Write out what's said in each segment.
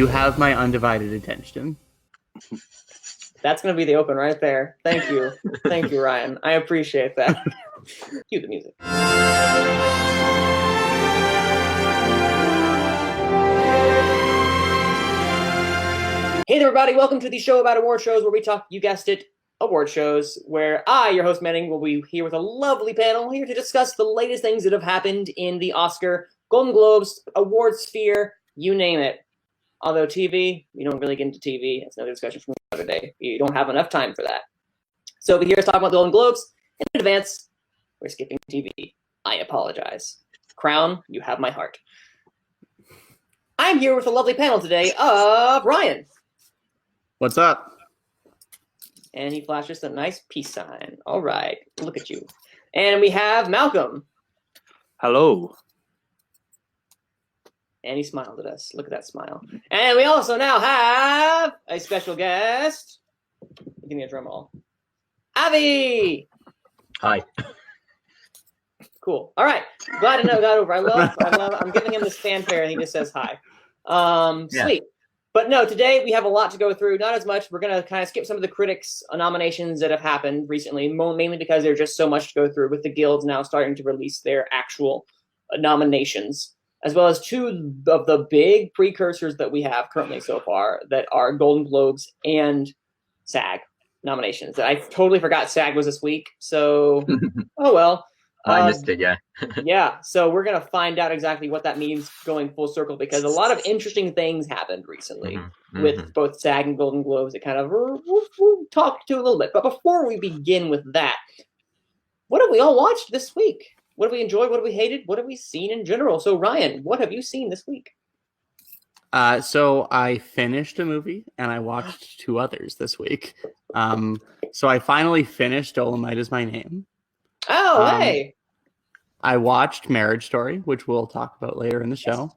You have my undivided attention. That's going to be the open right there. Thank you. Thank you, Ryan. I appreciate that. Cue the music. Hey there, everybody. Welcome to the show about award shows where we talk, you guessed it, award shows, where I, your host Manning, will be here with a lovely panel here to discuss the latest things that have happened in the Oscar, Golden Globes, award sphere, you name it. Although TV, we don't really get into TV. That's another discussion from the other day. You don't have enough time for that. So we're here to talk about the Golden Globes. In advance, we're skipping TV. I apologize. Crown, you have my heart. I'm here with a lovely panel today of Ryan. What's up? And he flashes a nice peace sign. All right, look at you. And we have Malcolm. Hello. And he smiled at us. Look at that smile. And we also now have a special guest. Give me a drum roll. Avi! Hi. Cool. All right. Glad to know got over. I'm giving him this fanfare and he just says hi. Sweet. But no, today we have a lot to go through. Not as much. We're going to kind of skip some of the critics' nominations that have happened recently, mainly because there's just so much to go through with the guilds now starting to release their actual nominations, as well as two of the big precursors that we have currently so far that are Golden Globes and SAG nominations. I totally forgot SAG was this week, so oh well. I missed it, yeah. Yeah, so we're going to find out exactly what that means going full circle, because a lot of interesting things happened recently with both SAG and Golden Globes that kind of we'll talk to a little bit. But before we begin with that, what have we all watched this week? What have we enjoyed? What have we hated? What have we seen in general? So, Ryan, what have you seen this week? So I finished a movie and I watched two others this week. So I finally finished Dolomite Is My Name. Oh, hey! I watched Marriage Story, which we'll talk about later in the show.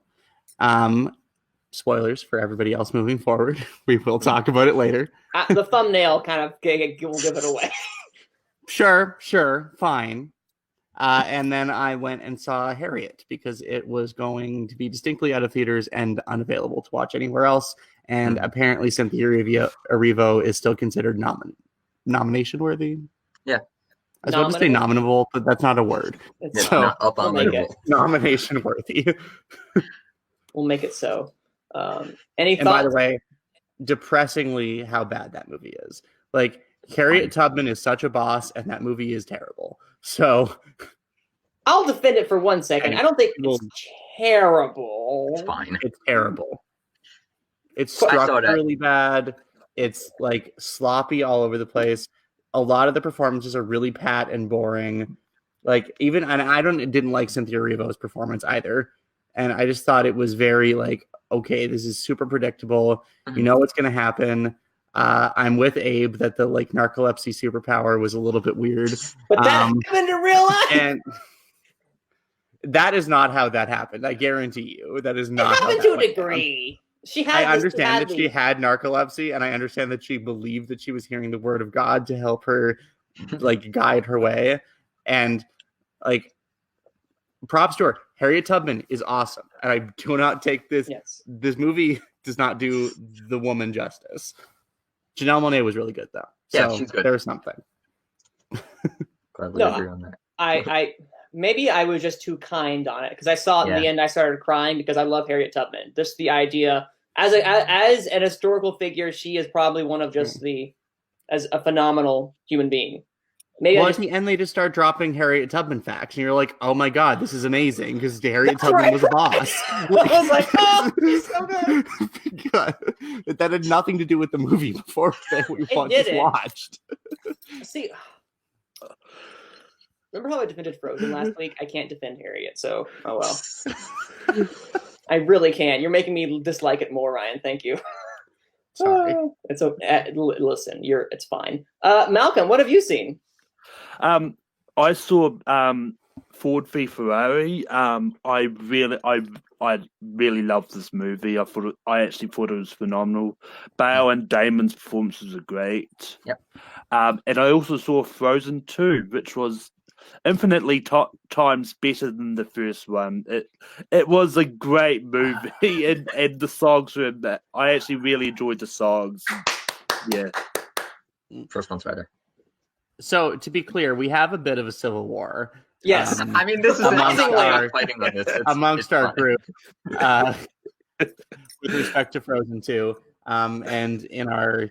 Spoilers for everybody else moving forward. We will talk about it later. The thumbnail kind of will give it away. Sure, fine. And then I went and saw Harriet because it was going to be distinctly out of theaters and unavailable to watch anywhere else. And apparently Cynthia Erivo is still considered nomination worthy. Yeah. I was about to say nominable, but that's not a word. It's so nomination worthy. We'll make it so. Any thoughts? By the way, depressingly how bad that movie is. Like, Harriet Tubman is such a boss, and that movie is terrible. So I'll defend it for 1 second. I don't think it's terrible. It's fine. It's terrible. It's structurally bad. It's like sloppy all over the place. A lot of the performances are really pat and boring. Like, even, and I didn't like Cynthia Erivo's performance either. And I just thought it was very like, okay, this is super predictable. You know what's going to happen. I'm with Abe that the like narcolepsy superpower was a little bit weird. But that happened in real life. And that is not how that happened. I guarantee you that is not. It happened to a degree. I understand that she had narcolepsy, and I understand that she believed that she was hearing the word of God to help her, like, guide her way. And, like, props to her. Harriet Tubman is awesome, and I do not take this. Yes. This movie does not do the woman justice. Janelle Monáe was really good, though. Yeah, so she's good. There's something. Glad we agree on that. I maybe I was just too kind on it because I saw it in the end. I started crying because I love Harriet Tubman. Just the idea as an historical figure, she is probably one of just as a phenomenal human being. Maybe at the end they just start dropping Harriet Tubman facts, and you're like, "Oh my god, this is amazing!" Because Harriet Tubman was a boss. I was like, "Oh, she's so good." God, that had nothing to do with the movie before that we just watched. See. Remember how I defended Frozen last week? I can't defend Harriet, so oh well. I really can't. You're making me dislike it more, Ryan. Thank you. Sorry. It's listen. It's fine. Malcolm, what have you seen? I saw Ford v Ferrari. I really loved this movie. I actually thought it was phenomenal. Bale and Damon's performances are great. Yep. And I also saw Frozen 2, which was infinitely times better than the first one. It was a great movie, and the songs were. I actually really enjoyed the songs. Yeah, First one's better. So to be clear, we have a bit of a civil war. Yes. I mean, this is fighting on this. Amongst our group, with respect to Frozen 2, and in our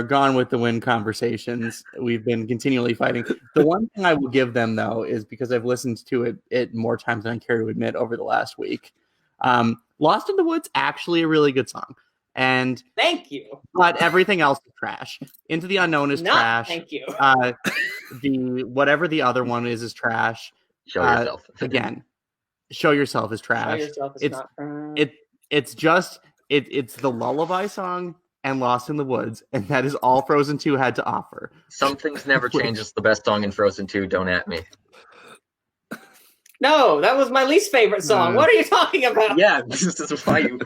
Gone with the Wind conversations, we've been continually fighting. The one thing I will give them, though, is because I've listened to it more times than I care to admit over the last week. Lost in the Woods, actually a really good song. And thank you. But everything else is trash. Into the Unknown is trash. Thank you. The whatever the other one is trash. Show Yourself. Again, Show Yourself is trash. Show Yourself is not. It's the lullaby song and Lost in the Woods, and that is all Frozen 2 had to offer. Some Things Never Change is the best song in Frozen 2. Don't at me. No, that was my least favorite song. What are you talking about? Yeah, this is why you.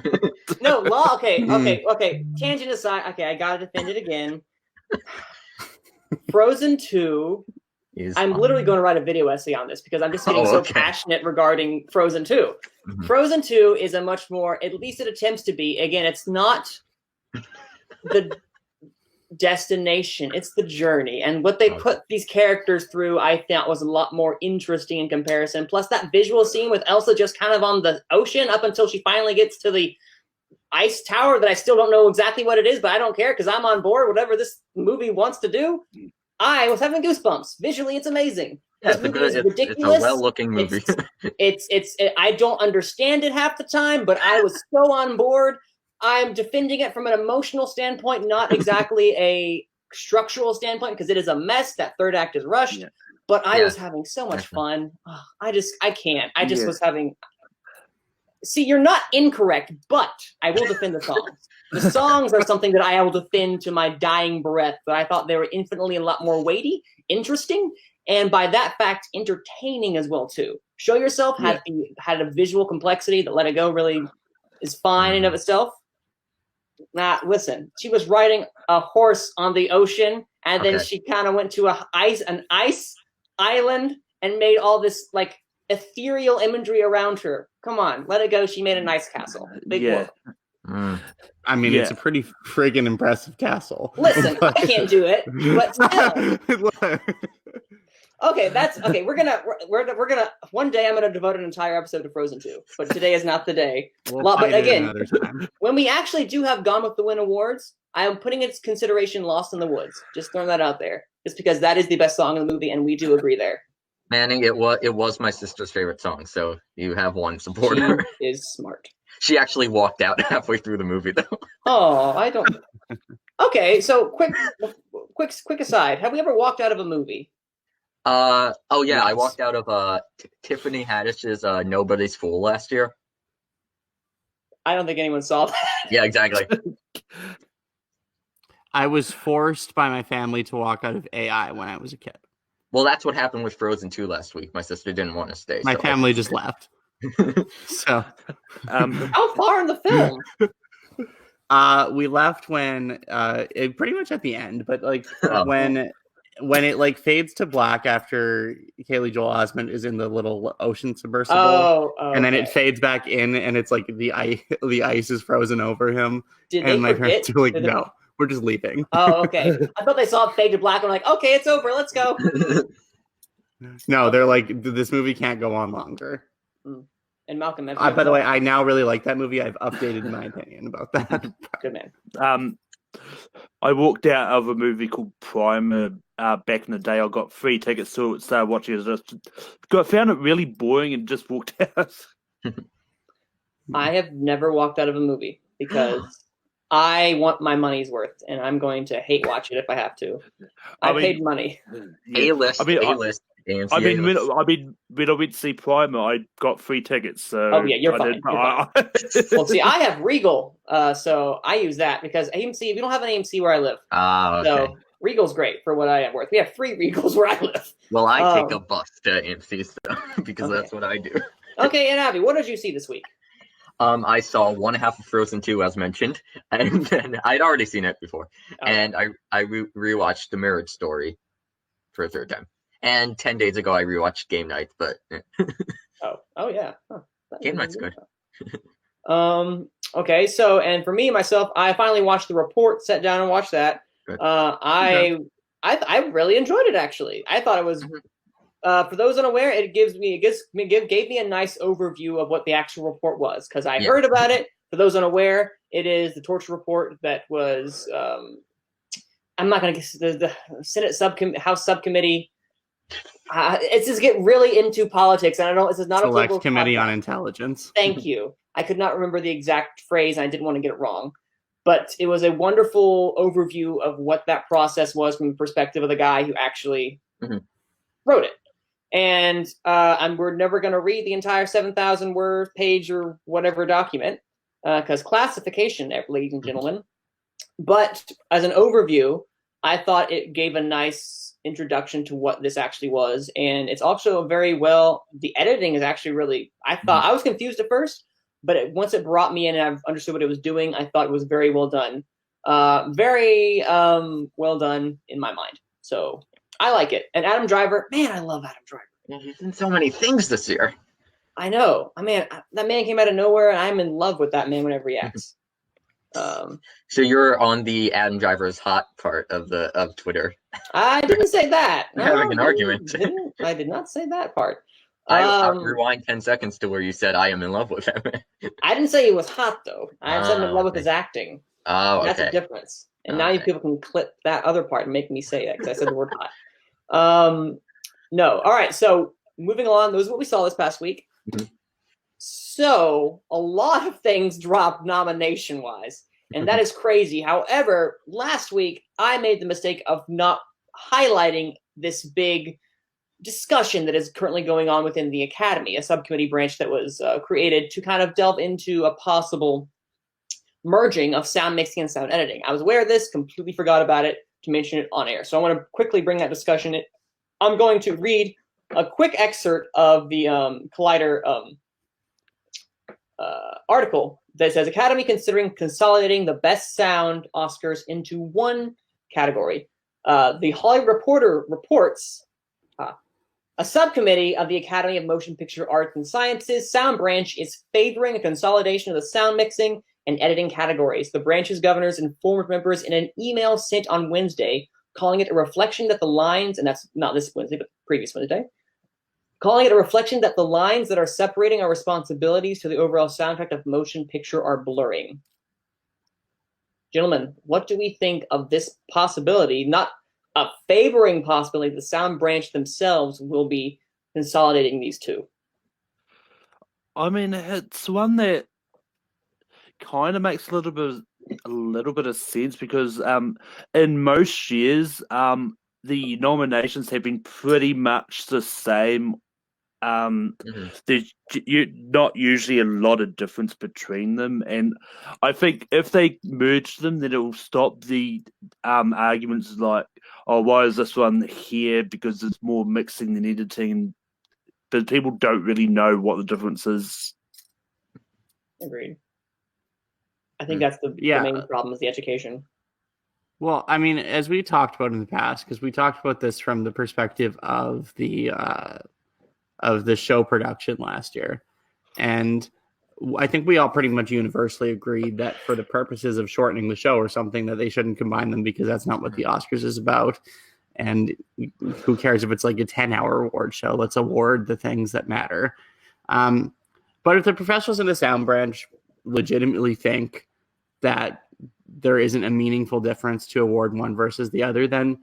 No, okay. Tangent aside, okay, I gotta defend it again. Frozen 2. I'm literally going to write a video essay on this because I'm just getting so passionate regarding Frozen 2. Mm-hmm. Frozen 2 is a much more, at least it attempts to be. Again, it's not the destination, it's the journey, and what they put these characters through I thought was a lot more interesting in comparison. Plus that visual scene with Elsa just kind of on the ocean up until she finally gets to the ice tower that I still don't know exactly what it is, but I don't care because I'm on board whatever this movie wants to do. I was having goosebumps. Visually it's amazing. Yeah, this movie is ridiculous. It's a well-looking movie. It's I don't understand it half the time, but I was so on board. I'm defending it from an emotional standpoint, not exactly a structural standpoint, because it is a mess. That third act is rushed, but I was having so much fun. Oh, I can't. I just was having. See, you're not incorrect, but I will defend the songs. The songs are something that I will defend to my dying breath, but I thought they were infinitely a lot more weighty, interesting, and by that fact, entertaining as well too. Show Yourself had a visual complexity that Let It Go really is fine in of itself. Now, listen, she was riding a horse on the ocean, and then she kind of went to an ice island and made all this like ethereal imagery around her. Come on, Let It Go. She made a nice castle. Big whoop. I mean, it's a pretty friggin' impressive castle. Listen, I can't do it, but still. Okay, that's okay. We're gonna one day I'm gonna devote an entire episode to Frozen 2, but today is not the day. But again, when we actually do have Gone with the Wind awards, I am putting into consideration Lost in the Woods. Just throwing that out there, just because that is the best song in the movie, and we do agree there. Manning, it was my sister's favorite song, so you have one supporter. She is smart. She actually walked out halfway through the movie, though. Oh, I don't. Okay, so quick aside. Have we ever walked out of a movie? I walked out of Tiffany Haddish's Nobody's Fool last year. I don't think anyone saw that. Yeah, exactly. I was forced by my family to walk out of AI when I was a kid. Well, that's what happened with Frozen 2 last week. My sister didn't want to stay. My family just left. So, how far in the film? We left when pretty much at the end, but like when it like fades to black after Kaylee Joel Osment is in the little ocean submersible, and then it fades back in, and it's like the ice is frozen over him. And my parents are like, no, we're just leaving. Oh, okay. I thought they saw it fade to black and were like, okay, it's over, let's go. No, they're like, this movie can't go on longer. And Malcolm. By the way, I now really like that movie. I've updated my opinion about that. Good man. I walked out of a movie called Primer back in the day. I got 3 tickets to it, started watching it. I found it really boring and just walked out. I have never walked out of a movie because I want my money's worth, and I'm going to hate watch it if I have to. I paid money. A-list. When I went to see Primer, I got 3 tickets. So you're fine. Well, see, I have Regal, so I use that because AMC. We don't have an AMC where I live. Okay. So Regal's great for what I am worth. We have 3 Regals where I live. Well, I take a bus to AMC because that's what I do. Okay, and Abby, what did you see this week? I saw one half of Frozen 2, as mentioned, and then I'd already seen it before, and I rewatched The Marriage Story for a third time. And 10 days ago, I rewatched Game Night, but Oh yeah. Huh. Game Night's good. Okay, so and for me myself, I finally watched The Report. Sat down and watched that. Good. I really enjoyed it. Actually, I thought it was. For those unaware, it gave me a nice overview of what the actual report was, because I heard about it. For those unaware, it is the torture report that was. I'm not going to guess the Senate House subcommittee. It's just get really into politics, and I don't. This is not Select a political Committee podcast. on Intelligence. Thank you. I could not remember the exact phrase, and I didn't want to get it wrong. But it was a wonderful overview of what that process was from the perspective of the guy who actually wrote it. And we're never going to read the entire 7,000 word page or whatever document, because classification, ladies and gentlemen. But as an overview, I thought it gave a nice introduction to what this actually was. And it's also the editing is actually really, I was confused at first, but once it brought me in and I've understood what it was doing, I thought it was very well done. Very well done in my mind. So I like it. And Adam Driver, man, I love Adam Driver. Yeah, he's in so many things this year. I know. I mean, that man came out of nowhere, and I'm in love with that man whenever he acts. So you're on the Adam Driver's hot part of Twitter. I didn't say that. We're having an argument. I did not say that part. I'll rewind 10 seconds to where you said I am in love with him. I didn't say he was hot, though. I said I'm in love with his acting. Oh, okay. That's a difference. And now you people can clip that other part and make me say that, because I said the word hot. No. All right. So moving along, those are what we saw this past week. So a lot of things dropped nomination-wise, and that is crazy. However, last week I made the mistake of not highlighting this big discussion that is currently going on within the Academy, a subcommittee branch that was created to kind of delve into a possible merging of sound mixing and sound editing. I was aware of this, completely forgot about it to mention it on air. So I want to quickly bring that discussion in. I'm going to read a quick excerpt of the Collider article that says, Academy considering consolidating the Best Sound Oscars into one category. The Hollywood Reporter reports a subcommittee of the Academy of Motion Picture Arts and Sciences Sound Branch is favoring a consolidation of the sound mixing and editing categories. The branch's governors informed members in an email sent on Wednesday, calling it a reflection that the lines, and that's not this Wednesday, but previous Wednesday, calling it a reflection that the lines that are separating our responsibilities to the overall soundtrack of motion picture are blurring. Gentlemen, what do we think of this possibility, not a favoring possibility, the sound branch themselves will be consolidating these two? I mean, it's one that kind of makes a little bit of sense, because in most years the nominations have been pretty much the same. There's not usually a lot of difference between them, and I think if they merge them, then it will stop the arguments like, oh, why is this one here, because it's more mixing than editing, but people don't really know what the difference is. Agreed. I think that's the main problem, is the education. Well, I mean, as we talked about in the past, because we talked about this from the perspective of the show production last year, and I think we all pretty much universally agreed that for the purposes of shortening the show or something, that they shouldn't combine them, because that's not what the Oscars is about. And who cares if it's like a 10-hour award show? Let's award the things that matter. But if the professionals in the sound branch legitimately think that there isn't a meaningful difference to award one versus the other, then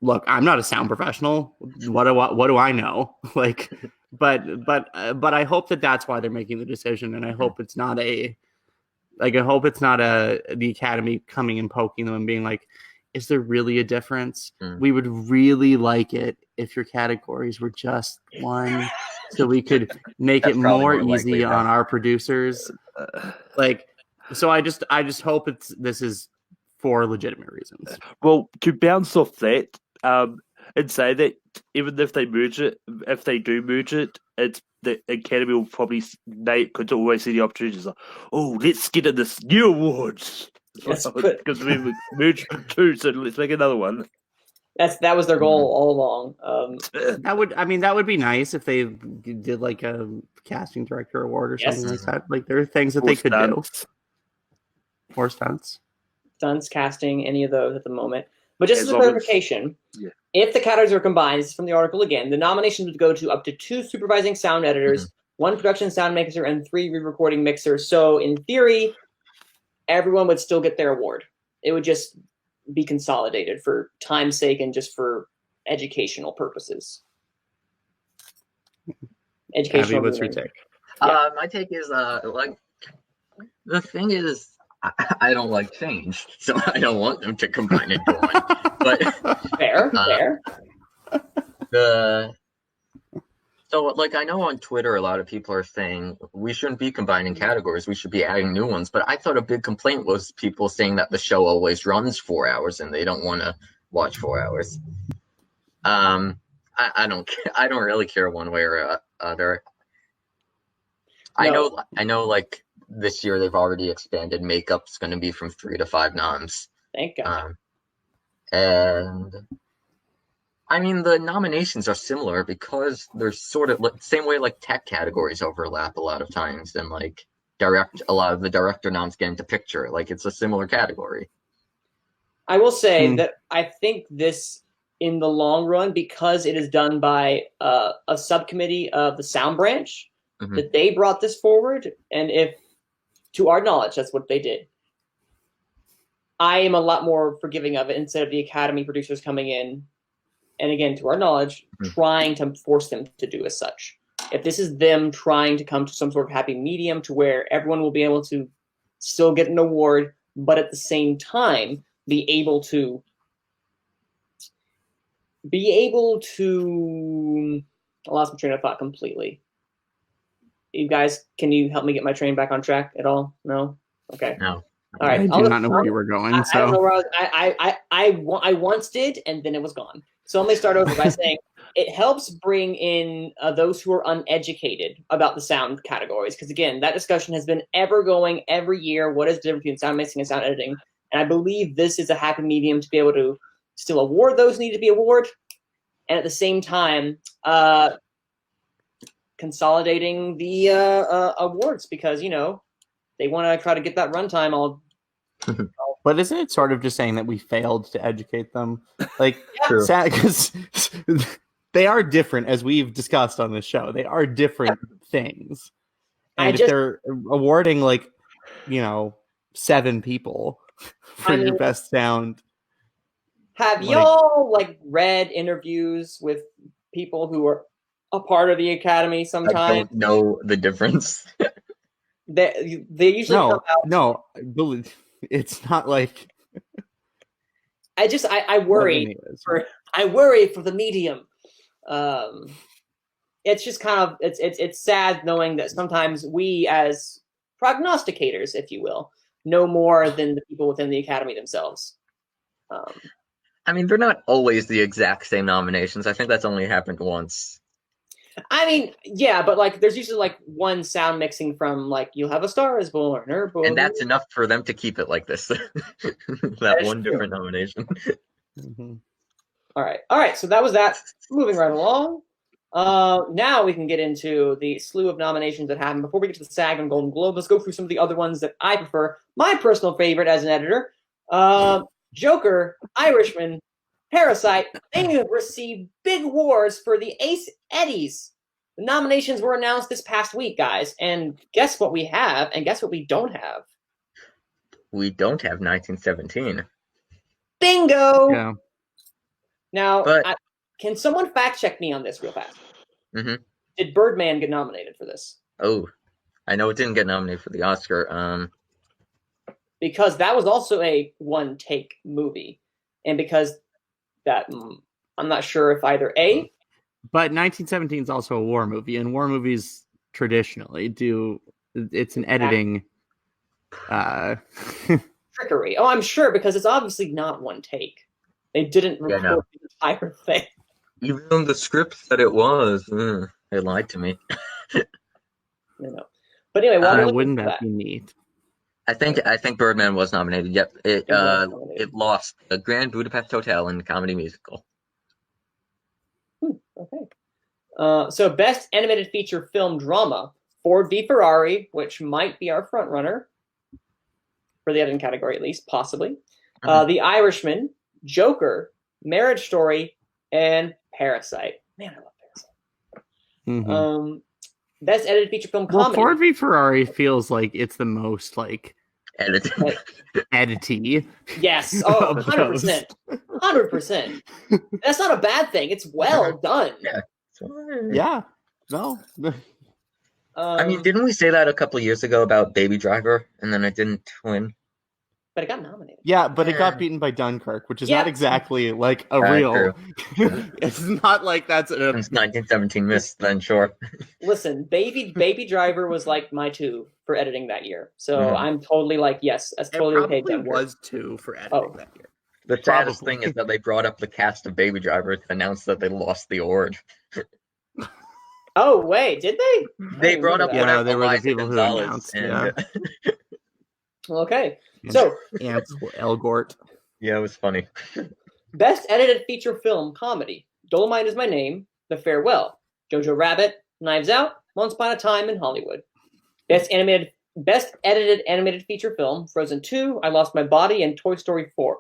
look, I'm not a sound professional. What do I know? Like, but I hope that that's why they're making the decision, and I hope it's not the Academy coming and poking them and being like, is there really a difference? We would really like it if your categories were just one, so we could make it more easy on our producers. So I just hope this is for legitimate reasons. Well, to bounce off that, and say that even if they do merge it, it's the Academy will probably, they could always see the opportunities like, oh, let's get in this new awards because we've merged two, so let's make another one. That was their goal all along. That would be nice if they did like a casting director award or something like that. Like there are things that they could do. Or stunts. Stunts, casting, any of those at the moment. But just as a clarification, if the categories are combined, this is from the article again, the nominations would go to up to 2 supervising sound editors, 1 production sound mixer, and 3 re-recording mixers. So in theory, everyone would still get their award. It would just be consolidated for time's sake and just for educational purposes. Abby, what's your take? My take is like the thing is I don't like change, so I don't want them to combine into one. But fair. So like I know on Twitter a lot of people are saying we shouldn't be combining categories, we should be adding new ones. But I thought a big complaint was people saying that the show always runs 4 hours and they don't want to watch 4 hours. I don't really care one way or other. No. I know like this year they've already expanded makeup's going to be from 3 to 5 noms. Thank God. And I mean, the nominations are similar because they're sort of same way like tech categories overlap a lot of times, and like a lot of the director noms get into picture. Like it's a similar category. I will say that I think this, in the long run, because it is done by a subcommittee of the sound branch, that they brought this forward, and if, to our knowledge, that's what they did. I am a lot more forgiving of it instead of the Academy producers coming in, and again, to our knowledge, trying to force them to do as such. If this is them trying to come to some sort of happy medium to where everyone will be able to still get an award, but at the same time be able to I lost my train of thought completely. You guys, can you help me get my train back on track at all? No? Okay. No. All right. I do not know where you were going. I don't know where I once did, and then it was gone. So let me start over by saying it helps bring in those who are uneducated about the sound categories. Because again, that discussion has been ever going every year. What is the difference between sound mixing and sound editing? And I believe this is a happy medium to be able to still award those who need to be awarded, and at the same time, consolidating the awards, because they want to try to get that runtime all. But isn't it sort of just saying that we failed to educate them? Like, because they are different, as we've discussed on this show. They are different things, and if they're awarding 7 people for your best sound. Have y'all read interviews with people who are a part of the Academy sometime? I don't know the difference. They usually come out. No, it's not like. I worry I worry for the medium. It's just kind of it's sad knowing that sometimes we, as prognosticators, if you will, know more than the people within the Academy themselves. I mean, they're not always the exact same nominations. I think that's only happened once. I mean, yeah, but there's usually one sound mixing from you'll have A Star Is Born, and that's enough for them to keep it like this. That one different nomination. All right. So that was that. Moving right along. Now we can get into the slew of nominations that happened. Before we get to the SAG and Golden Globe, let's go through some of the other ones that I prefer. My personal favorite as an editor. Joker, Irishman, Parasite, they have received big awards for the Ace Eddies. The nominations were announced this past week, guys. And guess what we have, and guess what we don't have? We don't have 1917. Bingo! Yeah. Now, can someone fact check me on this real fast? Did Birdman get nominated for this? Oh, I know it didn't get nominated for the Oscar. Because that was also a one-take movie. And because that, I'm not sure if either A... But 1917 is also a war movie, and war movies traditionally it's an editing... trickery. Oh, I'm sure, because it's obviously not one take. They didn't record the entire thing. Even on the script said it was. They lied to me. No. But anyway, wouldn't that be neat? I think Birdman was nominated. Yep, it lost the Grand Budapest Hotel in the comedy musical. Okay. So best animated feature film drama, Ford v Ferrari, which might be our front runner for the editing category at least, possibly. The Irishman, Joker, Marriage Story, and Parasite. Man, I love Parasite. Best edited feature film comedy. Well, Ford v Ferrari feels like it's the most like edity. Yes. Oh, 100%. 100%. That's not a bad thing. It's well done. Yeah. No. I mean, didn't we say that a couple years ago about Baby Driver, and then it didn't win? But it got nominated. Yeah, but it got beaten by Dunkirk, which is not exactly like a real. It's not like that's since 1917 missed. Then sure. Listen, Baby Driver was like my 2 for editing that year, so I'm totally like, yes, that's totally okay. It was 2 for editing that year. The saddest thing is that they brought up the cast of Baby Driver to announce that they lost the award. Oh wait, did they? They brought up whatever. They were the people who announced. Okay. So, Elgort. Yeah, it was funny. Best edited feature film comedy: Dolomite Is My Name, The Farewell, Jojo Rabbit, Knives Out, Once Upon a Time in Hollywood. Best edited animated feature film: Frozen 2, I Lost My Body, and Toy Story 4.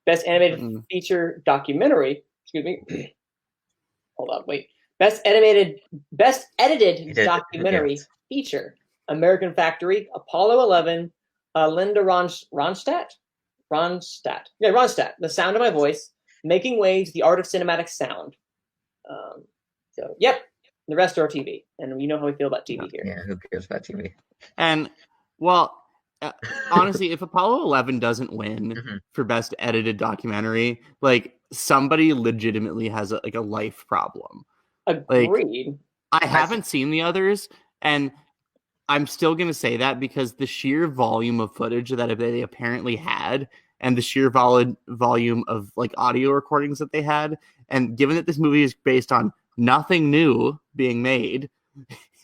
Best animated feature documentary. Excuse me. Hold on, wait. Best edited documentary feature: American Factory, Apollo 11. Linda Ronstadt? Yeah, Ronstadt. The Sound of My Voice, Making Waves, The Art of Cinematic Sound. So, yep. The rest are TV. And you know how we feel about TV here. Yeah, who cares about TV? And, well, honestly, if Apollo 11 doesn't win for best edited documentary, like, somebody legitimately has a life problem. Agreed. Like, I haven't seen the others, and I'm still going to say that because the sheer volume of footage that they apparently had and the sheer volume of like audio recordings that they had, and given that this movie is based on nothing new being made,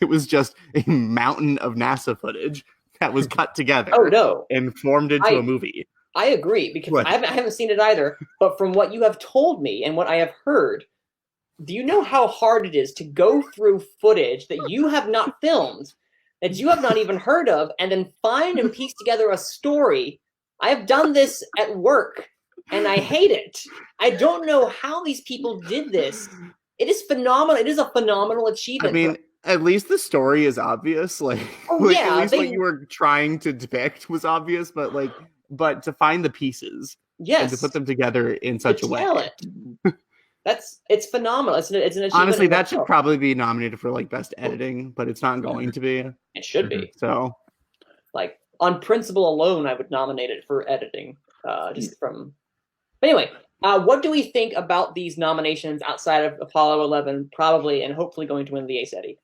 it was just a mountain of NASA footage that was cut together and formed into a movie. I agree, because I haven't seen it either, but from what you have told me and what I have heard, do you know how hard it is to go through footage that you have not filmed, that you have not even heard of, and then find and piece together a story? I have done this at work, and I hate it. I don't know how these people did this. It is phenomenal. It is a phenomenal achievement. I mean, at least the story is obvious. Like, at least what you were trying to depict was obvious, but to find the pieces and to put them together in such a way. It's phenomenal. It's an achievement. Honestly, that should probably be nominated for like best editing, but it's not going to be. It should be. So, like, on principle alone, I would nominate it for editing. But anyway, what do we think about these nominations outside of Apollo 11, probably and hopefully going to win the Ace Eddie?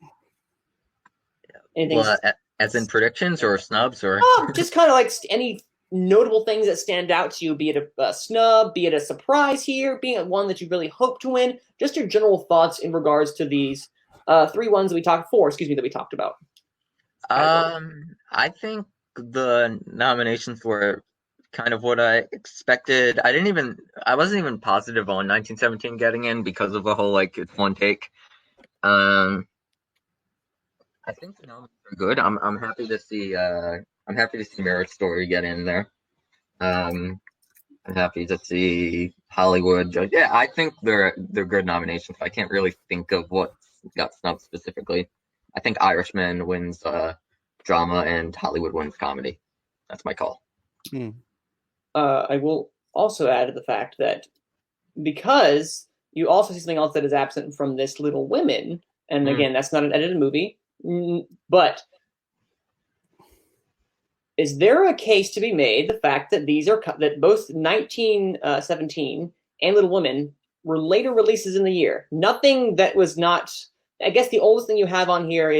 Anything? As in predictions or snubs or? Just kind of like any notable things that stand out to you, be it a snub, be it a surprise here, being it one that you really hope to win. Just your general thoughts in regards to these four that we talked about. I think the nominations were kind of what I expected. I wasn't even positive on 1917 getting in because of the whole like it's one take. I think the nominations are good. I'm happy to see Marriage Story get in there. I'm happy to see Hollywood. Yeah, I think they're good nominations. I can't really think of what got snubbed specifically. I think Irishman wins drama and Hollywood wins comedy. That's my call. I will also add the fact that because you also see something else that is absent from this Little Women, and again, that's not an edited movie, but is there a case to be made the fact that that both 1917 and Little Women were later releases in the year? Nothing that was not. I guess the oldest thing you have on here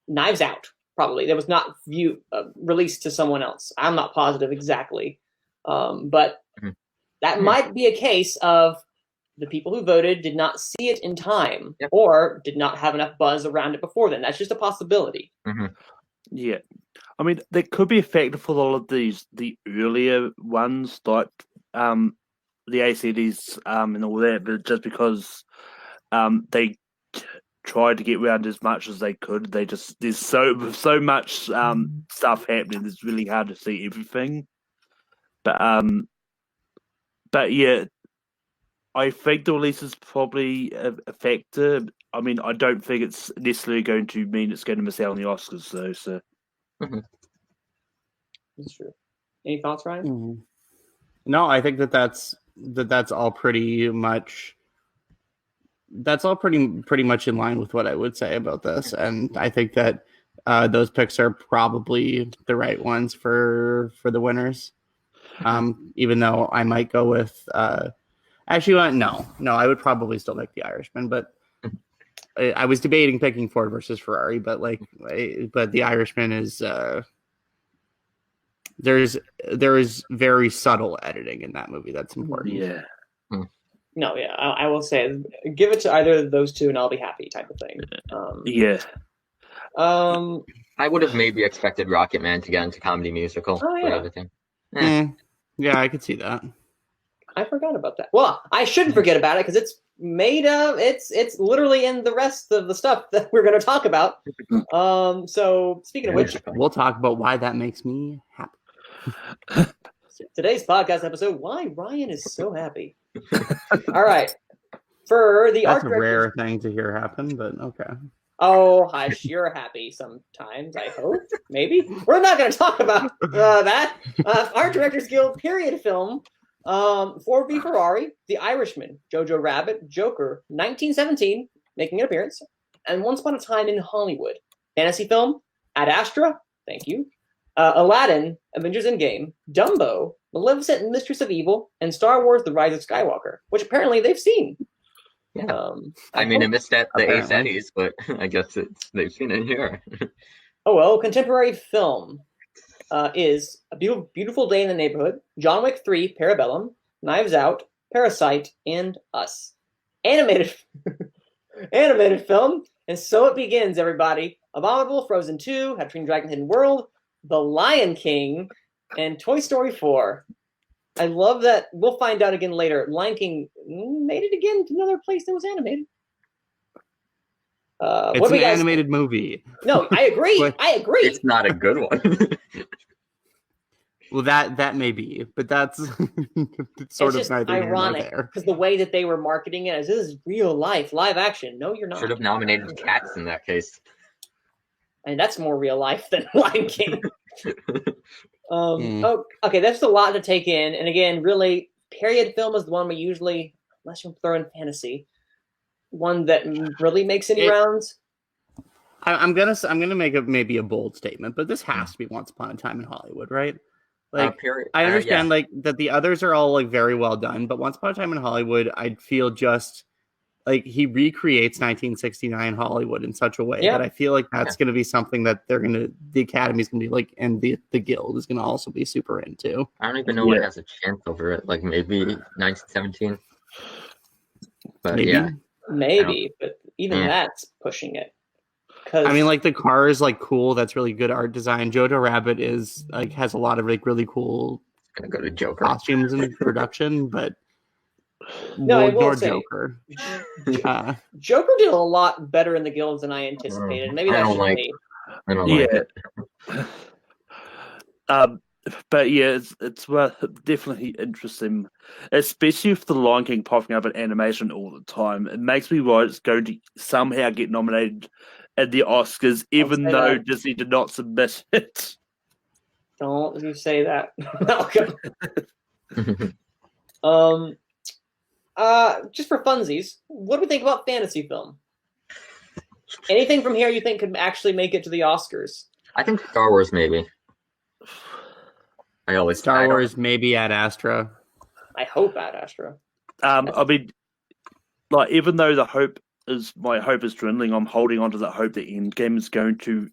Knives Out. Probably that was not released to someone else. I'm not positive exactly, but that might be a case of the people who voted did not see it in time or did not have enough buzz around it before then. That's just a possibility. Yeah, I mean, that could be a factor for all of the earlier ones, like the ACDs and all that, but just because they tried to get around as much as they could, there's so much stuff happening. It's really hard to see everything. But yeah, I think the release is probably a factor. I mean, I don't think it's necessarily going to mean it's going to miss out on the Oscars, though. So That's true. Any thoughts, Ryan? Mm-hmm. No, I think that's all pretty much. That's all pretty much in line with what I would say about this, and I think that those picks are probably the right ones for the winners. Even though I might go with actually no, I would probably still make The Irishman, but I was debating picking Ford versus Ferrari, but The Irishman is there is very subtle editing in that movie that's important. yeah. No, yeah, I will say, give it to either of those two, and I'll be happy, type of thing. Yeah. I would have maybe expected Rocket Man to get into comedy musical. Oh, yeah. For everything. Yeah, I could see that. I forgot about that. Well, I shouldn't forget about it because it's made of. It's literally in the rest of the stuff that we're going to talk about. So speaking of which, we'll talk about why that makes me happy. Today's podcast episode: why Ryan is so happy. All right, for the That's art a director, rare thing to hear happen, but okay. Oh, hush, you're happy sometimes, I hope. Maybe. We're not going to talk about that. Art Directors Guild period film, Ford v. Ferrari, The Irishman, Jojo Rabbit, Joker, 1917, making an appearance, and Once Upon a Time in Hollywood. Fantasy film, Ad Astra, thank you. Aladdin, Avengers Endgame, Dumbo, Maleficent and Mistress of Evil, and Star Wars The Rise of Skywalker, which apparently they've seen. Yeah. I mean, I missed that the Ace Eddies, but I guess they've seen it here. Oh, well, contemporary film is A Beautiful Day in the Neighborhood, John Wick 3, Parabellum, Knives Out, Parasite, and Us. Animated film, and so it begins, everybody. Abominable, Frozen 2, How to Train Your Dragon Hidden World, The Lion King, and Toy Story 4. I love that. We'll find out again later. Lion King made it again to another place that was animated. It's an animated movie. No, I agree. I agree. It's not a good one. Well, that may be, but that's sort of neither ironic here nor there. Because the way that they were marketing it as this is real life, live action. No, you're not. Should have nominated Cats in that case. I mean, that's more real life than Lion King. Oh, okay, that's a lot to take in. And again, really, period film is the one we usually, unless you throw in fantasy, one that really makes any rounds. I'm gonna make maybe a bold statement, but this has to be Once Upon a Time in Hollywood, right? Like, I understand like that the others are all like very well done, but Once Upon a Time in Hollywood, I'd feel just like he recreates 1969 Hollywood in such a way that I feel like that's going to be something that the Academy's going to be like, and the Guild is going to also be super into. I don't even know what has a chance over it. Like maybe 1917. But maybe, but even that's pushing it. I mean, like the car is like cool. That's really good art design. Jojo Rabbit is like has a lot of like really cool costumes and production, but. No, I will say, Joker. Joker did a lot better in the Guilds than I anticipated. Maybe that's just me. I don't like it. But yeah, it's definitely interesting, especially with the Lion King popping up in animation all the time. It makes me worry it's going to somehow get nominated at the Oscars, even though Disney did not submit it. Don't you say that, Malcolm. Just for funsies, what do we think about fantasy film? Anything from here you think could actually make it to the Oscars? I think Star Wars, maybe. Star Wars, maybe Ad Astra. I hope Ad Astra. I mean, like, even though my hope is dwindling, I'm holding on to that hope that Endgame is going to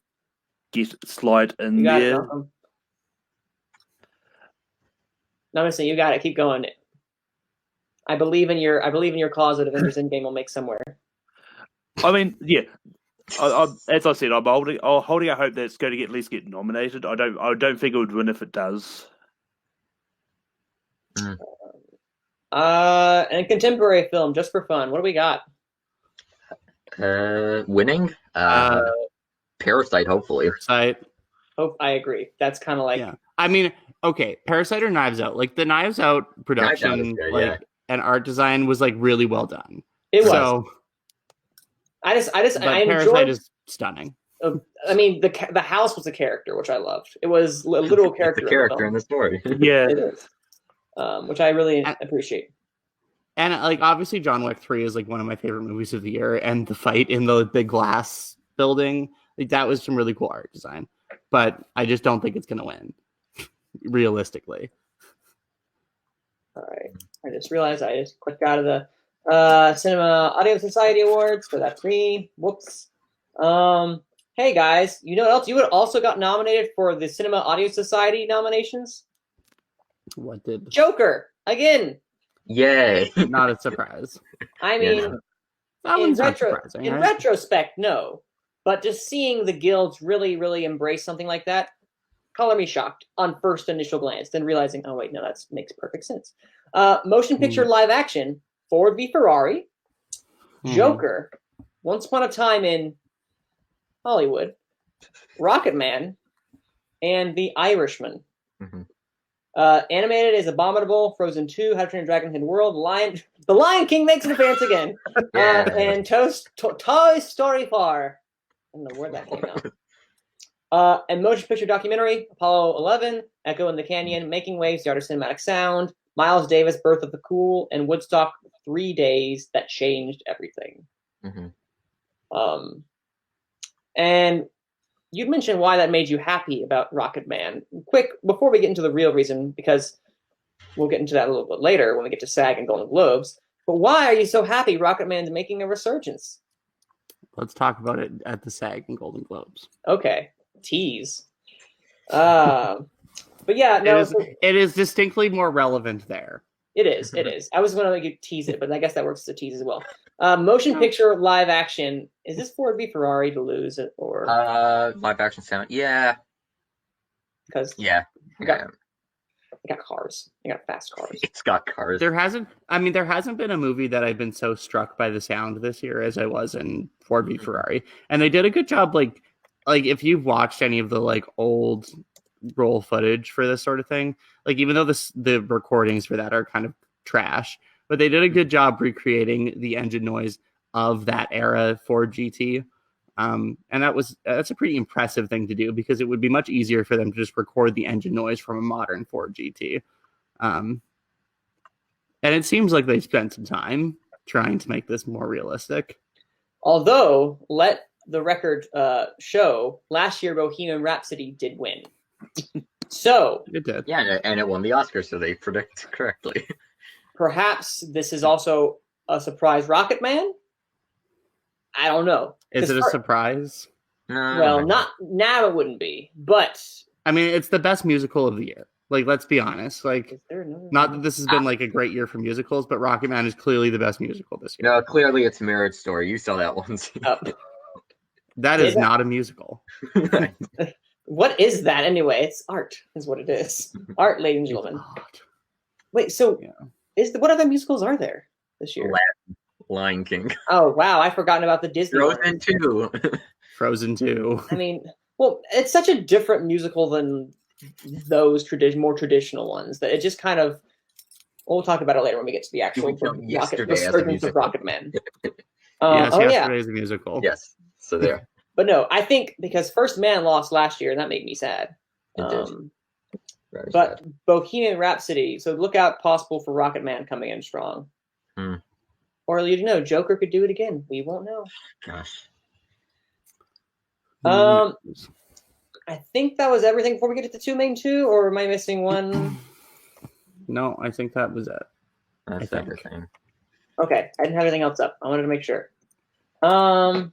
slide in there. No, I'm saying you got it. Keep going. I believe in your cause that Avengers Endgame will make somewhere. I mean, yeah. As I said, I'm holding a hope that it's going to at least get nominated. I don't think it would win if it does. And a contemporary film, just for fun. What do we got? Winning? Parasite, hopefully. Parasite. Oh, I agree. That's kind of like... Yeah. I mean, okay, Parasite or Knives Out? Like, the Knives Out production Knives Out is good, and art design was, like, really well done. It was. So, I Parasite enjoyed... is stunning. I mean, the house was a character, which I loved. It was a literal character. It's a character in the story. Yeah. It is. Which I really appreciate. And, like, obviously John Wick 3 is, like, one of my favorite movies of the year. And the fight in the glass building, like, that was some really cool art design. But I just don't think it's going to win, realistically. All right. I just realized I just clicked out of the Cinema Audio Society Awards, so that's me. Whoops. Hey, guys, you know what else? You would also got nominated for the Cinema Audio Society nominations. What did? Joker, again. Yay. Not a surprise. I mean, that one's not surprising. In retrospect, no. But just seeing the guilds really, really embrace something like that, color me shocked on first initial glance, then realizing, oh, wait, no, that makes perfect sense. Motion picture live action, Ford v. Ferrari, Joker, Once Upon a Time in Hollywood, Rocket Man, and The Irishman. Animated is Abominable, Frozen 2, How to Train Your Dragon, Hidden World, The Lion King makes an appearance again, and Toy Story 4. I don't know where that came out. And motion picture documentary, Apollo 11, Echo in the Canyon, Making Waves, The Art of Cinematic Sound, Miles Davis, Birth of the Cool, and Woodstock, 3 Days That Changed Everything. And you'd mentioned why that made you happy about Rocket Man. Quick, before we get into the real reason, because we'll get into that a little bit later when we get to SAG and Golden Globes, but why are you so happy Rocket Man's making a resurgence? Let's talk about it at the SAG and Golden Globes. Okay. Tease. But yeah, no. It is distinctly more relevant there. It is. I was going to tease it, but I guess that works as a tease as well. Motion picture live action. Is this Ford v. Ferrari to lose it, or live action sound? Yeah. Because I got cars. I got fast cars. It's got cars. There hasn't been a movie that I've been so struck by the sound this year as I was in Ford v. Ferrari, and they did a good job. Like if you've watched any of the like old roll footage for this sort of thing, like even though the recordings for that are kind of trash, but they did a good job recreating the engine noise of that era Ford GT. And that's a pretty impressive thing to do, because it would be much easier for them to just record the engine noise from a modern Ford GT. And it seems like they spent some time trying to make this more realistic. Although, let the record show, last year Bohemian Rhapsody did win. So it did. Yeah, and it won the Oscar, so they predict correctly. Perhaps this is also a surprise Rocket Man? I don't know. Is it a surprise? Well, not now. It wouldn't be, but I mean, it's the best musical of the year. Like, let's be honest. Like, not that this has been like a great year for musicals, but Rocket Man is clearly the best musical this year. No, clearly it's Marriage Story. You saw that one. That is not a musical. What is that anyway? It's art, is what it is. Art, ladies and gentlemen. Wait, so what other musicals are there this year? Lion King. Oh wow, I've forgotten about the Disney. Frozen 2. Frozen 2. I mean, well, it's such a different musical than those more traditional ones that it just kind of. We'll talk about it later when we get to the actual resurgence of Rocket Man. Yesterday's a musical. Yes, so there. But no, I think because First Man lost last year, and that made me sad. But Bohemian Rhapsody, so look out possible for Rocket Man coming in strong. Or you know, Joker could do it again. We won't know. Gosh. I think that was everything before we get to the main two, or am I missing one? No, I think that was it. That's everything. Okay, I didn't have anything else up. I wanted to make sure. Oh,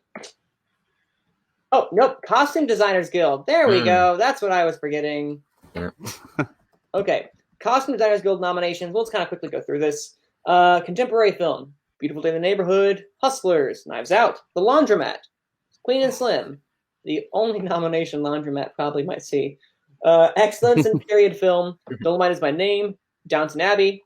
nope. Costume Designers Guild. There we go. That's what I was forgetting. Yeah. Okay. Costume Designers Guild nominations. Let's kind of quickly go through this. Contemporary film. Beautiful Day in the Neighborhood. Hustlers. Knives Out. The Laundromat. Clean and Slim. The only nomination Laundromat probably might see. Excellence in Period Film. Dolomite Is My Name. Downton Abbey.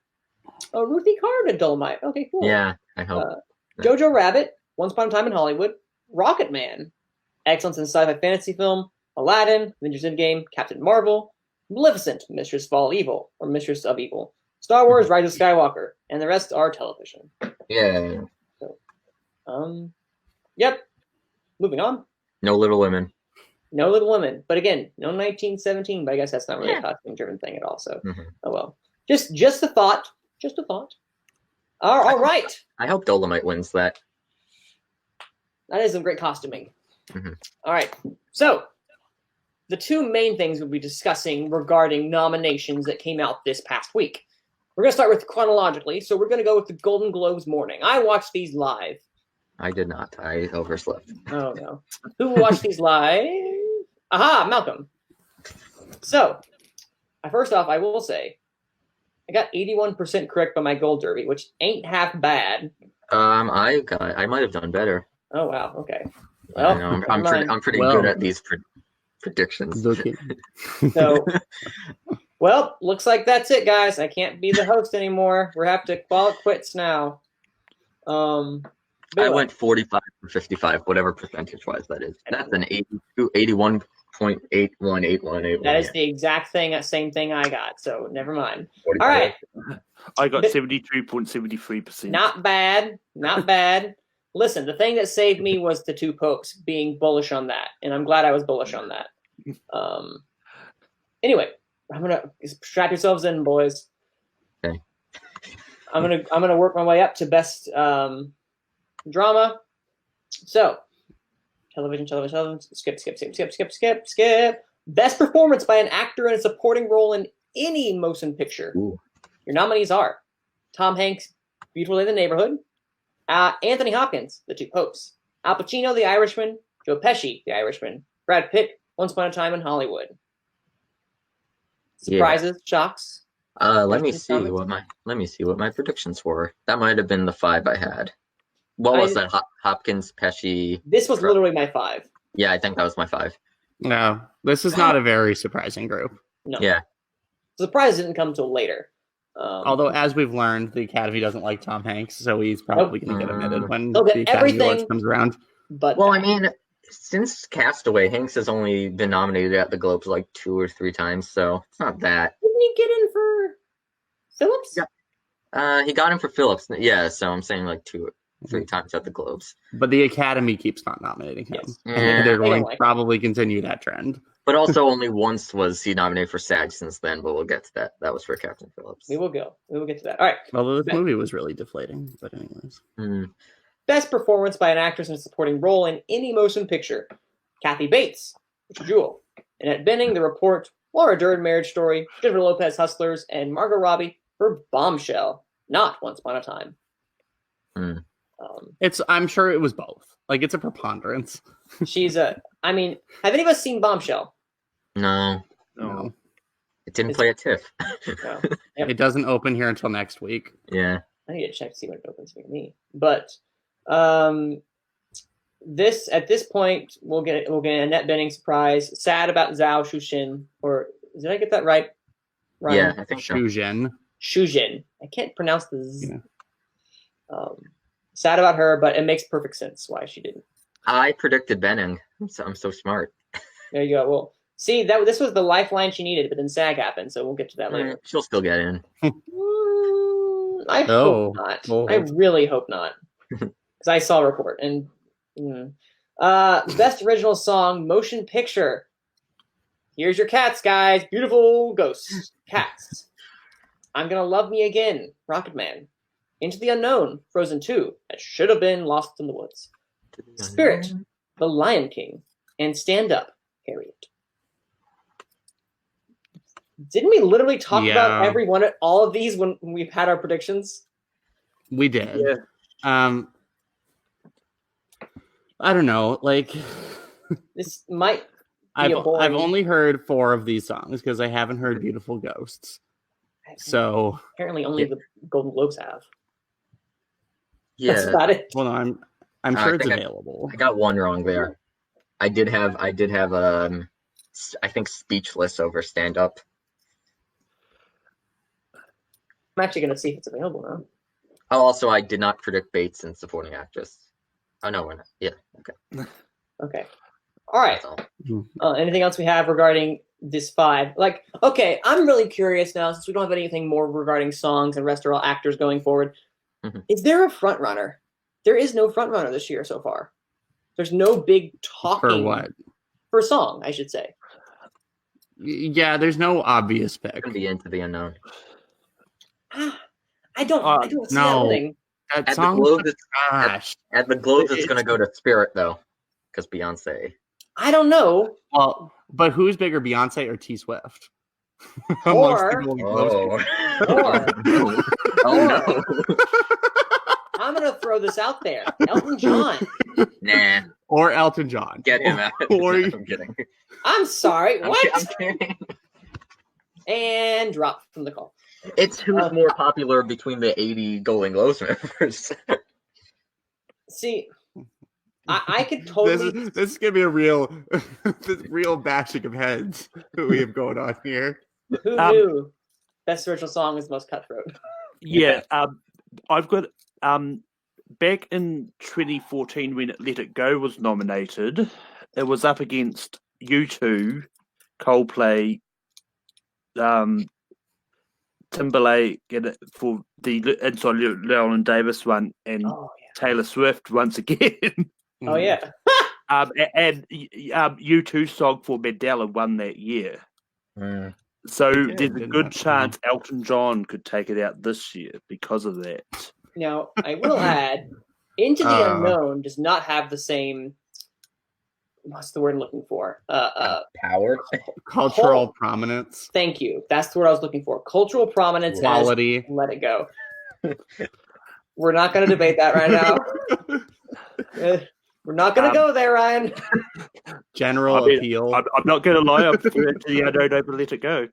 Oh, Ruthie Carter, Dolomite. Okay, cool. Yeah, I hope. Jojo Rabbit, Once Upon a Time in Hollywood, Rocket Man, Excellence in Sci-Fi Fantasy Film, Aladdin, Avengers Endgame, Captain Marvel, Maleficent, Mistress of All Evil, or Mistress of Evil, Star Wars, Rise of Skywalker, and the rest are television. Yeah. So, yep. Moving on. No Little Women. No Little Women, but again, no 1917. But I guess that's not really a costume-driven thing at all. So, oh well. Just a thought. Just a thought. All right. I hope Dolomite wins that. That is some great costuming. All right. So, the two main things we'll be discussing regarding nominations that came out this past week. We're going to start with chronologically. So, we're going to go with the Golden Globes morning. I watched these live. I did not. I overslept. Oh, no. Who watched these live? Aha, Malcolm. So, first off, I will say, I got 81% correct by my Gold Derby, which ain't half bad. I might have done better. Oh wow. Okay. Well, I'm pretty good at these predictions. So, well, looks like that's it, guys. I can't be the host anymore. We have to call it quits now. I went 45 or 55, whatever percentage-wise that is. That's an 81.818181. That is the exact same thing I got. So never mind. 45. All right. I got 72.73%. Not bad. Not bad. Listen, the thing that saved me was the two popes being bullish on that, and I'm glad I was bullish on that. Anyway, I'm gonna strap yourselves in, boys. Okay. I'm gonna work my way up to best drama. So, television. Skip. Best performance by an actor in a supporting role in any motion picture. Ooh. Your nominees are Tom Hanks, Beautiful Day in the Neighborhood, Anthony Hopkins, The Two Popes, Al Pacino, The Irishman, Joe Pesci, The Irishman, Brad Pitt, Once Upon a Time in Hollywood. Surprises, shocks. Let me see what my predictions were. That might have been the 5 I had. What was that? Hopkins, Pesci. This was literally my 5. Yeah, I think that was my 5. No, this is not a very surprising group. No. Yeah. The surprise didn't come till later. Although, as we've learned, the Academy doesn't like Tom Hanks, so he's probably going to get omitted when the Academy Awards comes around. But I mean, since Castaway, Hanks has only been nominated at the Globes like 2 or 3 times, so it's not that. Didn't he get in for Phillips? Yeah. He got in for Phillips. Yeah, so I'm saying like 2 or 3 times at the Globes. But the Academy keeps not nominating him. Yes. And they're going to probably continue that trend. But also only once was he nominated for SAG since then, but we'll get to that. That was for Captain Phillips. We will get to that. All right. Although this movie was really deflating, but anyways. Best performance by an actress in a supporting role in any motion picture. Kathy Bates, Jewel, Annette Bening, The Report, Laura Dern, Marriage Story, Jennifer Lopez, Hustlers, and Margot Robbie for Bombshell, not Once Upon a Time. I'm sure it was both. Like, it's a preponderance. Have any of us seen Bombshell? No. It didn't play at TIFF. No. It doesn't open here until next week. Yeah. I need to check to see when it opens for me. But at this point we'll get Annette Bening surprise. Sad about Zhao Shushin, or did I get that right? Ryan? Yeah, I think so. Shujin. I can't pronounce the Z. Sad about her, but it makes perfect sense why she didn't. I predicted Bening. I'm so smart. There you go. Well, see, this was the lifeline she needed, but then SAG happened, so we'll get to that later. She'll still get in. I hope not. I really hope not. Because I saw a report. And best original song, motion picture. Here's your cats, guys. Beautiful ghosts. Cats. I'm Gonna Love Me Again. Rocket Man. Into the Unknown. Frozen 2. That should have been Lost in the Woods. Spirit. The Lion King. And Stand Up. Harriet. Didn't we literally talk about all of these when we've had our predictions? We did. Yeah. I don't know. Like, this might I've only heard 4 of these songs because I haven't heard Beautiful Ghosts. So apparently only the Golden Globes have. Yeah. That's about it. Well, no, I'm sure it's available. I got one wrong there. I did have I think Speechless over Stand Up. I'm actually going to see if it's available now. Oh, also, I did not predict Bates in supporting actress. Oh, no, we're not. Yeah, okay. Okay. All right. That's all. Anything else we have regarding this 5? Like, okay, I'm really curious now, since we don't have anything more regarding songs and rest are all actors going forward. Mhm. Is there a front runner? There is no front runner this year so far. There's no big talking. For what? For song, I should say. Yeah, there's no obvious pick. It's gonna be Into the Unknown. I don't see that no. winning. That At the song Globes, trash. at the Globes, it's gonna go to Spirit though, because Beyonce. I don't know. Well, but who's bigger, Beyonce or T Swift? Or- Oh, Or- oh no. I'm going to throw this out there. Elton John. Nah, Or Elton John. get him out. Or- I'm kidding. I'm sorry. What? I'm kidding. And drop from the call. It's who's more popular between the 80 Golden Globes members. See, I could totally. This is gonna be a real, real bashing of heads that we have going on here. Who knew Best Original Song was the most cutthroat? Yeah, I've got back in 2014 when Let It Go was nominated, it was up against U2, Coldplay, Timberlake for the Llewellyn Davis one, and Oh, Taylor Swift once again. yeah. Oh, yeah. And U2 song for Mandela won that year. Mm. So did, there's a didn't good it? chance Elton John could take it out this year because of that. Now, I will add, Into the Unknown does not have the same. What's the word I'm looking for? Power. Cultural prominence, Thank you. That's the word I was looking for. Cultural prominence. quality. Let It Go. We're not going to debate that right now. We're not going to go there, Ryan. General appeal. I'm not going to lie. I'm actually, I don't ever let it go.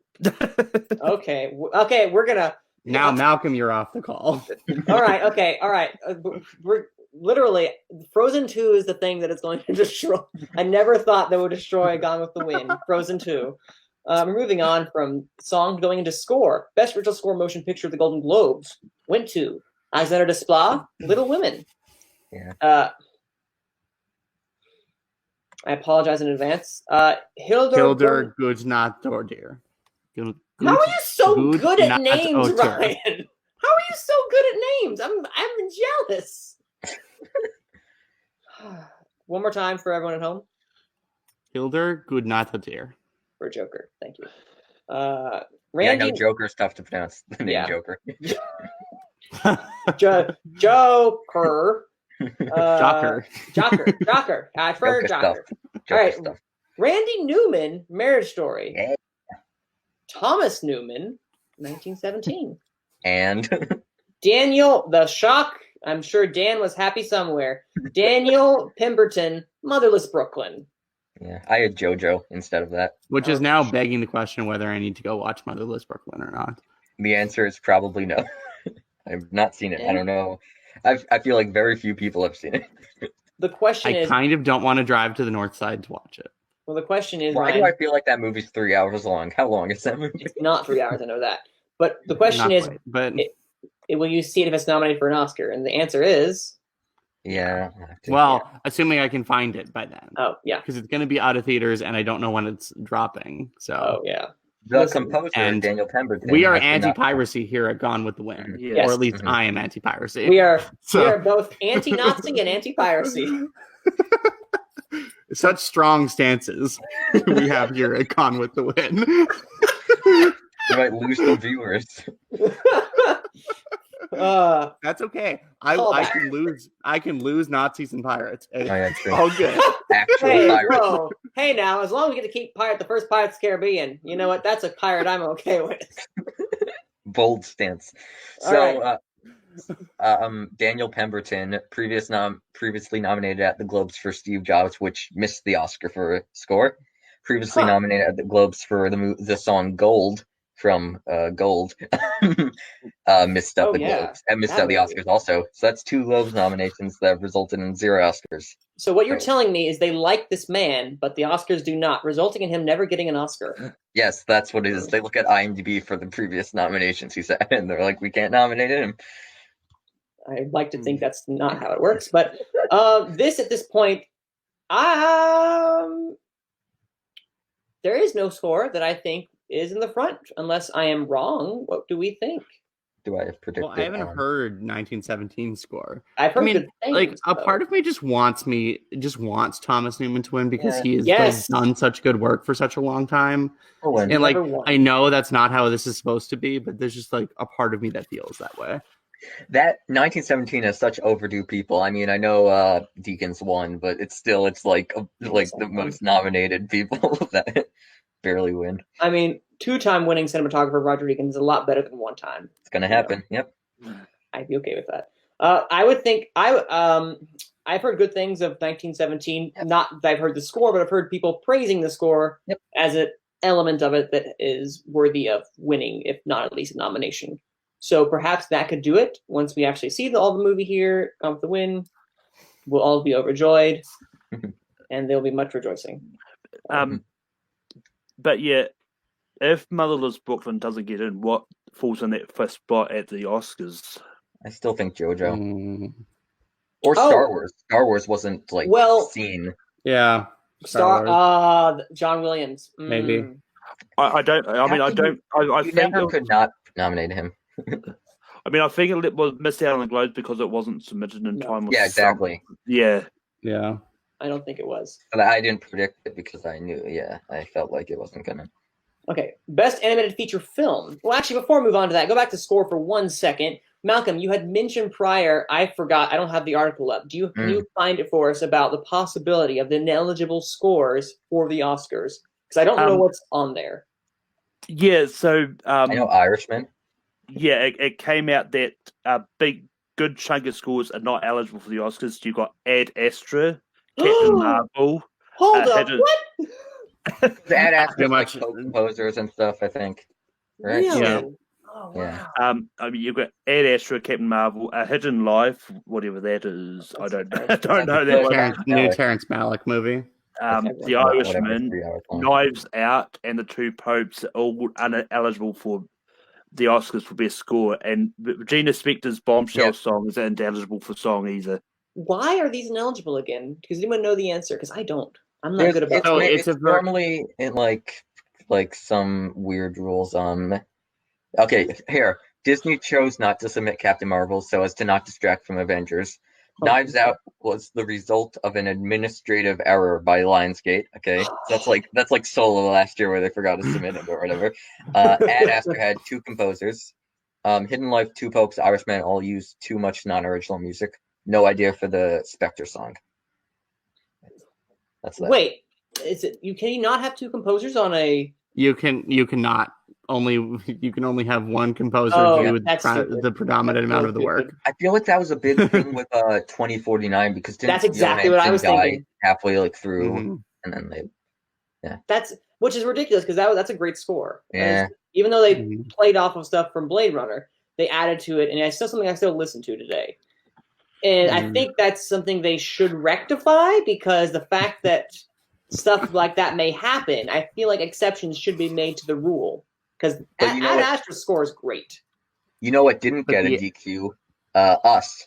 Okay, we're going to. Now, Malcolm, you're off the call. All right. We're literally Frozen 2 is the thing that is going to destroy. I never thought that would destroy Gone with the Wind. Frozen 2. We're moving on from song going into score. Best original score motion picture of the Golden Globes went to Alexander Desplat, Little Women. Yeah. I apologize in advance. Hildur Gudnadottir. How are you so good at names, Gudnadottir. Ryan? How are you so good at names? I'm jealous. One more time for everyone at home. Hildur Gudnadottir. For Joker, thank you. Yeah, Randy, no, Joker's tough to pronounce. The name Yeah. Joker. Joker. Jocker. Jocker. I prefer Joker Jocker. stuff. All right. Stuff. Randy Newman, Marriage Story. Yeah. Thomas Newman, 1917. And Daniel, The Shock. I'm sure Dan was happy somewhere. Daniel Pemberton, Motherless Brooklyn. yeah, I had JoJo instead of that. Which is now begging the question whether I need to go watch Motherless Brooklyn or not. The answer is probably no. I've not seen it. I don't know. I feel like very few people have seen it. The question I is, kind of don't want to drive to the north side to watch it. well, the question is, Why Ryan, do I feel like that movie's 3 hours long? How long is that movie? it's not 3 hours, I know that. But the question Not is, quite, but will you see it if it's nominated for an Oscar? And the answer is, Yeah. I'll have to- well, assuming I can find it by then, oh, yeah. because it's going to be out of theaters and I don't know when it's dropping. So Oh, yeah. The Listen, composer, and Daniel Pemberton. we are has been anti-piracy here at Gone with the Wind, Yes. or at least Mhm. I am anti-piracy. We are So- both anti-Nazi and anti-piracy. Such strong stances we have here at Gone with the Wind. You might lose some viewers. That's okay. I can lose Nazis and pirates. Oh, yeah, true. All good. Actual Hey, pirates. whoa. Hey, now, as long as we get to keep the first Pirates of the Caribbean, you know what? That's a pirate I'm okay with. Bold stance. All So, Daniel Pemberton, previously nominated at the Globes for Steve Jobs, which missed the Oscar for score. Previously nominated at the Globes for the song Gold, from Gold missed out the Globes and missed out the Oscars also. So that's 2 Globes nominations that have resulted in 0 Oscars. So what you're telling me is they like this man, but the Oscars do not, resulting in him never getting an Oscar. Yes, that's what it is. They look at IMDb for the previous nominations he's had, and they're like, we can't nominate him. I'd like to think that's not how it works, but at this point, there is no score that I think is in the front, unless I am wrong. What do we think? Do I have predicted? Well, I haven't heard 1917 score. I've heard good things, like a part of me just wants Thomas Newman to win because he has done such good work for such a long time. And like I know that's not how this is supposed to be, but there's just like a part of me that feels that way. That 1917 has such overdue people. I mean, I know Deacons won, but it's like the most nominated people that barely win. I mean, 2-time winning cinematographer Roger Deakins is a lot better than 1-time. It's gonna happen. Yep. I'd be okay with that. I would think I've heard good things of 1917. Yep. Not that I've heard the score, but I've heard people praising the score as an element of it that is worthy of winning, if not at least a nomination. So perhaps that could do it. Once we actually see all the movie here, come with the win, we'll all be overjoyed, and there'll be much rejoicing. But yeah, if Motherless Brooklyn doesn't get in, what falls in that first spot at the Oscars? I still think JoJo. Or Star Wars. Star Wars wasn't seen. Yeah. John Williams. Maybe. I think never could not nominate him. I mean, I think it was missed out on the Globes because it wasn't submitted in time. Yeah, exactly. Yeah. I don't think it was. But I didn't predict it because I knew. Yeah, I felt like it wasn't gonna. Okay, best animated feature film. Well, actually, before we move on to that, go back to score for 1 second. Malcolm, you had mentioned prior. I forgot. I don't have the article up. Can you find it for us about the possibility of the ineligible scores for the Oscars? Because I don't know what's on there. Yeah. So I know Irishman. Yeah, it came out that a good chunk of scores are not eligible for the Oscars. You got Ad Astra, Captain Marvel. Hold up, what? Ad Astra, like composers and stuff, I think. Right? Really? Yeah. Oh, wow. I mean, you've got Ad Astra, Captain Marvel, A Hidden Life, whatever that is. I don't know. I don't know that. New Terrence Malick movie. The Irishman, Knives Out, and The Two Popes are all ineligible for the Oscars for best score, and Regina Spektor's Bombshell song isn't eligible for song either. Why are these ineligible again? Does anyone know the answer? Because I don't. I'm not good about it. It's normally in like some weird rules. Okay, here. Disney chose not to submit Captain Marvel so as to not distract from Avengers. Knives Out was the result of an administrative error by Lionsgate. Okay, so that's like Solo last year where they forgot to submit it or whatever. Ad Astra had 2 composers. Hidden Life, Two Popes, Irishman all used too much non-original music. No idea for the Spectre song. That's that. Wait, can you not have 2 composers on a? You can not. You can only have one composer do the predominant amount of the work. I feel like that was a big thing with 2049 because that's exactly what I was thinking. Halfway through, and then which is ridiculous because that's a great score. Yeah. Even though they played off of stuff from Blade Runner, they added to it, and it's still something I still listen to today. And I think that's something they should rectify because the fact that stuff like that may happen, I feel like exceptions should be made to the rule. Because Ad Astra's score is great. You know what didn't get a DQ? Us.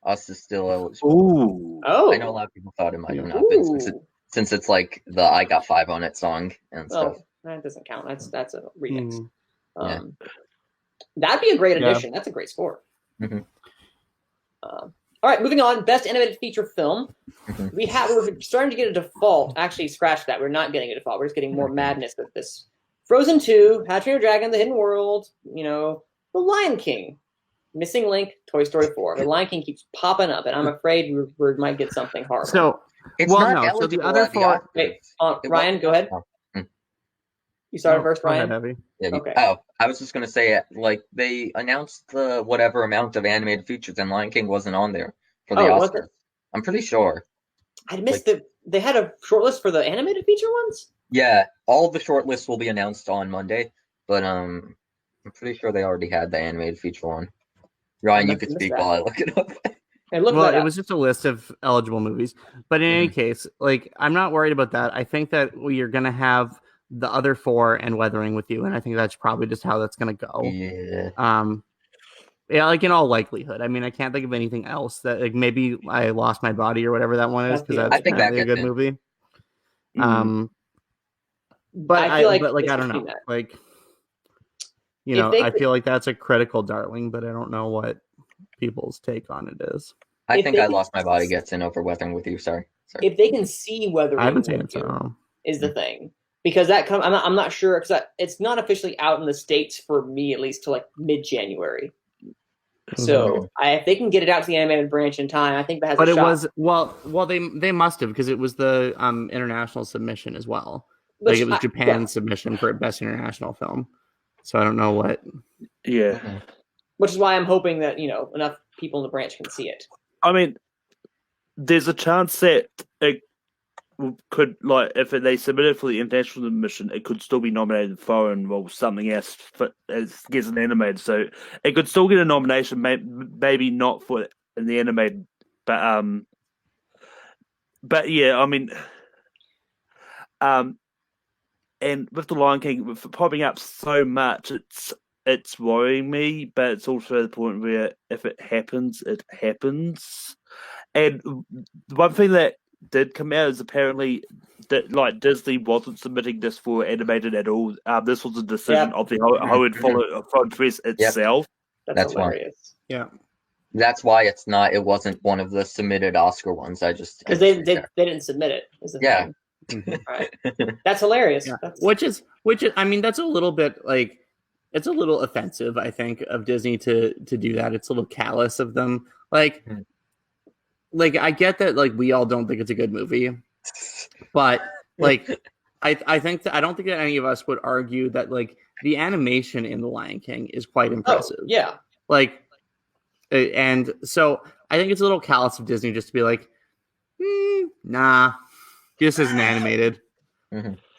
Us is still eligible. Ooh. Oh. I know a lot of people thought it might have not been since it's like the I Got 5 on It song and stuff. That doesn't count. That's a remix. That'd be a great addition. That's a great score. Mm-hmm. All right, moving on. Best animated feature film. We're starting to get a default. Actually, scratch that. We're not getting a default. We're just getting more madness with this. Frozen 2, How to Train Your Dragon, The Hidden World, The Lion King, Missing Link, Toy Story 4. The Lion King keeps popping up, and I'm afraid we might get something horrible. So the other 4. Wait, Ryan, go ahead. You started first, Ryan. Heavy. Yeah, okay. Oh, I was just gonna say, they announced the whatever amount of animated features, and Lion King wasn't on there for the Oscars. I'm pretty sure. I missed they had a short list for the animated feature ones. Yeah, all of the short lists will be announced on Monday. but I'm pretty sure they already had the animated feature one. Ryan, you could speak while I look it up. Well, it was just a list of eligible movies, but in any case, like I'm not worried about that. I think that you're gonna have the other 4 and Weathering with You, and I think that's probably just how that's gonna go. Yeah, like in all likelihood. I mean, I can't think of anything else that like maybe I Lost My Body or whatever that one is because that's apparently a good movie. But I don't know. Like, you know, I feel like that's a critical darling, but I don't know what people's take on it is. I think I Lost My Body gets in over Weathering with You. Sorry. If they can see Weathering with You, is the thing. Because I'm not sure because it's not officially out in the States for me at least till like mid-January. So if they can get it out to the animated branch in time, I think that has. But it was well they must have because it was the international submission as well. Like it was Japan's submission for best international film. So I don't know what. Yeah. Which is why I'm hoping that enough people in the branch can see it. I mean, there's a chance that it could, like, if they submit it for the international submission, it could still be nominated for foreign or something else as gets an animated. So it could still get a nomination, maybe not for in the animated, but yeah, I mean, and with the Lion King with popping up so much, it's worrying me, but it's also the point where if it happens, it happens. And one thing that did come out is apparently that like Disney wasn't submitting this for animated at all. This was a decision of the Hollywood Foreign Press itself. That's hilarious. Yeah, that's why it's not. It wasn't one of the submitted Oscar ones. Because they didn't submit it. Thing. Right. That's hilarious. Yeah. Which is I mean that's a little bit like it's a little offensive I think of Disney to do that. It's a little callous of them. Like I get that like we all don't think it's a good movie, but like I don't think that any of us would argue that like the animation in The Lion King is quite impressive. Oh, yeah. Like and so I think it's a little callous of Disney just to be like, nah. This isn't animated.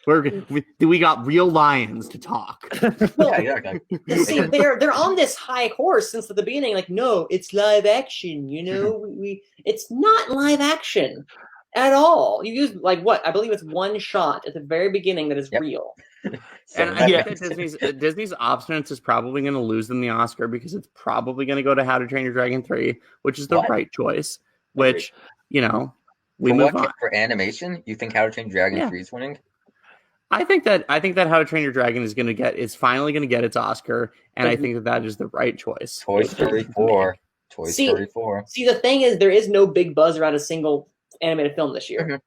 We got real lions to talk. See, they're on this high horse since the beginning. Like, no, it's live action. It's not live action at all. You use like what I believe it's one shot at the very beginning that is real. And I think that Disney's obstinance is probably going to lose them the Oscar because it's probably going to go to How to Train Your Dragon 3, which is the right choice. Which we move on. For animation, you think How to Train Your Dragon 3 is winning? I think that How to Train Your Dragon is finally going to get its Oscar, and I think that is the right choice. Toy Story 4. Story 4. See, the thing is, there is no big buzz around a single animated film this year.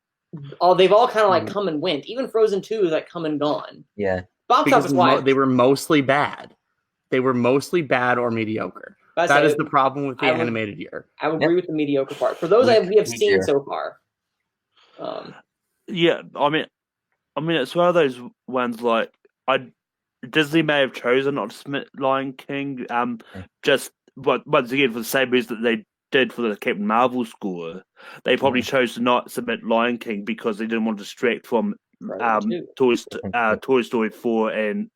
They've all kind of like come and went. Even Frozen 2 is like come and gone. Yeah. Box office wise, they were mostly bad. They were mostly bad or mediocre. That is the problem with the animated year. I would agree with the mediocre part. For those we have seen so far. Yeah, I mean, it's one of those ones like Disney may have chosen not to submit Lion King, just once again for the same reason that they did for the Captain Marvel score. They probably chose to not submit Lion King because they didn't want to distract from Toy Story 4 and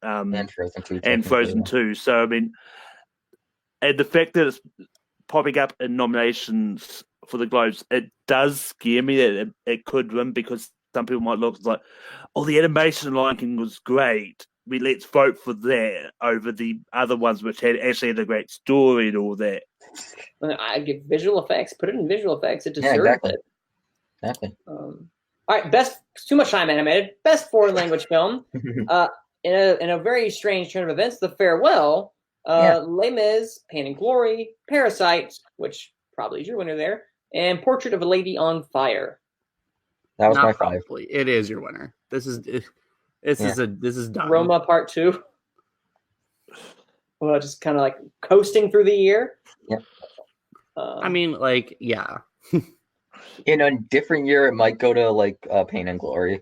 Frozen 2. So I mean, and the fact that it's popping up in nominations for the Globes, it does scare me that it could win because some people might look like, oh, the animation in Lion King was great. Let's vote for that over the other ones which actually had a great story and all that. I give visual effects. Put it in visual effects. It deserves it. Exactly. All right, best too much time animated. Best foreign language film. In a very strange turn of events, The Farewell, Les Mis, Pain and Glory, Parasite, which probably is your winner there, and Portrait of a Lady on Fire. That was my 5. It is your winner. This is done. Roma Part 2. Well, just kind of like coasting through the year. Yeah. I mean, like, yeah. In a different year, it might go to like Pain and Glory.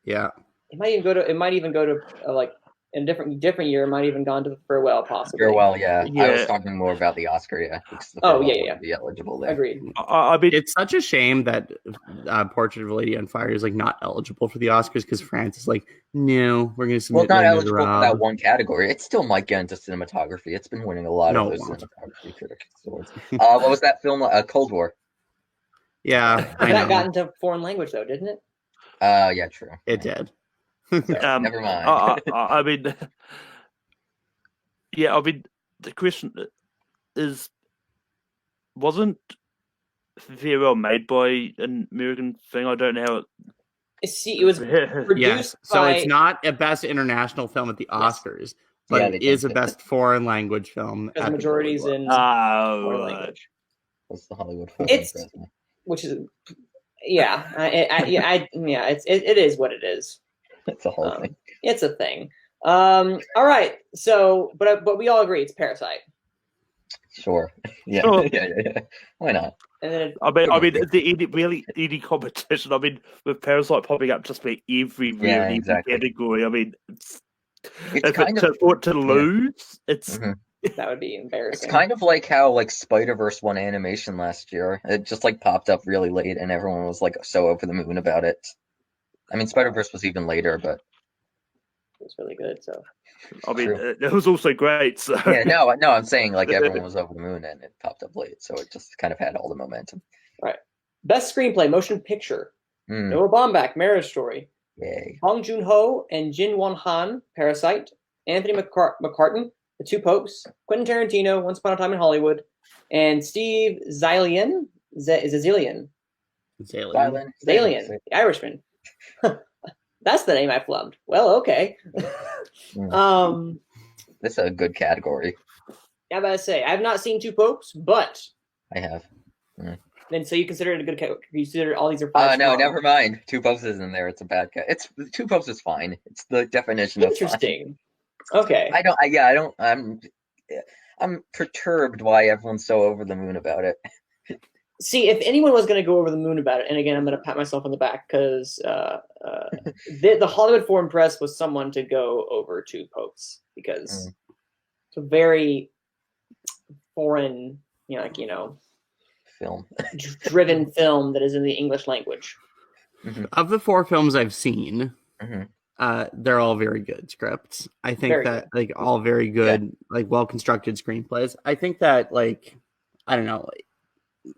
Yeah. It might even go to like in a different year, might even gone to the farewell, possibly. Farewell, yeah. I was talking more about the Oscar, yeah. Yeah. Be eligible there. Agreed. I mean, it's such a shame that Portrait of a Lady on Fire is like not eligible for the Oscars because France is like, no, we're going to submit. Well, it's not eligible for that one category. It still might get into cinematography. It's been winning a lot of those cinematography critics awards. What was that film? Cold War. Yeah, that got into foreign language though, didn't it? Yeah, true. It did. Never mind. I mean, yeah, I mean, the question is, wasn't Farewell made by an American thing? I don't know how it was produced. Yes, so it's not a best international film at the Oscars, but it is a best foreign language film. Because the majority's in foreign language. What's the Hollywood? Which is, it is what it is. It's a whole thing. It's a thing. All right. So, but we all agree it's Parasite. Sure. Yeah. Sure. Yeah. Why not? And then I mean, the really easy competition. I mean, with Parasite popping up just for every category. I mean, it's kind of to lose. It's. Mm-hmm. That would be embarrassing. It's kind of like how like Spider-Verse won animation last year. It just like popped up really late, and everyone was like so over the moon about it. I mean, Spider-Verse was even later, but it was really good. So I mean, it was also great. So yeah, no, I'm saying like everyone was over the moon, and it popped up late, so it just kind of had all the momentum. Right. Best screenplay, motion picture. Noah Baumbach, Marriage Story. Yay. Bong Joon-ho and Jin Won-han, Parasite. Anthony McCartan, The Two Popes. Quentin Tarantino, Once Upon a Time in Hollywood. And Steve Zalian, Zalian, the Irishman. That's the name I flubbed. Well, okay. This is a good category. I'm about to say, I have not seen Two Popes, but I have. And so you consider it a good category? You consider all these are 5 no, never mind. Two Popes isn't there. It's a bad cat. It's Two Popes is fine. It's the definition of interesting. Okay. I'm perturbed why everyone's so over the moon about it. See, if anyone was going to go over the moon about it, and again, I'm going to pat myself on the back because the Hollywood Foreign Press was someone to go over Two Popes because it's a very foreign, film driven film that is in the English language. Of the 4 films I've seen, they're all very good scripts. I think like all very good, like well constructed screenplays. I think that I don't know,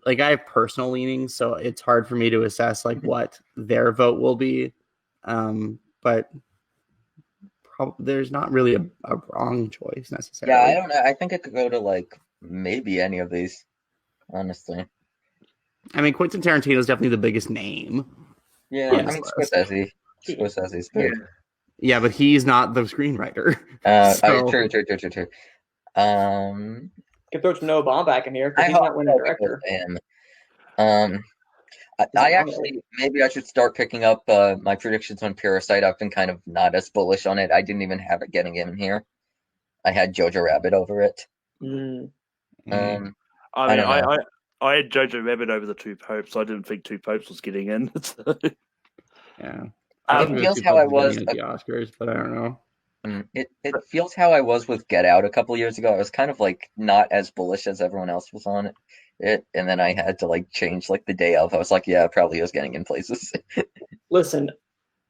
like I have personal leanings, so it's hard for me to assess like what their vote will be. But there's not really a wrong choice necessarily. Yeah, I don't know. I think it could go to like maybe any of these, honestly. I mean, Quentin Tarantino is definitely the biggest name. Yeah, I mean Scorsese's big. Yeah, but he's not the screenwriter. True. Could throw Noah Baumbach in here because he's not winning director. I actually, maybe I should start picking up my predictions on Parasite. I've been kind of not as bullish on it. I didn't even have it getting in here. I had Jojo Rabbit over it. I had Jojo Rabbit over the Two Popes. I didn't think Two Popes was getting in. So. Yeah. It feels how I was at the Oscars, but I don't know. It feels how I was with Get Out a couple years ago. I was kind of like not as bullish as everyone else was on it, and then I had to like change like the day of. I was like, yeah, it probably was getting in places. Listen,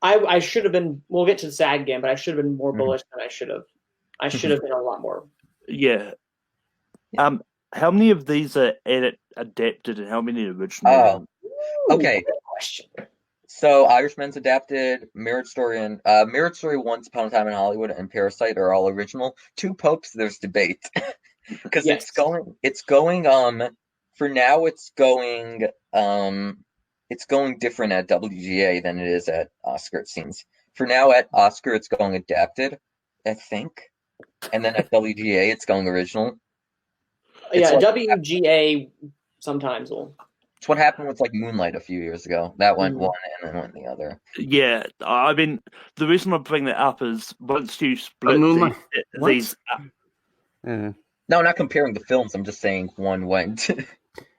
I should have been. We'll get to the SAG again, but I should have been more bullish than I should have. I should have been a lot more. Yeah. How many of these are adapted, and how many original? Okay. Good question. So Irishman's adapted, Marriage Story and Marriage Story, Once Upon a Time in Hollywood, and Parasite are all original. Two Popes, there's debate because it's going for now. It's going different at WGA than it is at Oscar. It seems for now at Oscar it's going adapted, I think, and then at WGA it's going original. WGA sometimes will. It's what happened with like Moonlight a few years ago. That went one and then went the other. Yeah, I mean the reason I bring that up is once you split these up. No, not comparing the films. I'm just saying one went.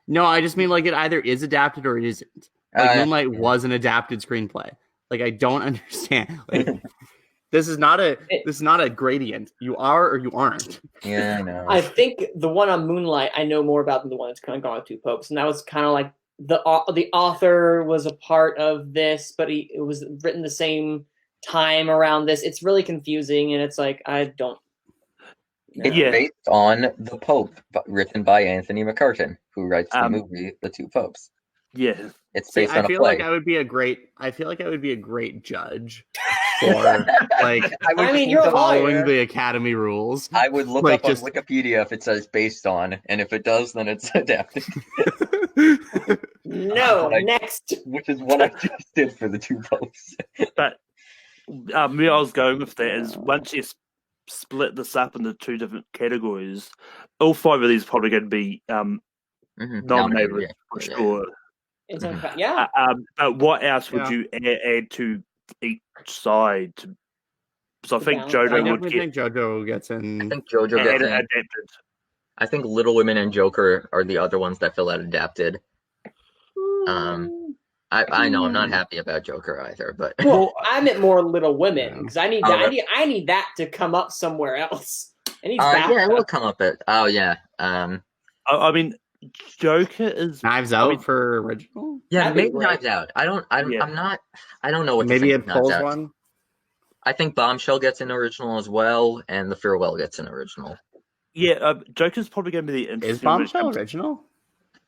No, I just mean like it either is adapted or it isn't. Like Moonlight was an adapted screenplay. Like I don't understand. Like This is not a gradient. You are or you aren't. Yeah, I know. I think the one on Moonlight I know more about than the one that's kind of gone with Two Popes, and that was kind of like the author was a part of this, but it was written the same time around this. It's really confusing, and it's like I don't. It's based on The Pope, written by Anthony McCartan, who writes the movie The Two Popes. Yeah, it's based on a play. Like I feel like I would be a great judge for like. You're following the Academy rules. I would look up on Wikipedia if it says based on, and if it does, then it's adapted. No, next. Which is what I just did for The Two Popes. But where I was going with that is once you split this up into two different categories, all 5 of these are probably going to be nominated for sure. Yeah. But what else would you add to each side? So I think JoJo gets in. I think JoJo gets in. Adapted. I think Little Women and Joker are the other ones that fill out adapted. I know I'm not happy about Joker either, but I meant more Little Women because I need that to come up somewhere else. It will come up at. Oh yeah. I mean, Joker is Knives Out for original. Yeah, maybe Knives Out. I don't know what. Maybe it pulls one. I think Bombshell gets an original as well, and The Farewell gets an original. Yeah, Joker's probably going to be the. Is Bombshell original?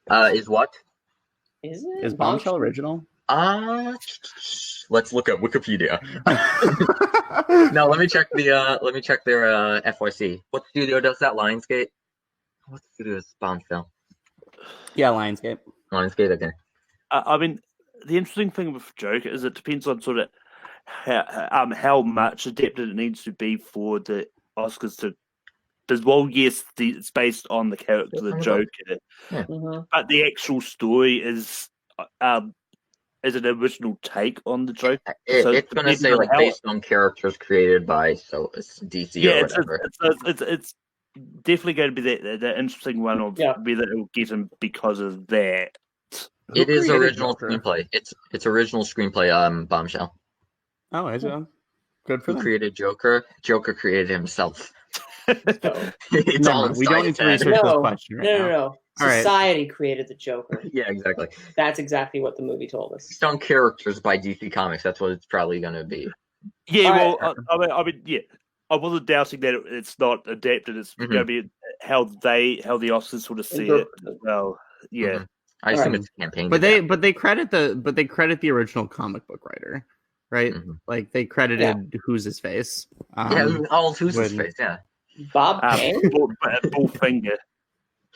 Is what? Is it? Is Bombshell original? Let's look up Wikipedia. No, let me check their FYC. What studio does that? Lionsgate. What studio is Bombshell? Yeah, Lionsgate. Lionsgate, okay. I mean, the interesting thing with Joker is it depends on sort of how much adapted it needs to be for the Oscars to. Yes, it's based on the character of the Joker, but the actual story is an original take on the Joker. It's going to say like based on characters created by DC or whatever. It's definitely going to be the interesting one of whether it will get him because of that. It is original screenplay. It's original screenplay. Bombshell. Oh, is it? Good for them. Who created Joker? Joker created himself. We don't need to research this question right now. No. Society created the Joker. Yeah, exactly. That's exactly what the movie told us. Based on characters by DC Comics. That's what it's probably going to be. Yeah, I mean, I wasn't doubting that it's not adapted. It's going to be how the Oscars sort of see it as well. Yeah, mm-hmm. I assume it's a campaign. But they credit the original comic book writer, right? Mm-hmm. Like they credited Who's His Face. Who's His Face? Yeah. Bob Kane? Bill Finger.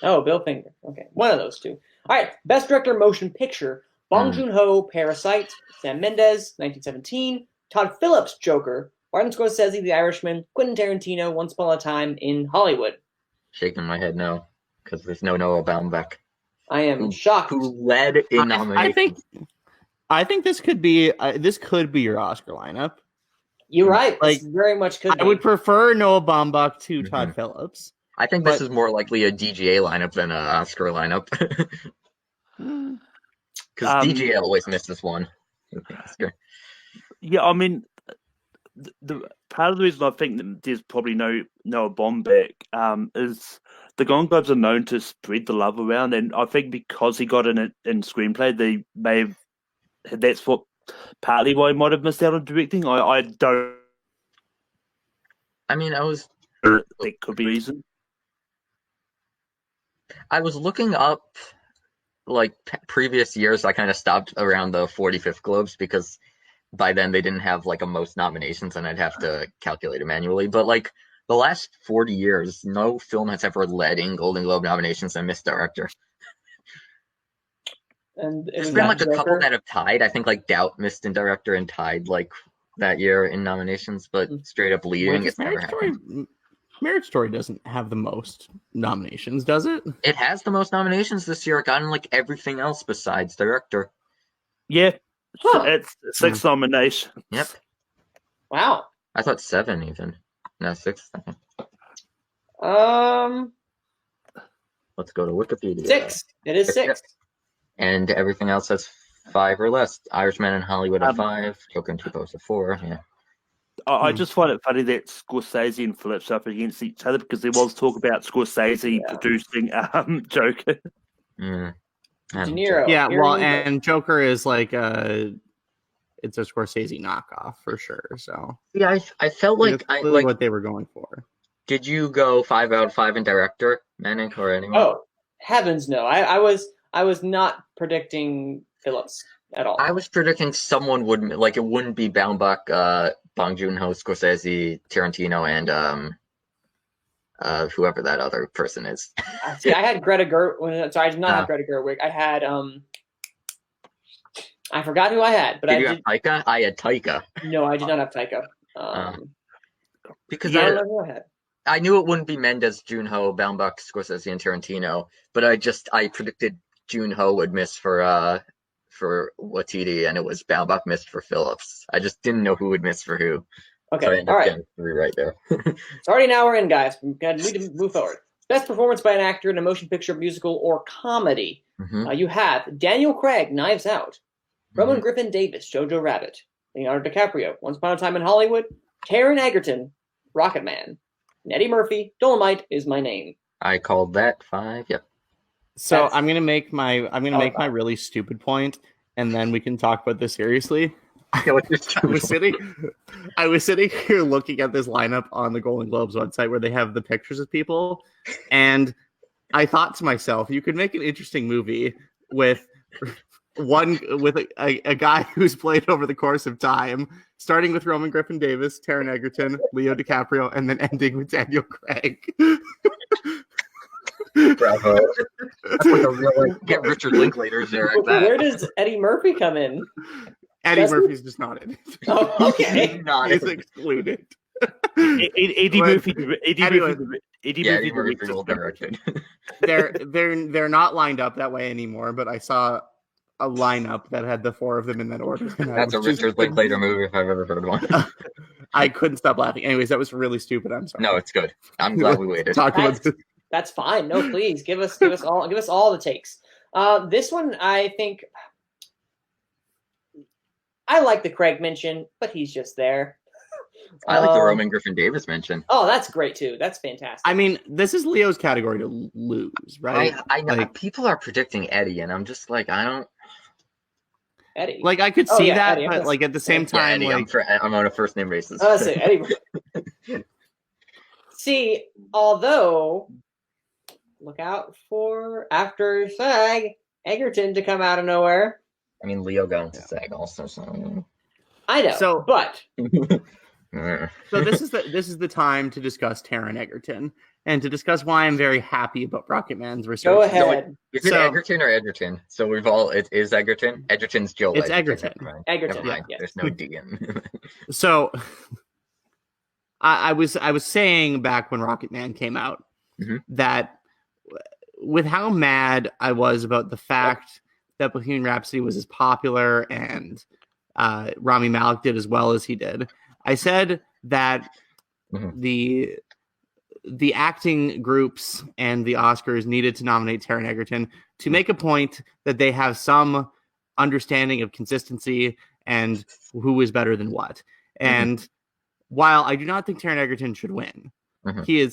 Oh, Bill Finger. Okay, one of those two. All right, Best Director Motion Picture. Bong Joon-ho, Parasite. Sam Mendes, 1917. Todd Phillips, Joker. Martin Scorsese, The Irishman. Quentin Tarantino, Once Upon a Time in Hollywood. Shaking my head no, because there's no Noah Baumbach. I am shocked. Who led in nominations. I think this could be your Oscar lineup. You're right. Like, this very much could be. I would prefer Noah Baumbach to Todd Phillips. I think this is more likely a DGA lineup than an Oscar lineup. Because DGA always misses one. Yeah, I mean, the part of the reason I think that there's probably no Noah Baumbach is the Golden Globes are known to spread the love around, and I think because he got in screenplay, they may have. That's what partly why he might have missed out on directing. I don't. I mean, that could be a reason. I was looking up like previous years. I kind of stopped around the 45th Globes because by then they didn't have like a most nominations, and I'd have to calculate it manually. But like the last 40 years, no film has ever led in Golden Globe nominations and missed director. And there's been like a couple that have tied. I think like Doubt missed in director and tied like that year in nominations, but straight up leading, it's never happened. Marriage Story doesn't have the most nominations, does it? It has the most nominations this year. It got in like everything else besides director. Yeah, it's 6 nominations. Yep. Wow. I thought 7 even. No, 6. Let's go to Wikipedia. 6. It is 6. And everything else has 5 or less. Irishman and Hollywood at 5. Joker and Two Popes at 4. Yeah. I just find it funny that Scorsese and Phillips are up against each other because there was talk about Scorsese producing Joker. De Niro. Yeah, well, and Joker is like it's a Scorsese knockoff for sure. So yeah, I felt like what they were going for. Did you go 5 out of 5 in director, Manning, or anyone? Oh, heavens no! I was not predicting Phillips at all. I was predicting someone would it wouldn't be Baumbach, Bong Joon-ho, Scorsese, Tarantino, and whoever that other person is. See, I had Greta Gerwig. Sorry, I did not have Greta Gerwig. I had I forgot who I had, but did you have Taika? I had Taika. No, I did not have Taika. Because I don't know who I had. I knew it wouldn't be Mendes, Joon-ho, Baumbach, Scorsese, and Tarantino, but I predicted Joon-ho would miss for Waititi, and it was Baumbach missed for Phillips. I just didn't know who would miss for who. Okay, so I ended up getting 3 right there. It's already an hour in, guys. We need to move forward. Best performance by an actor in a motion picture, musical, or comedy. You have Daniel Craig, Knives Out, Roman Griffin Davis, Jojo Rabbit, Leonardo DiCaprio, Once Upon a Time in Hollywood, Taron Egerton, Rocketman, and Eddie Murphy, Dolomite Is My Name. I called that 5. Yep. So I'm gonna make my really stupid point, and then we can talk about this seriously. I was sitting here looking at this lineup on the Golden Globes website where they have the pictures of people, and I thought to myself, you could make an interesting movie with a guy who's played over the course of time, starting with Roman Griffin Davis, Taron Egerton, Leo DiCaprio, and then ending with Daniel Craig. Bravo. That's like a real get Richard Linklater's there. Where does Eddie Murphy come in? Eddie Murphy's just not in it. Oh, okay. He's excluded. Eddie Murphy will direct it. They're not lined up that way anymore, but I saw a lineup that had the 4 of them in that order. That's a Richard Linklater movie if I've ever heard one. I couldn't stop laughing. Anyways, that was really stupid. I'm sorry. No, it's good. I'm glad we waited. That's fine. No, please give us all the takes. This one, I think, I like the Craig mention, but he's just there. I like the Roman Griffin Davis mention. Oh, that's great too. That's fantastic. I mean, this is Leo's category to lose, right? I know people are predicting Eddie, and I'm just like, I don't. Eddie. Like I could see that, Eddie, but like at the same time, Eddie, I'm on a first name basis. Oh, say Eddie. See, although, look out for after SAG Egerton to come out of nowhere. I mean, Leo got into SAG also, so I know. But so this is the time to discuss Taron Egerton and to discuss why I'm very happy about Rocketman's research. Go ahead. Is it Egerton or Edgerton? So it is Egerton. Edgerton's Joe. It's Egerton. Right? Egerton. Yeah. There's no D in. So I was saying back when Rocketman came out that with how mad I was about the fact that Bohemian Rhapsody was as popular and Rami Malek did as well as he did, I said that the acting groups and the Oscars needed to nominate Taron Egerton to make a point that they have some understanding of consistency and who is better than what. And while I do not think Taron Egerton should win, he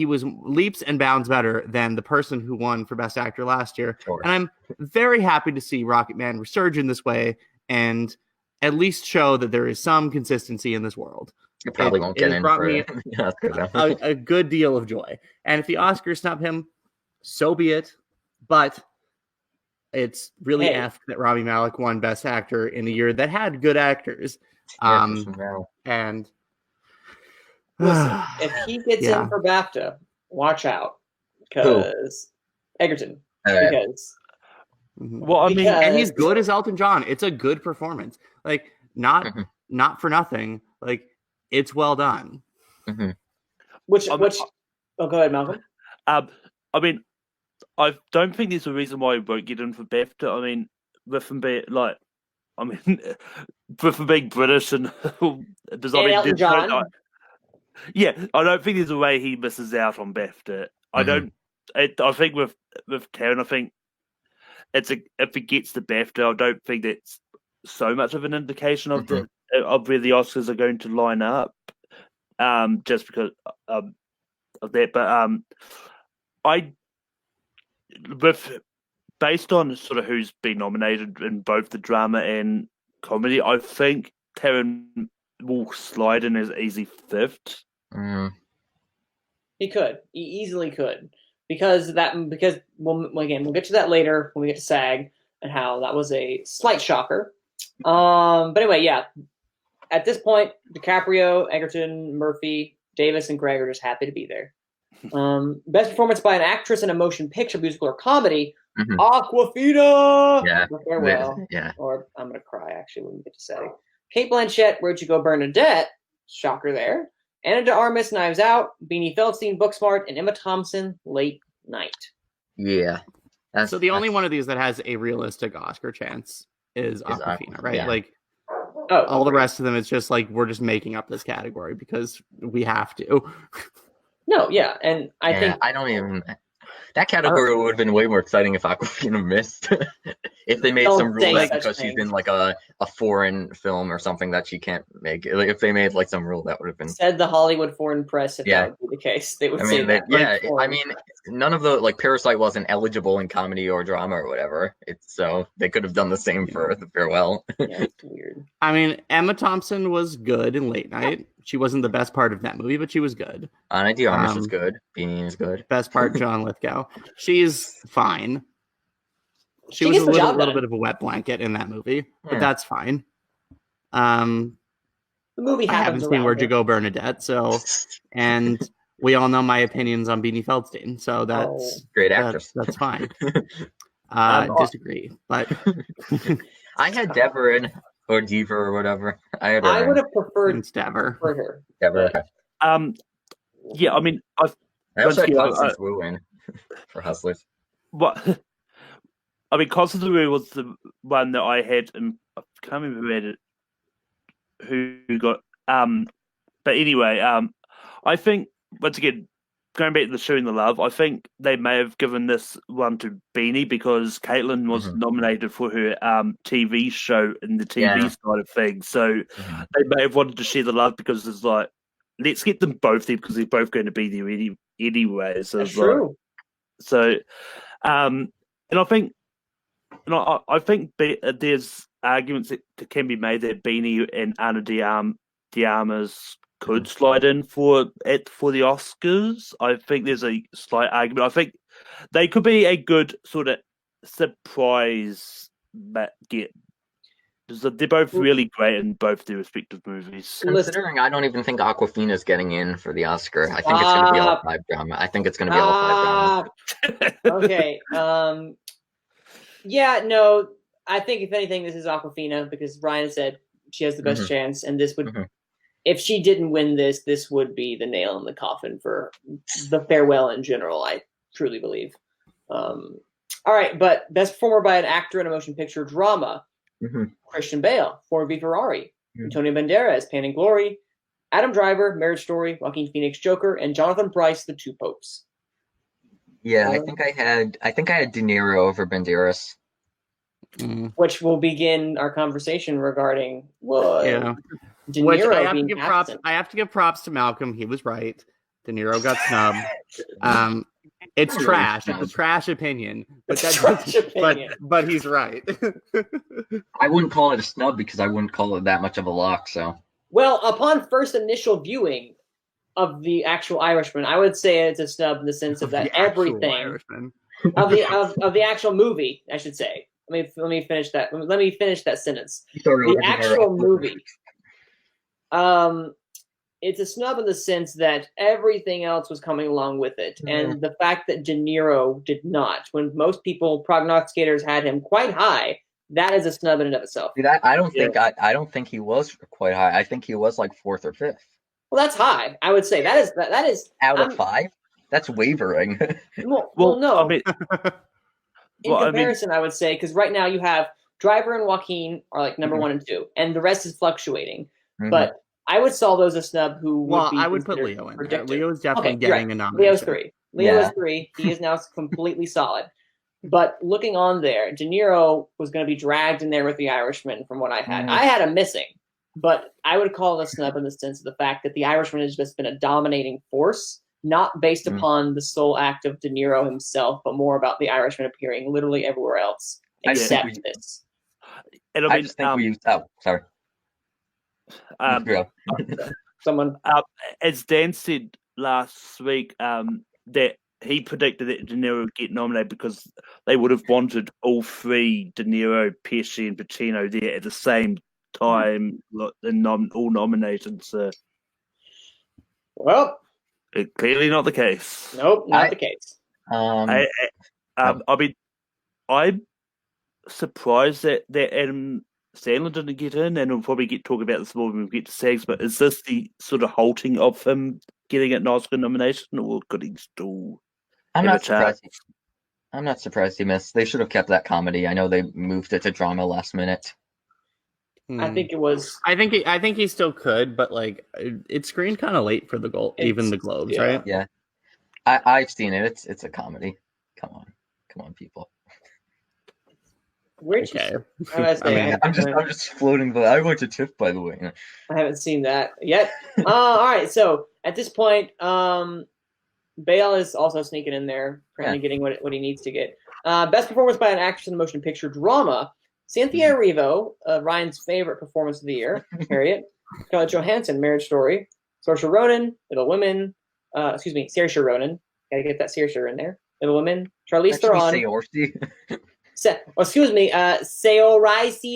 was leaps and bounds better than the person who won for Best Actor last year. Sure. And I'm very happy to see Rocketman resurge in this way and at least show that there is some consistency in this world. You probably won't get in for it. a good deal of joy. And if the Oscars snub him, so be it. But it's really effed that Rami Malek won Best Actor in a year that had good actors. And listen, if he gets in for BAFTA, watch out. Because Egerton. Because and he's good as Elton John. It's a good performance. Like not for nothing. Like it's well done. Go ahead, Malcolm. I mean, I don't think there's a reason why he won't get in for BAFTA. I mean, with him being British and Elton John. Yeah, I don't think there's a way he misses out on BAFTA. I think with Taron, I think if he gets the BAFTA, I don't think that's so much of an indication of the of where the Oscars are going to line up, just because of that. But based on sort of who's been nominated in both the drama and comedy, I think Taron will slide in as easy fifth. He could. He easily could. Because we'll get to that later when we get to SAG and how that was a slight shocker. But anyway, yeah. At this point, DiCaprio, Egerton, Murphy, Davis, and Greg are just happy to be there. Best performance by an actress in a motion picture, musical, or comedy. Aquafina. Yeah. Farewell. Yeah. Or I'm gonna cry actually when we get to SAG. Kate Blanchett, Where'd You Go, Bernadette? Shocker there. Anna de Armas, Knives Out, Beanie Feldstein, Booksmart, and Emma Thompson, Late Night. Yeah. So the only one of these that has a realistic Oscar chance is Aquafina, right? Yeah. Like, all the rest of them, it's just like we're just making up this category because we have to. No, yeah, and I think I don't even. That category would have been way more exciting if Aquafina missed. If they made some rule because she's in like a foreign film or something that she can't make. Like, if they made like some rule, that would have been said the Hollywood foreign press. If that would be the case, they would say that. I mean, none of the Parasite wasn't eligible in comedy or drama or whatever. So they could have done the same for The Farewell. Yeah, it's weird. I mean, Emma Thompson was good in Late Night. She wasn't the best part of that movie, but she was good. Anna de Armas was good. Beanie is good. Best part, John Lithgow. She's fine. She was a little bit of a wet blanket in that movie, but that's fine. The movie I haven't seen Where'd You Go, Bernadette, and we all know my opinions on Beanie Feldstein, so that's great actress. That's fine. Disagree, but I had Deborah or Diva or whatever. I would have preferred Deborah. For her. Deborah. Yeah, I mean, I also had Constance Wu in for Hustlers. What? I mean, Constance Wu was the one that I had, and I can't remember who had it. Who got? But anyway, I think once again, going back to the Showing the Love, I think they may have given this one to Beanie because Caitlin was nominated for her TV show in the TV side of things. So they may have wanted to share the love because it's like, let's get them both there because they're both going to be there anyway. So that's true. And I think, I think there's arguments that can be made that Beanie and Ana de Armas could slide in for the Oscars. I think there's a slight argument. I think they could be a good sort of surprise get. They're both really great in both their respective movies. Considering I don't even think Aquafina's getting in for the Oscar. I think it's going to be all five drama. I think it's going to be all five drama. Okay. Yeah, no, I think if anything, this is Aquafina because Ryan said she has the best chance, and this would, if she didn't win this would be the nail in the coffin for The Farewell in general. I truly believe. All right, but best performer by an actor in a motion picture drama. Christian Bale, Ford v Ferrari, Antonio Banderas, Pain and Glory, Adam Driver, Marriage Story, Joaquin Phoenix, Joker, and Jonathan Pryce, The Two Popes. Yeah, I think I had De Niro over Banderas, which will begin our conversation regarding De Niro I have to give props to Malcolm. He was right. De Niro got snubbed. It's trash. It's a trash opinion. But but he's right. I wouldn't call it a snub because I wouldn't call it that much of a lock. So, well, upon first initial viewing of the actual Irishman, I would say it's a snub in the sense of that everything of the actual movie. I should say. Let me finish that. Let me finish that sentence. The actual movie. It's a snub in the sense that everything else was coming along with it. And the fact that De Niro did not, when most people, prognosticators, had him quite high, that is a snub in and of itself. I don't think he was quite high. I think he was like fourth or fifth. Well, that's high. I would say that is out of five. That's wavering. Well, no. I mean, in comparison, I would say, because right now you have Driver and Joaquin are like number 1 and 2, and the rest is fluctuating. But I would call those a snub. I would put Leo in there. Leo is definitely getting a nomination. Leo's 3. Leo is 3. He is now completely solid. But looking on there, De Niro was going to be dragged in there with The Irishman from what I had. I had him missing. But I would call it a snub in the sense of the fact that The Irishman has just been a dominating force, not based upon the sole act of De Niro himself, but more about The Irishman appearing literally everywhere else except this. And I just think we used. Oh, sorry. Someone, as Dan said last week, that he predicted that De Niro would get nominated because they would have wanted all three, De Niro, Pesci, and Pacino, there at the same time, all nominated. So, well, clearly not the case. Nope, not the case. I mean, I'm surprised that Adam Sandler didn't get in, and we'll probably talk about this more when we get to SAGs, but is this the sort of halting of him getting an Oscar nomination, or could he still I'm not surprised he missed. They should have kept that comedy. I know they moved it to drama last minute. I think it was. I think he still could, but like it screened kind of late for the even the Globes, right? Yeah, I've seen it. It's a comedy. Come on, people. Okay. I'm just floating, but I went to TIFF, by the way. I haven't seen that yet. All right, so at this point, Bale is also sneaking in there, apparently getting what he needs to get. Best performance by an actress in a motion picture drama. Cynthia Erivo, Ryan's favorite performance of the year. Harriet. Scarlett Johansson, Marriage Story. Saoirse Ronan, Little Women. Saoirse Ronan. Gotta get that Saoirse in there. Little Women. Charlize Theron. Saoirse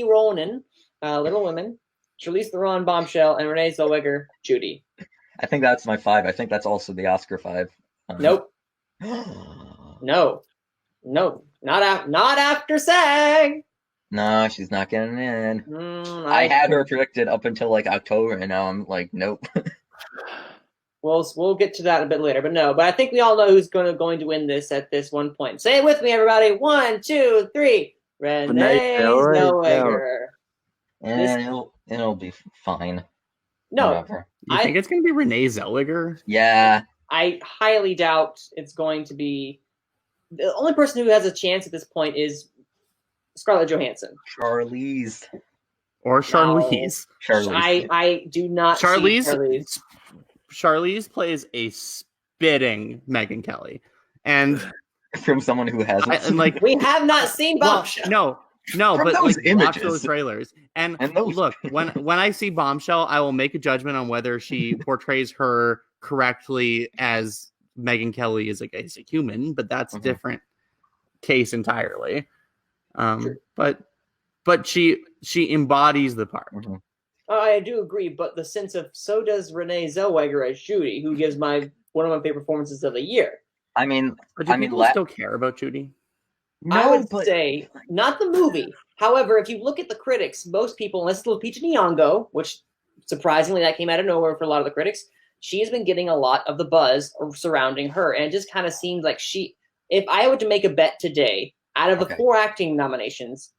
Ronan, Little Women. Charlize Theron, Bombshell, and Renee Zellweger, Judy. I think that's my 5. I think that's also the Oscar 5. Nope. No, not after SAG. No, she's not getting in. I had her predicted up until like October, and now I'm like, nope. We'll get to that a bit later, but no. But I think we all know who's going to win this at this one point. Say it with me, everybody. 1, 2, 3. Renee Zellweger. And it'll be fine. No, whatever. You think it's going to be Renee Zellweger? Yeah. I highly doubt it's going to be. The only person who has a chance at this point is Scarlett Johansson. Charlize. Or Charlize. No. Charlize. I do not Charlize. See Charlize. Charlize plays a spitting Megyn Kelly. And from someone who hasn't. We have not seen Bombshell. No, from but those images. Watch those trailers. And look, when I see Bombshell, I will make a judgment on whether she portrays her correctly as Megyn Kelly as a human, but that's a different case entirely. But she embodies the part. I do agree, but the sense of so does Renee Zellweger as Judy, who gives one of my favorite performances of the year. But do people still care about Judy? No, I would say not the movie. However, if you look at the critics, most people, unless it's Lupita Nyong'o, which surprisingly that came out of nowhere for a lot of the critics, she has been getting a lot of the buzz surrounding her, and it just kind of seems like if I were to make a bet today, out of the 4 acting nominations,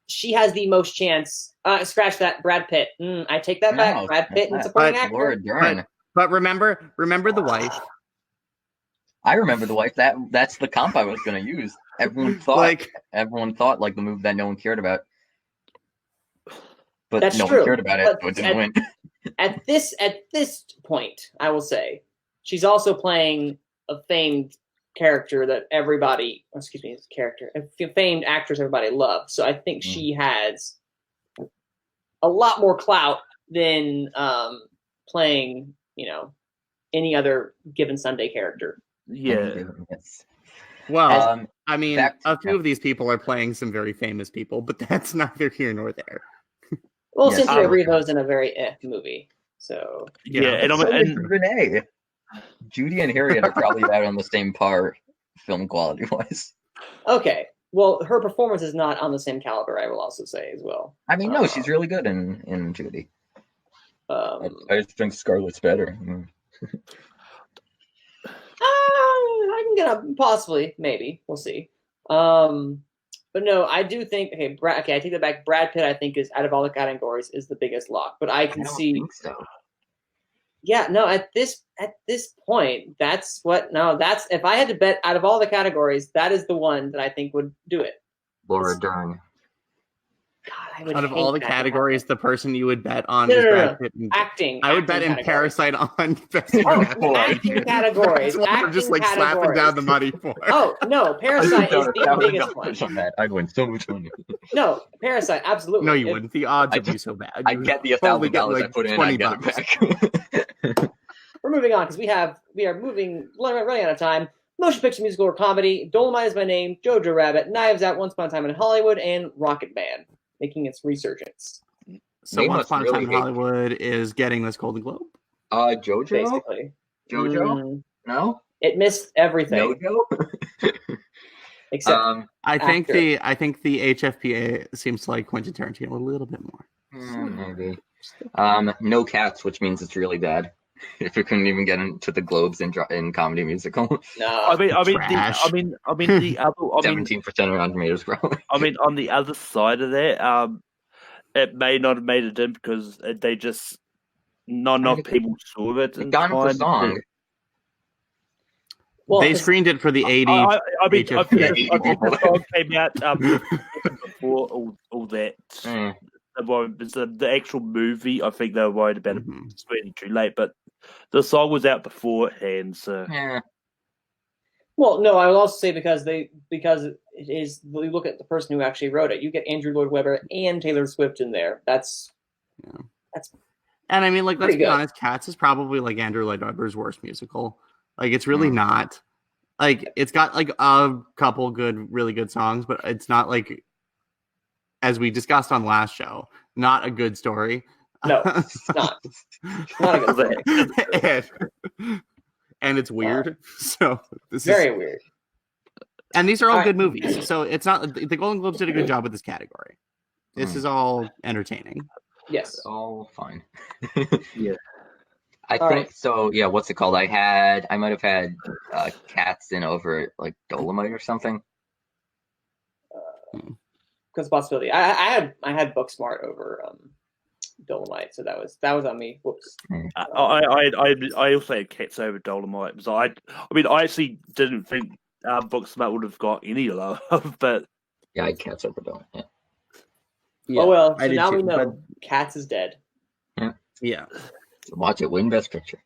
she has the most chance. Scratch that, Brad Pitt. I take that back. Brad Pitt and supporting actor. But remember the wife. I remember the wife. That's the comp I was going to use. Everyone thought like the movie that no one cared about, but that's no true. one cared about it, so it didn't win. At this point, I will say she's also playing a famed character that a famed actress everybody loves. So I think she has a lot more clout than playing, any other given Sunday character. Yeah. Well, I mean, a few of these people are playing some very famous people, but that's neither here nor there. Well, Cynthia Erivo's in a very movie, so and Renee, Judy, and Harriet are probably about on the same par, film quality wise. Okay, well, her performance is not on the same caliber. I will also say as well. I mean, no, she's really good in Judy. I just think Scarlett's better. I can get possibly, maybe we'll see. But no, I do think. I take that back. Brad Pitt, I think, is out of all the categories is the biggest lock. But I don't think so. Yeah, no. At this point, that's if I had to bet out of all the categories, that is the one that I think would do it. Laura Dern. God, I would Out of hate all the that. categories, the person you would bet on No, is no, no, Brad no. Pitt. And Acting. I would bet in categories. Parasite on Best Oh, acting categories. That's what we're just like slapping down the money for. Oh no, Parasite is the biggest one. On that. I'd win so much money. No, Parasite, absolutely. No, you wouldn't. The odds would be so bad. I get the $1,000 I put in. I get it back. We're moving on because we are running out of time. Motion picture, musical, or comedy. Dolomite Is My Name, Jojo Rabbit, Knives Out, Once Upon a Time in Hollywood, and Rocket Man making its resurgence. So Once Upon a Time in Hollywood is getting this Golden Globe. Jojo. Basically. Jojo. No. It missed everything. Jojo. Except I think the HFPA seems to like Quentin Tarantino a little bit more. Maybe. No Cats, which means it's really bad. If it couldn't even get into the Globes in comedy musical. No. I mean, the other. 17% Rotten Tomatoes, probably. I mean, on the other side of that, it may not have made it in because they just not enough people saw it. It got for song. Well, they screened it for the 80. I think the song came out before all that. The actual movie, I think they were worried about it. It's really too late, but the song was out beforehand, so. Yeah. Well, no, I will also say because it is. You look at the person who actually wrote it. You get Andrew Lloyd Webber and Taylor Swift in there. That's. And I mean, like, let's be honest. Cats is probably like Andrew Lloyd Webber's worst musical. Like, it's really not. Like, it's got like a couple really good songs, but it's not like, as we discussed on last show, not a good story. No, it's not. Not a good story. And it's weird. So this very weird. And these are all good movies. So it's not the Golden Globes did a good job with this category. This is all entertaining. Yes. All fine. Yeah. I think so. Yeah. What's it called? I might have had Cats in over like Dolomite or something. Because possibility. I had Booksmart over Dolomite, so that was on me. Whoops. I also had Cats over Dolomite. So I actually didn't think Booksmart would have got any love, but yeah, I had Cats over Dolomite. Yeah. Oh well, so now we know Cats is dead. Yeah. Watch it win Best Picture.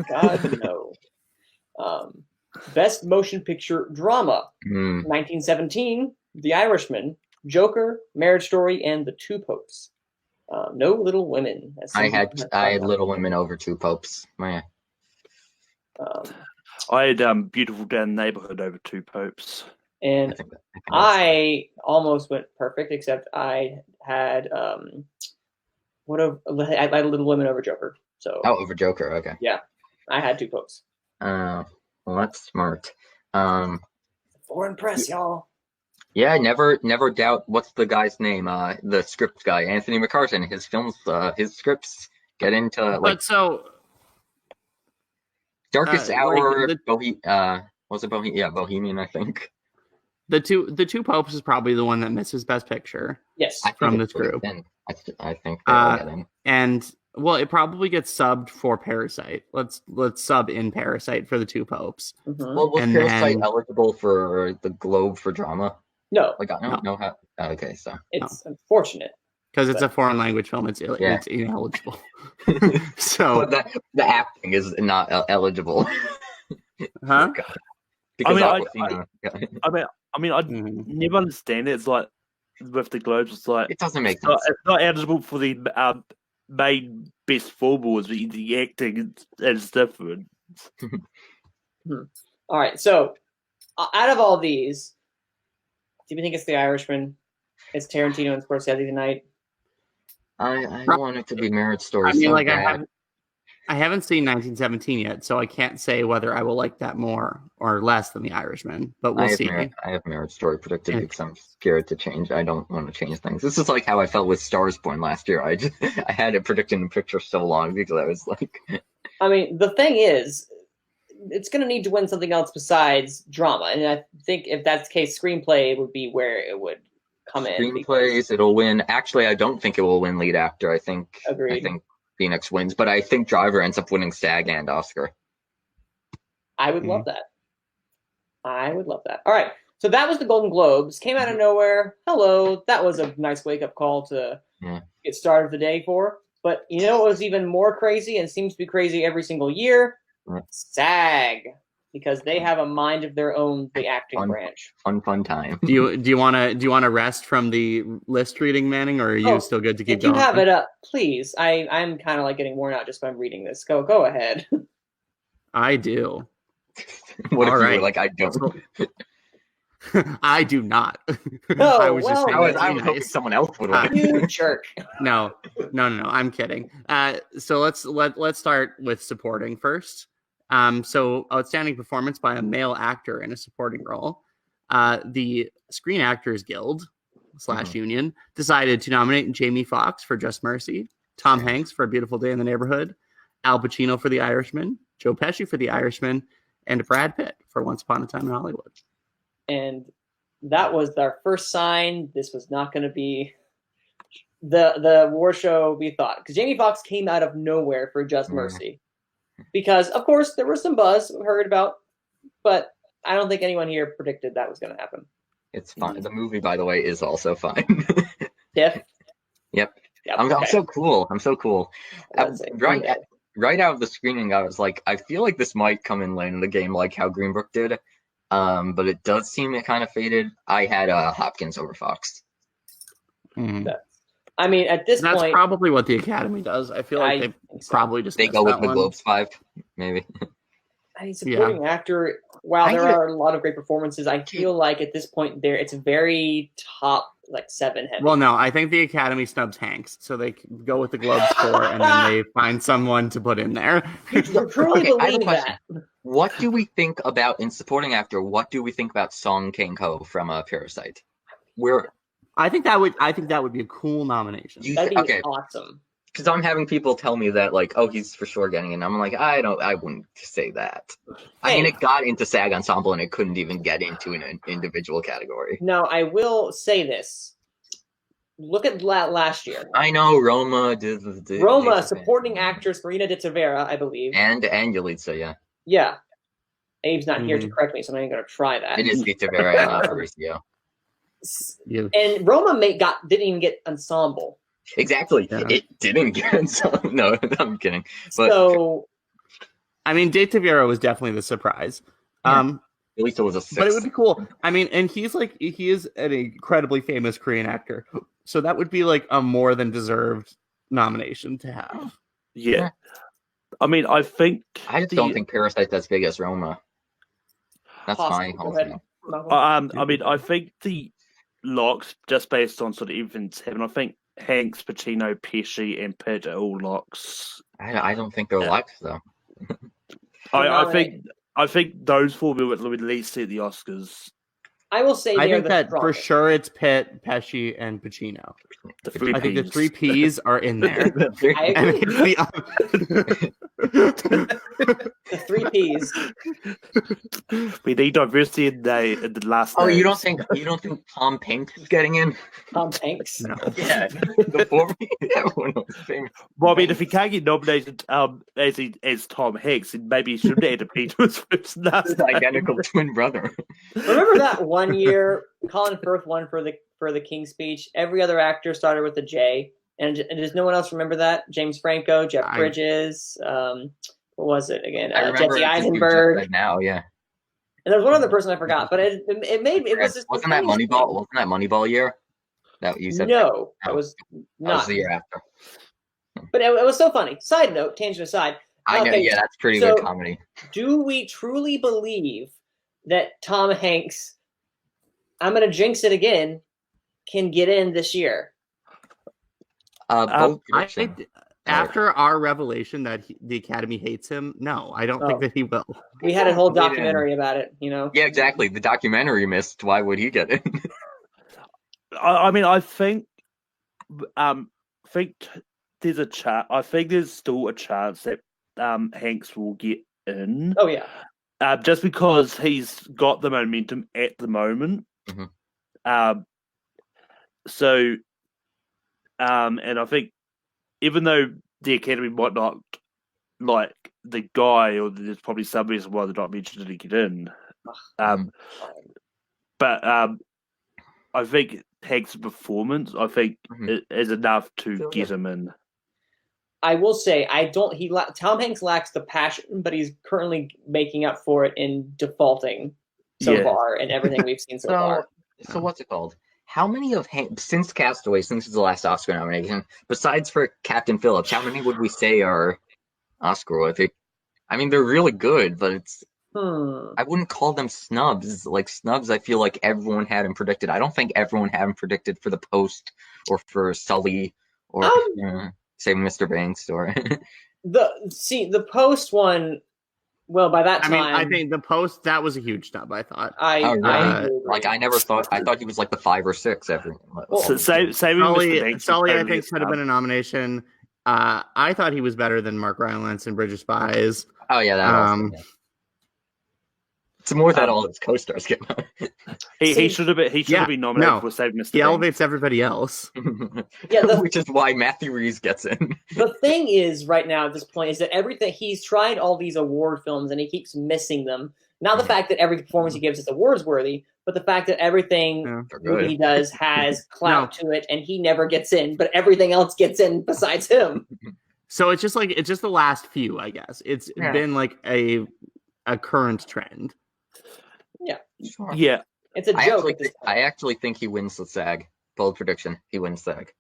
God no. Best Motion Picture Drama. 1917, The Irishman, Joker, Marriage Story, and The Two Popes. No Little Women. I had Little Women over Two Popes. I had Beautiful Day in the Neighborhood over Two Popes. And I almost went perfect, except I had I had Little Women over Joker. So over Joker, okay. Yeah, I had Two Popes. Well, that's smart. Foreign press, y'all. Yeah, never doubt. What's the guy's name? The script guy, Anthony McCartan. His films, his scripts get into like. But so. Darkest Hour. Was it Bohemian? Yeah, Bohemian. I think. The two Popes is probably the one that misses Best Picture. Yes, from this group. I think they'll get in. And well, it probably gets subbed for Parasite. Let's sub in Parasite for the Two Popes. Mm-hmm. Well, was Parasite eligible for the Globe for drama? No. No. Okay, so it's unfortunate because it's a foreign language film. It's ineligible. So the acting is not eligible. Huh? I never understand it. It's like with the Globes, it's like it doesn't make sense. It's not eligible for the main best film awards, but the acting is different. All right, so out of all these, do you think it's The Irishman? It's Tarantino and Scorsese tonight? I want it to be Marriage Story. I mean, I haven't seen 1917 yet, so I can't say whether I will like that more or less than The Irishman, but we'll see. I have Marriage Story predicted because I'm scared to change. I don't want to change things. This is like how I felt with Stars Born last year. I had it predicted in the picture so long because I was like... I mean, the thing is, it's going to need to win something else besides drama, and I think if that's the case, screenplay would be where it would come in. Screenplays, it'll win. Actually, I don't think it will win lead actor. Agreed. I think Phoenix wins, but I think Driver ends up winning SAG and Oscar. I would love that. I would love that. All right. So that was the Golden Globes. Came out of nowhere. Hello. That was a nice wake-up call to get started the day for. But you know what was even more crazy and seems to be crazy every single year? SAG. Because they have a mind of their own, the acting branch. Fun time. Do you want to rest from the list reading, Manning, or are you still good to keep going? If you have it up, please. I'm kind of like getting worn out just by reading this. Go ahead. I do. What if you were like, I don't? I do not. No, I was just saying I was hoping someone else would. You jerk. No. I'm kidding. So let's start with supporting first. So outstanding performance by a male actor in a supporting role. The Screen Actors Guild / Union decided to nominate Jamie Foxx for Just Mercy, Tom Hanks for A Beautiful Day in the Neighborhood, Al Pacino for The Irishman, Joe Pesci for The Irishman, and Brad Pitt for Once Upon a Time in Hollywood. And that was our first sign this was not going to be the award show we thought. Because Jamie Foxx came out of nowhere for Just Mercy. Because, of course, there was some buzz we heard about, but I don't think anyone here predicted that was going to happen. It's fine. The movie, by the way, is also fine. Tiff? Yep. I'm so cool. Right out of the screening, I was like, I feel like this might come in late in the game, like how Greenbrook did. But it does seem it kind of faded. I had Hopkins over Fox. I mean, at this point, that's probably what the Academy does. I feel like they probably just go with the Globes 5, maybe. I mean, supporting actor. While there are a lot of great performances, I feel like at this point it's very top 7 heavy. Well, no, I think the Academy snubs Hanks, so they go with the Globes 4, and then they find someone to put in there. You truly believe that? What do we think about in supporting actor? What do we think about Song Kang-ho from Parasite? I think that would be a cool nomination. That'd be awesome. Because I'm having people tell me that he's for sure getting it. And I'm like, I wouldn't say that. I mean, it got into SAG Ensemble and it couldn't even get into an individual category. Now, I will say this. Look at last year. I know Roma did supporting actress Marina de Tavera, I believe, and Yalitza, yeah. Yeah, Abe's not here to correct me, so I'm not even going to try that. It is de Tavera and Fabrizio. And Roma didn't even get ensemble. Exactly. Yeah. It didn't get ensemble. No, I'm kidding. But, so, I mean, De Tavera was definitely the surprise. At least it was a 6. But it would be cool. I mean, and he is an incredibly famous Korean actor. So that would be a more than deserved nomination to have. Yeah. I mean, I just don't think Parasite's as big as Roma. That's fine. I mean, I think the locks, just based on sort of even 7, I think Hanks, Pacino, Pesci, and Pitt are all locks. I don't think they're locks, though. I think those 4 will at least see the Oscars. I will say I think that for sure it's Pitt, Pesci, and Pacino. I think the 3 Ps are in there. I agree. The 3 Ps. We need diversity in the last. Oh, you don't think Tom Hanks is getting in? Tom Hanks? No. Yeah, before everyone was famous. Well, I mean, if he can't get nominated as Tom Hanks, then maybe he should have to to his first name. His identical twin brother. Remember that one year Colin Firth won for the King's Speech? Every other actor started with a J, and does no one else remember that? James Franco, Jeff Bridges, what was it again? Jesse Eisenberg. Right now, yeah. And there's one other person I forgot, but it was just wasn't that Moneyball? Wasn't that Moneyball year? That you said? No, that was not. That was the year after. But it was so funny. Side note, tangent aside. I know, yeah, that's pretty good comedy. Do we truly believe that Tom Hanks, I'm going to jinx it again, can get in this year? After our revelation that the Academy hates him, no, I don't think that he will. We had a whole documentary about it, Yeah, exactly. The documentary missed. Why would he get in? I mean, I think there's a chance. I think there's still a chance that Hanks will get in. Oh yeah. Just because he's got the momentum at the moment. Mm-hmm. And I think even though the Academy might not like the guy, or there's probably some reason why they're not mentioned to get in, but I think Hank's performance, is enough to get him in. I will say, Tom Hanks lacks the passion, but he's currently making up for it in defaulting so far in everything we've seen so far. So what's it called? How many of since Castaway, since it's the last Oscar nomination, besides for Captain Phillips, how many would we say are Oscar worthy? I mean, they're really good, but it's I wouldn't call them snubs. Like snubs, I feel like everyone had him predicted. I don't think everyone had him predicted for The Post or for Sully or say Mr. Banks or the Post one. Well, by that time, I think The Post, that was a huge snub. I thought. I never thought. I thought he was like the 5 or 6 every. Sully, I think could have been a nomination. I thought he was better than Mark Rylance in Bridge of Spies. Oh yeah, that also, yeah. It's more that all his co-stars get. He should have been nominated for Save Mr. Banks. He elevates everybody else. Which is why Matthew Rhys gets in. The thing is, right now at this point, is that everything he's tried all these award films and he keeps missing them. Not the fact that every performance he gives is awards worthy, but the fact that everything he does has clout to it, and he never gets in, but everything else gets in besides him. So it's just the last few, I guess. It's been like a current trend. Yeah. Sure. Yeah. It's a joke. I actually think he wins the SAG. Bold prediction. He wins SAG.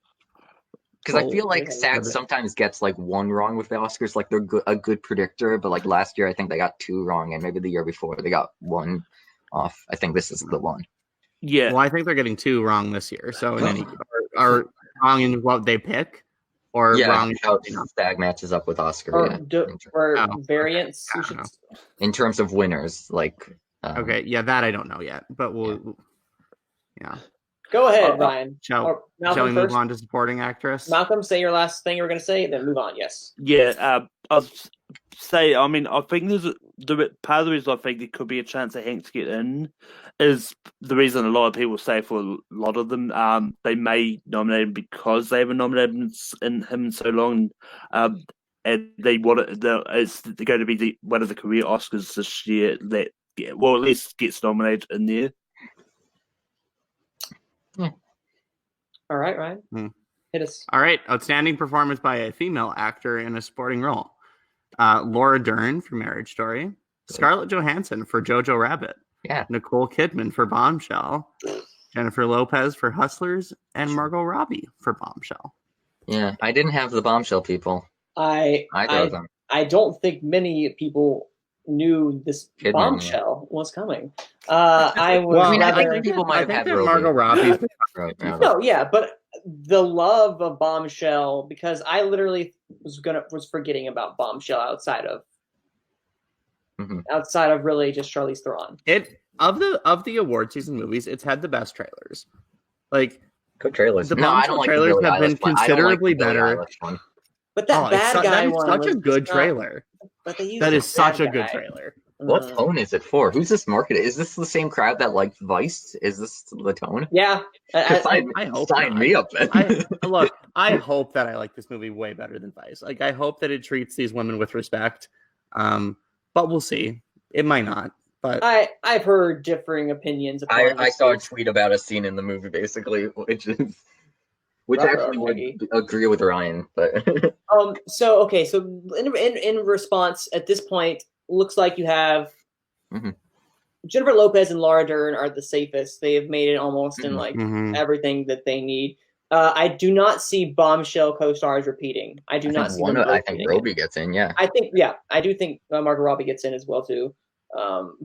Because I feel like SAG sometimes gets like one wrong with the Oscars. Like they're a good predictor, but like last year I think they got 2 wrong, and maybe the year before they got 1 off. I think this is the one. Yeah. Well, I think they're getting 2 wrong this year. So are wrong in what they pick, or wrong in how SAG matches up with Oscar, or variants. In terms of winners, like. Okay, that I don't know yet, but we'll. Go ahead, Ryan. Shall we move on to supporting actress? Malcolm, say your last thing you were going to say, then move on. Yes. Yeah, I'll say. I mean, I think part of the reason I think there could be a chance that Hank to get in is the reason a lot of people say for a lot of them they may nominate him because they haven't nominated him so long. And they want it. It's going to be one of the career Oscars this year that. Yeah, well, at least gets nominated in there. Yeah. All right, Ryan. Hit us. All right. Outstanding performance by a female actor in a supporting role. Laura Dern for Marriage Story. Scarlett Johansson for Jojo Rabbit. Yeah. Nicole Kidman for Bombshell. Jennifer Lopez for Hustlers. And Margot Robbie for Bombshell. Yeah, I didn't have the Bombshell people. I don't think many people knew this Kidman, Bombshell was coming. I think people might have had Margot Robbie. But the love of Bombshell, because I literally was forgetting about Bombshell outside of really just Charlize Theron. Of the award season movies, it's had the best trailers. Like good trailers. The Bombshell trailers have been considerably better. But that bad guy one is such a good trailer. But that is such a good trailer. What tone is it for? Who's this marketed? Is this the same crowd that liked Vice? Is this the tone? Yeah. I hope sign me up then. I hope that I like this movie way better than Vice. Like I hope that it treats these women with respect. But we'll see. It might not. But I've heard differing opinions. I saw a tweet about a scene in the movie basically, which actually would agree with Ryan, but So in response at this point, looks like you have Jennifer Lopez and Laura Dern are the safest. They have made it almost in everything that they need. I do not see Bombshell co-stars repeating. I do not see. I think Robbie gets in. Yeah. I do think Margot Robbie gets in as well too.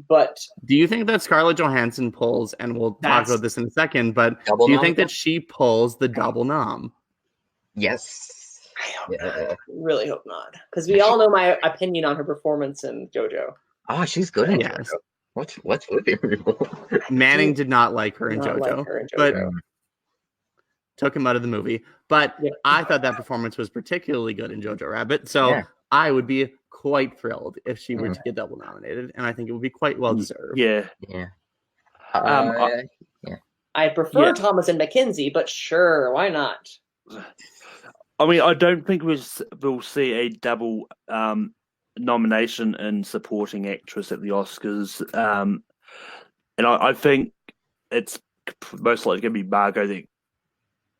But do you think that Scarlett Johansson pulls, and we'll talk about this in a second, but do you think that she pulls the double nom? Yes. I really hope not. Because we all know my opinion on her performance in JoJo. Oh, she's good in JoJo. What's with you? Manning did not like her in JoJo, but took him out of the movie. But I thought that performance was particularly good in Jojo Rabbit, so I would be quite thrilled if she were to get double nominated, and I think it would be quite well deserved. Yeah. I prefer Thomas and McKenzie, but sure, why not? I mean, I don't think we'll see a double nomination in supporting actress at the Oscars, and I think it's most likely going to be Margot.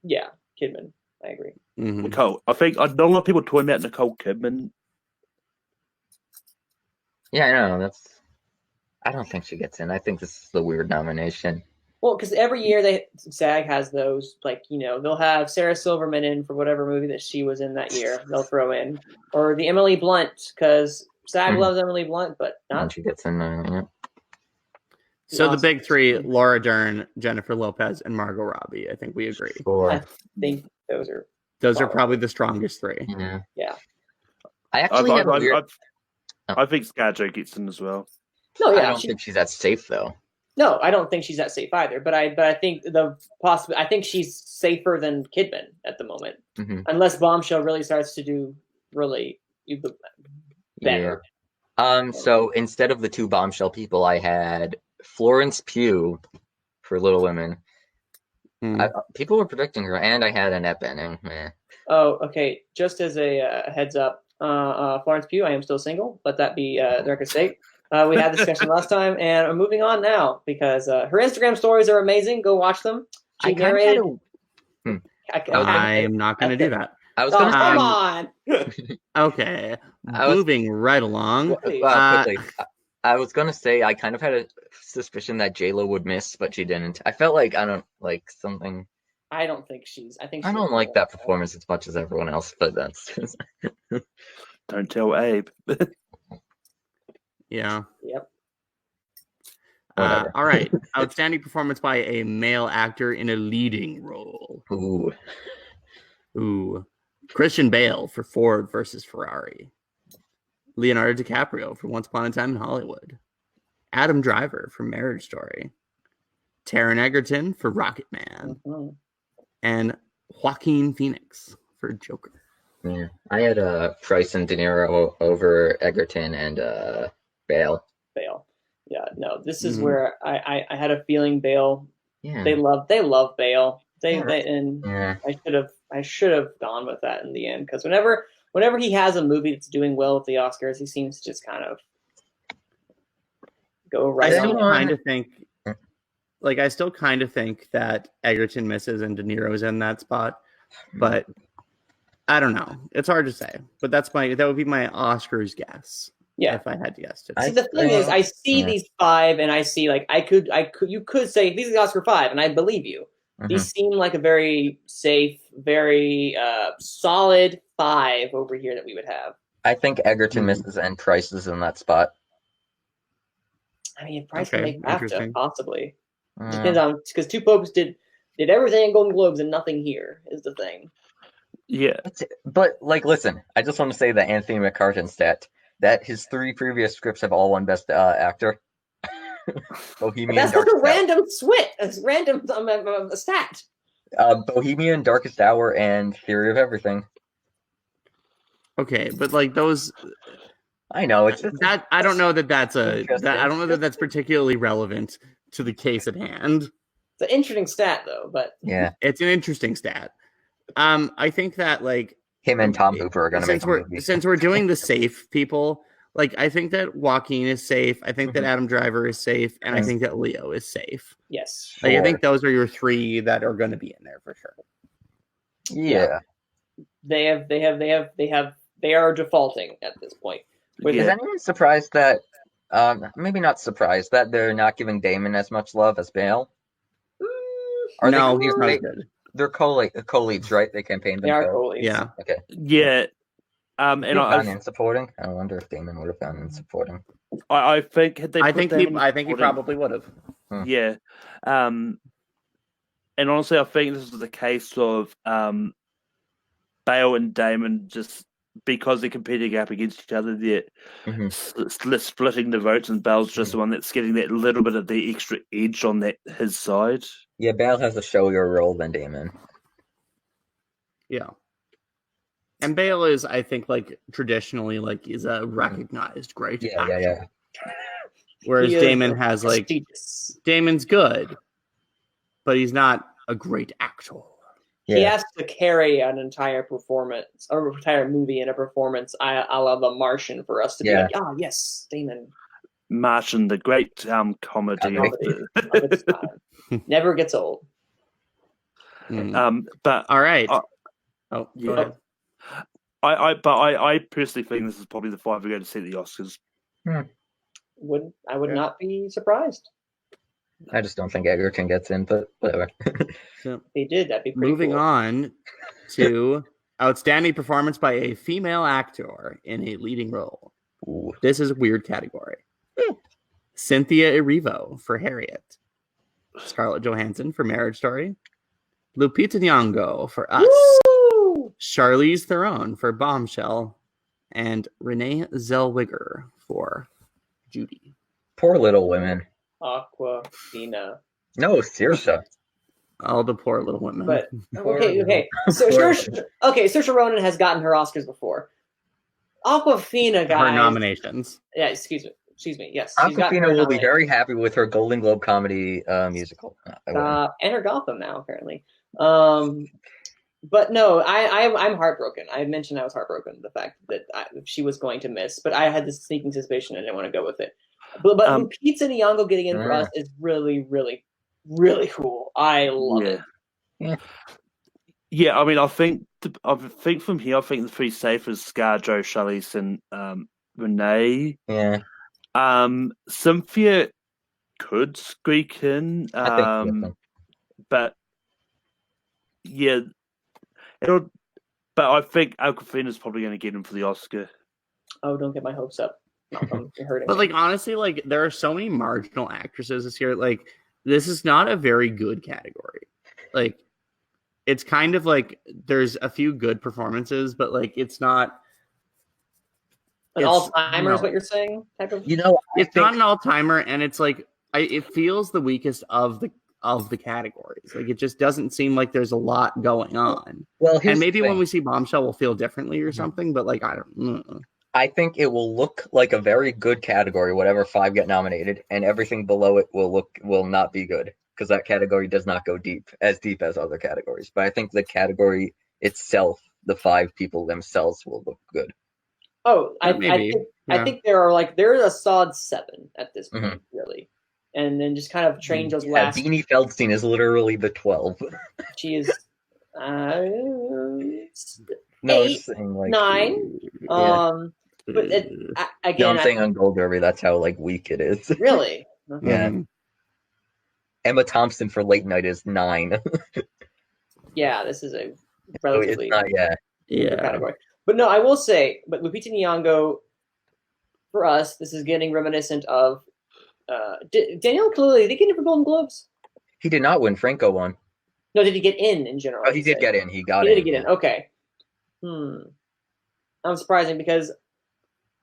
Yeah, Kidman. I agree. Mm-hmm. Nicole. I think I know a lot of people talking about Nicole Kidman. Yeah, I know. I don't think she gets in. I think this is the weird nomination. Well, because every year SAG has those, like, they'll have Sarah Silverman in for whatever movie that she was in that year. They'll throw in, or the Emily Blunt, because SAG loves Emily Blunt, but not. And she gets in. Yeah. So the big three: Laura Dern, Jennifer Lopez, and Margot Robbie. I think we agree. Sure. I think those are probably the strongest three. Yeah. I actually have a weird. I think ScarJo gets in as well. No, yeah, I don't think she's that safe though. No, I don't think she's that safe either. But I think I think she's safer than Kidman at the moment, unless Bombshell really starts to do really better. Yeah. So instead of the two Bombshell people, I had Florence Pugh for Little Women. People were predicting her, and I had Annette Bening. Oh, okay. Just as a heads up, Florence Pugh, I am still single. Let that be the record state. We had this discussion last time, and I'm moving on now because her Instagram stories are amazing. Go watch them. She narrated. I am not going to do that. I was going to come on. Okay, moving right along. Quickly, I was going to say I kind of had a suspicion that J-Lo would miss, but she didn't. I felt like something. I don't think she's. I don't like that performance as much as everyone else, but that's. Don't tell Abe. Yeah. Yep. All right. Outstanding performance by a male actor in a leading role. Ooh. Christian Bale for Ford versus Ferrari. Leonardo DiCaprio for Once Upon a Time in Hollywood. Adam Driver for Marriage Story. Taron Egerton for Rocket Man. And Joaquin Phoenix for Joker. Yeah. I had Price and De Niro over Egerton and Bale. Yeah, no, this is where I had a feeling Bale. Yeah. They love Bale. Yeah. I should have gone with that in the end, because whenever he has a movie that's doing well at the Oscars, he seems to just kind of go right. I still kind of think that Egerton misses and De Niro's in that spot, but I don't know. It's hard to say, but that would be my Oscars guess. Yeah, if I had to guess it. See, the thing is, I see these five, and I see you could say these are the Oscar 5, and I believe you. These seem like a very safe, very solid 5 over here that we would have. I think Egerton misses and Price is in that spot. I mean, if Price may have to, possibly. Depends on, because Two Popes did everything in Golden Globes and nothing here is the thing. Yeah, but listen, I just want to say that Anthony McCartan stat that his 3 previous scripts have all won Best Actor. Bohemian. That's like a random random stat. Bohemian, Darkest Hour, and Theory of Everything. Okay, but those. I know it's that. I don't know that that's I don't know that that's particularly relevant to the case at hand. It's an interesting stat, though. But yeah, it's an interesting stat. I think that him and Tom Hooper are going to make a movie. Since we're doing the safe people, I think that Joaquin is safe. I think that Adam Driver is safe, and I think that Leo is safe. Yes, I think those are your 3 that are going to be in there for sure. Yeah, they are defaulting at this point. Is anyone surprised that? Maybe not surprised that they're not giving Damon as much love as Bale. No, he's not good. They're co-leads, right? They campaigned. They are co-leads. Yeah. Okay. Yeah. And gone in supporting. I wonder if Damon would have gone in supporting. I think I think he probably would have. Yeah. And honestly, I think this is the case of Bale and Damon, just because they're competing up against each other, they're splitting the votes, and Bale's just the one that's getting that little bit of the extra edge on his side. Yeah, Bale has a showier role than Damon. Yeah. And Bale is, I think, traditionally, is a recognized great actor. Yeah. Whereas Damon has, Damon's good, but he's not a great actor. Yeah. He has to carry an entire performance, or entire movie in a performance, a la The Martian, for us to be yes, Damon. Martian, the great comedy of its time. Never gets old. But all right. Go ahead. I personally think this is probably the 5 we're going to see at the Oscars. I would not be surprised. I just don't think Egerton gets in, but whatever. If he did, that'd be pretty Moving cool. on to outstanding performance by a female actor in a leading role. Ooh. This is a weird category. Cynthia Erivo for Harriet. Scarlett Johansson for Marriage Story. Lupita Nyong'o for Us. Woo! Charlize Theron for Bombshell. And Renee Zellweger for Judy. Poor Little Women. Aquafina. No, Saoirse. All the poor little women. But okay. So Saoirse Ronan has gotten her Oscars before. Aquafina, guys. Her nominations. Yeah, excuse me. Yes, Aquafina will be very happy with her Golden Globe comedy musical. And her Gotham now, apparently. But no, I'm heartbroken. I mentioned I was heartbroken the fact that she was going to miss, but I had this sneaking suspicion and I didn't want to go with it. But Lupita Nyong'o getting in for Us is really, really, really cool. I love it. Yeah, I mean, I think from here, I think the three safest: ScarJo, Charlize, and Renee. Yeah. Cynthia could squeak in, but yeah, but I think Awkwafina's probably going to get him for the Oscar. Oh, don't get my hopes up. You're hurting But me. honestly, there are so many marginal actresses this year. This is not a very good category. It's kind of there's a few good performances, but it's not an all-timer is what you're saying, type of. It's not an all-timer, and it's it feels the weakest of the categories. It just doesn't seem like there's a lot going on. Well, and maybe when we see Bombshell, we'll feel differently or something. But I don't know. I think it will look like a very good category, whatever 5 get nominated, and everything below it will not be good because that category does not go deep as other categories. But I think the category itself, the 5 people themselves, will look good. Oh, I think there's a solid 7 at this point, really, and then just kind of change those last. Beanie Feldstein is literally the 12. She is 8, 9. But again, I'm saying on Gold Derby, that's how weak it is. Really? Yeah. Emma Thompson for Late Night is 9. Yeah, this is a relatively category. But no, I will say, Lupita Nyong'o, for us, this is getting reminiscent of Daniel Kaluuya. Did he get in for Golden Globes? He did not win. Franco won. No, did he get in general? Oh, he did get in. He did get in. Okay. I'm surprising because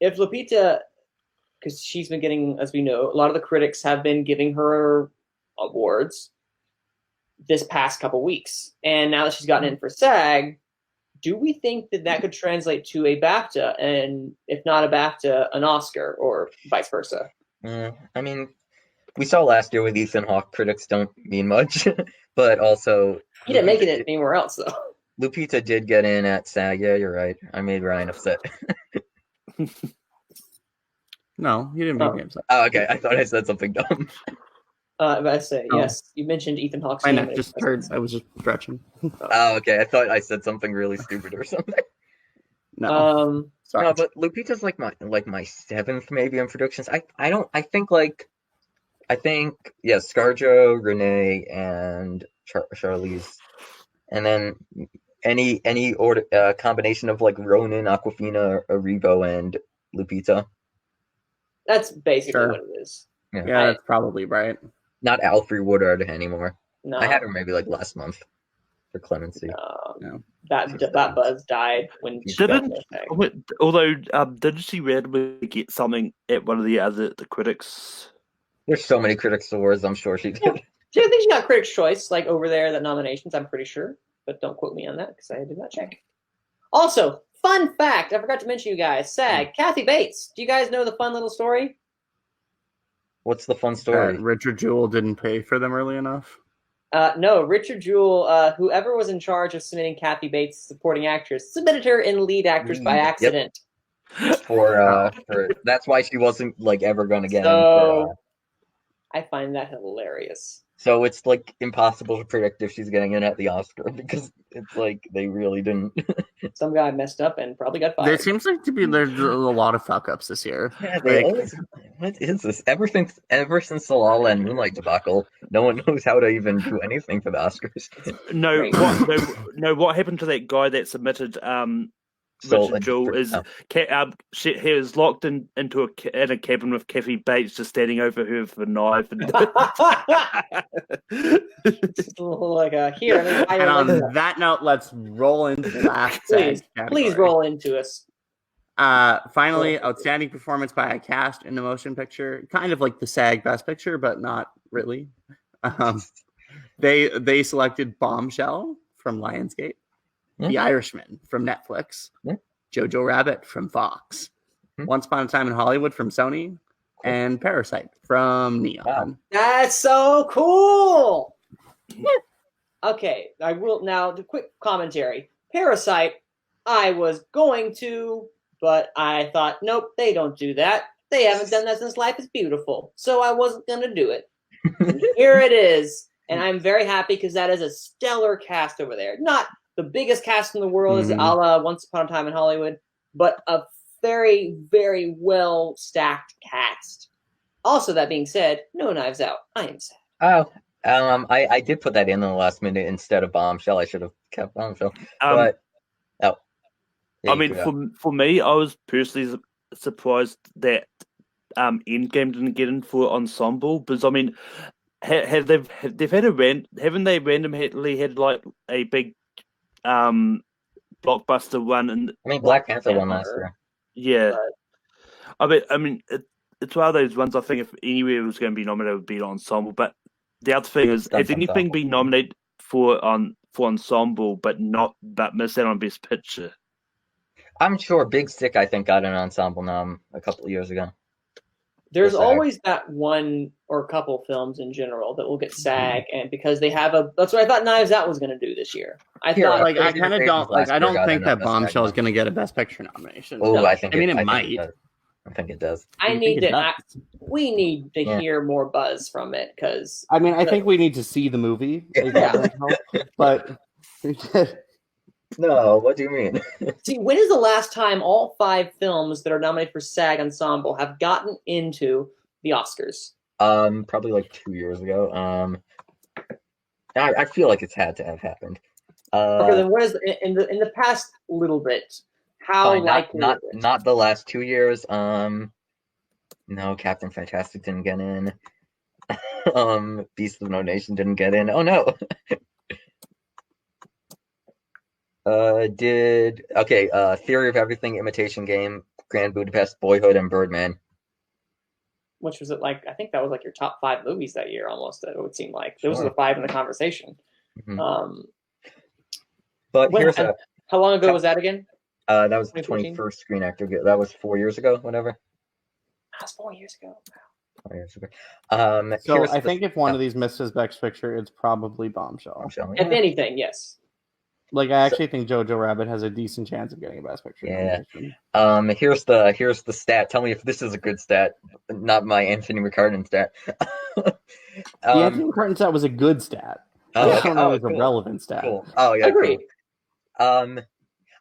if Lupita, because she's been getting, as we know, a lot of the critics have been giving her awards this past couple weeks. And now that she's gotten in for SAG, do we think that could translate to a BAFTA, and if not a BAFTA, an Oscar, or vice versa? I mean, we saw last year with Ethan Hawke, critics don't mean much, but also... He didn't make it anywhere else, though. Lupita did get in at SAG. Yeah, you're right. I made Ryan upset. No, he didn't make me upset. Oh, okay. I thought I said something dumb. But I say, yes, you mentioned Ethan Hawke's name. I was just stretching. Oh, okay. I thought I said something really stupid or something. No. Sorry. No, but Lupita's my 7th maybe in predictions. I think ScarJo, Renee, and Charlize, and then any order combination of Ronan, Awkwafina, Erivo, and Lupita. That's basically what it is. Yeah, that's probably right. Not Alfre Woodard anymore. No. I had her maybe last month for Clemency. No. That buzz died when she didn't she randomly get something at one of the critics? There's so many critics awards, I'm sure she did. Yeah. I think she got Critics' Choice over there, the nominations, I'm pretty sure. But don't quote me on that because I did not check. Also, fun fact, I forgot to mention you guys, SAG, Kathy Bates. Do you guys know the fun little story? What's the fun story? Richard Jewell didn't pay for them early enough? No, Richard Jewell, whoever was in charge of submitting Kathy Bates, supporting actress, submitted her in lead actress by accident. for that's why she wasn't like ever going to get in. So I find that hilarious. So it's like impossible to predict if she's getting in at the Oscar because it's like they really didn't. Some guy messed up and probably got fired. There seems like there's a lot of fuck ups this year. Yeah, they always. What is this? Ever since the La La Land Moonlight debacle, no one knows how to even do anything for the Oscars. What happened to that guy that submitted Richard Jewell is he was locked into a cabin with Kathy Bates just standing over her with a knife. Like here. And on that note, let's roll into the last please roll into us. Finally, outstanding performance by a cast in a motion picture, kind of like the SAG Best Picture, but not really. They selected Bombshell from Lionsgate, The Irishman from Netflix, Jojo Rabbit from Fox, Once Upon a Time in Hollywood from Sony, and Parasite from Neon. Wow. That's so cool. Okay, I will now. The quick commentary: Parasite. I was going to, but I thought, nope, they don't do that. They haven't done that since Life is Beautiful, so I wasn't gonna do it. Here it is, and I'm very happy because that is a stellar cast over there. Not the biggest cast in the world, is a la Once Upon a Time in Hollywood, but a very, very well stacked cast. Also, that being said, no Knives Out. I am sad. Oh, I did put that in the last minute instead of Bombshell. I should have kept Bombshell, but I mean, for me, I was personally surprised that Endgame didn't get in for ensemble, because I mean, they've had haven't they randomly had like a big blockbuster one? And I mean, Black Panther won last year. Yeah, I mean, it's one of those ones. I think if anywhere was going to be nominated, it would be ensemble. But the other thing is, has anything been nominated for ensemble, but missed out on Best Picture? I'm sure Big Sick, I think, got an ensemble nom a couple of years ago. There's always that one or a couple films in general that will get SAG, and because they have that's what I thought Knives Out was going to do this year. I thought, like, I kind of don't like. I don't think that Bombshell is going to get a Best Picture nomination. Oh, no. I mean, it might. I think it does. We need to hear more buzz from it, because I mean, I think we need to see the movie. But no, what do you mean? See, when is the last time all 5 films that are nominated for SAG Ensemble have gotten into the Oscars? Probably like 2 years ago. I feel like it's had to have happened. Okay, then what is in the past little bit? How likely? Not the last 2 years. No, Captain Fantastic didn't get in. Beast of No Nation didn't get in. Oh no. Theory of Everything, Imitation Game, Grand Budapest, Boyhood, and Birdman. Which was it like? I think that was like your top 5 movies that year, almost. It would seem like those are the 5 in the conversation. Mm-hmm. But how long ago was that again? That was the 21st Screen Actor. That was 4 years ago. Whatever. That's 4 years ago. Wow. 4 years ago. So I think if one of these misses Best Picture, it's probably Bombshell. If anything, yes. Like, I actually think Jojo Rabbit has a decent chance of getting a Best Picture nomination. Here's the stat. Tell me if this is a good stat, not my Anthony McCartan stat. The Anthony McCartan stat was a good stat. I don't know if it's a relevant stat. Cool. Oh yeah, agreed. Cool.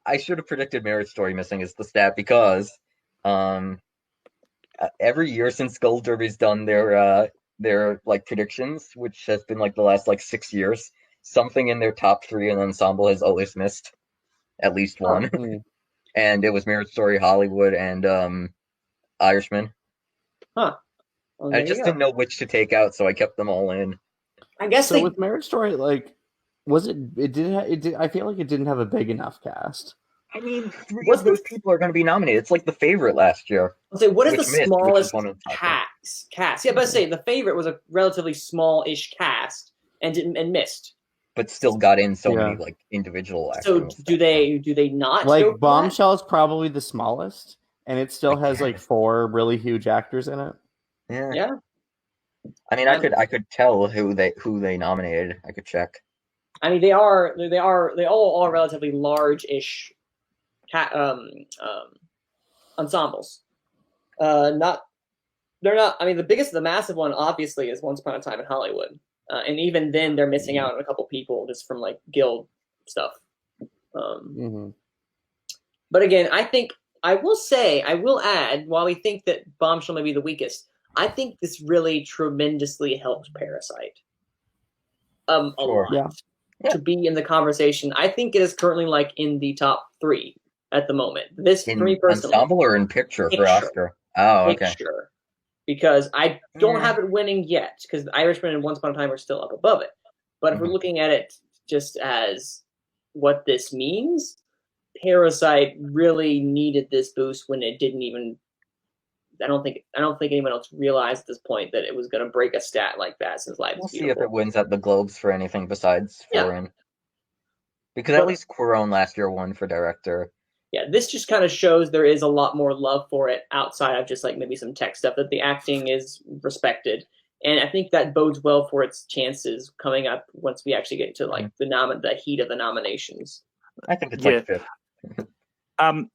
I should have predicted Marriage Story missing is the stat because every year since Gold Derby's done their like predictions, which has been like the last like 6 years, something in their top 3 in ensemble has always missed at least one. And it was Marriage Story, Hollywood, and Irishman. Huh. Well, I just didn't know which to take out, so I kept them all in. I guess so. With Marriage Story, like, was it? It did. I feel like it didn't have a big enough cast. I mean, 3 of those people are going to be nominated. It's like The Favorite last year. I'll say, what is the smallest cast? Yeah, but I say The Favorite was a relatively small-ish cast and missed. But still got in so many like individual actors. So do they not? Like Bombshell is probably the smallest, and it still has like 4 really huge actors in it. Yeah. I mean, I could tell who they nominated. I could check. I mean, they all are relatively large-ish ensembles. They're not. I mean, the massive one obviously is Once Upon a Time in Hollywood, and even then they're missing out on a couple people just from like guild stuff. But again, I will add, while we think that Bombshell may be the weakest, I think this really tremendously helped Parasite. A lot to be in the conversation. I think it is currently like in the top 3 at the moment. This in for me personally, ensemble or in picture for Oscar? Oh, okay. Picture, because I don't have it winning yet, because The Irishman and Once Upon a Time are still up above it. But if we're looking at it just as what this means, Parasite really needed this boost when it didn't even. I don't think anyone else realized at this point that it was going to break a stat like that since Life is Beautiful. We'll see if it wins at the Globes for anything besides foreign. Because at least Cuarón last year won for director. Yeah, this just kind of shows there is a lot more love for it outside of just like maybe some tech stuff, that the acting is respected. And I think that bodes well for its chances coming up once we actually get to like the heat of the nominations. I think it's like 5th.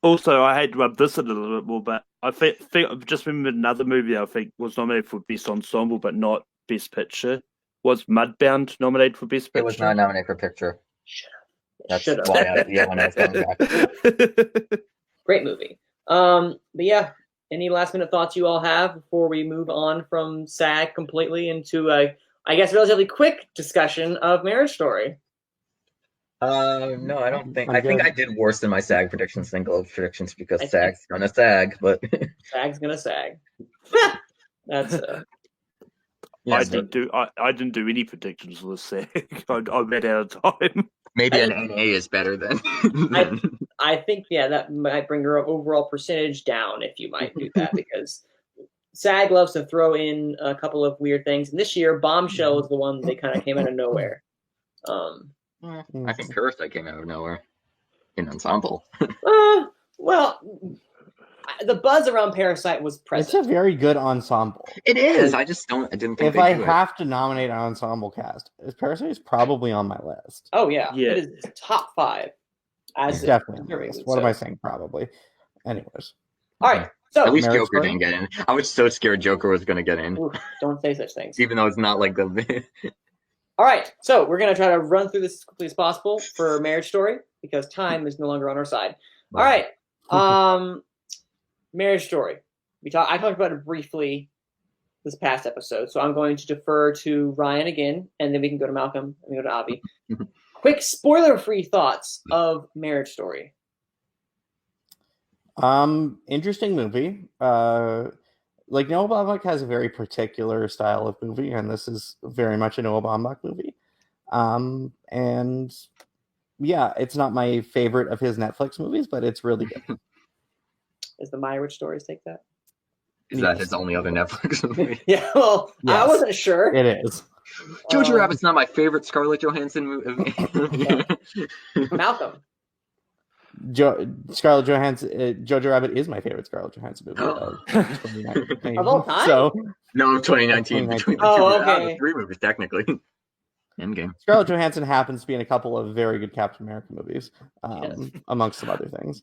Also, I hate to rub this a little bit more, but I think I've just remembered another movie I think was nominated for Best Ensemble, but not Best Picture. Was Mudbound nominated for Best Picture? It was not nominated for Picture. That's Should've. why I was going back. Great movie. But yeah, any last minute thoughts you all have before we move on from SAG completely into I guess relatively quick discussion of Marriage Story? No, I don't think. I think I did worse than my SAG predictions than Globes predictions because SAG's gonna SAG, but SAG's gonna SAG. That's I didn't do any predictions for the SAG. I ran out of time. Maybe an NA is better than. I think that might bring your overall percentage down if you might do that, because SAG loves to throw in a couple of weird things, and this year Bombshell was the one they kind of came out of nowhere. I think Parasite came out of nowhere in ensemble. Well, the buzz around Parasite was present. It's a very good ensemble. It is. I didn't think. If I have to nominate an ensemble cast, Parasite is probably on my list. Oh yeah. It is top 5. It's definitely on my list. What am I saying? Probably. Anyways. All right. So at least Joker didn't get in. I was so scared Joker was going to get in. Ooh, don't say such things. Even though it's not like the. All right, so we're going to try to run through this as quickly as possible for Marriage Story, because time is no longer on our side. All right, Marriage Story. I talked about it briefly this past episode, so I'm going to defer to Ryan again, and then we can go to Malcolm, and we go to Avi. Quick spoiler-free thoughts of Marriage Story. Interesting movie. Like Noah Baumbach has a very particular style of movie, and this is very much a Noah Baumbach movie. And yeah, it's not my favorite of his Netflix movies, but it's really good. Is the My Rich Stories take that? Is that his only other Netflix movie? Yeah, well, yes. I wasn't sure. It is. Jojo Rabbit's not my favorite Scarlett Johansson movie. Malcolm. Scarlett Johansson. Jojo Rabbit is my favorite Scarlett Johansson movie of all time. So no, 2019. Okay. 3 movies technically. Endgame. Scarlett Johansson happens to be in a couple of very good Captain America movies, amongst some other things.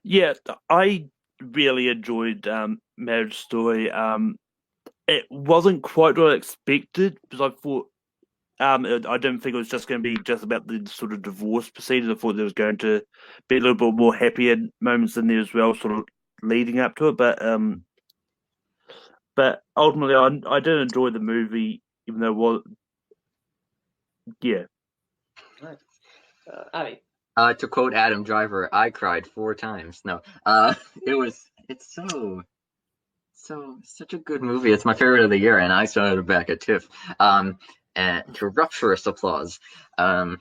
Yeah, I really enjoyed Marriage Story. It wasn't quite what I expected, because I thought. I didn't think it was just going to be just about the sort of divorce proceedings. I thought there was going to be a little bit more happier moments in there as well, sort of leading up to it. But ultimately, I did enjoy the movie, even though it was, yeah. Avi. To quote Adam Driver, I cried 4 times. No, it's such a good movie. It's my favorite of the year, and I saw it back at TIFF. And to rapturous applause. No,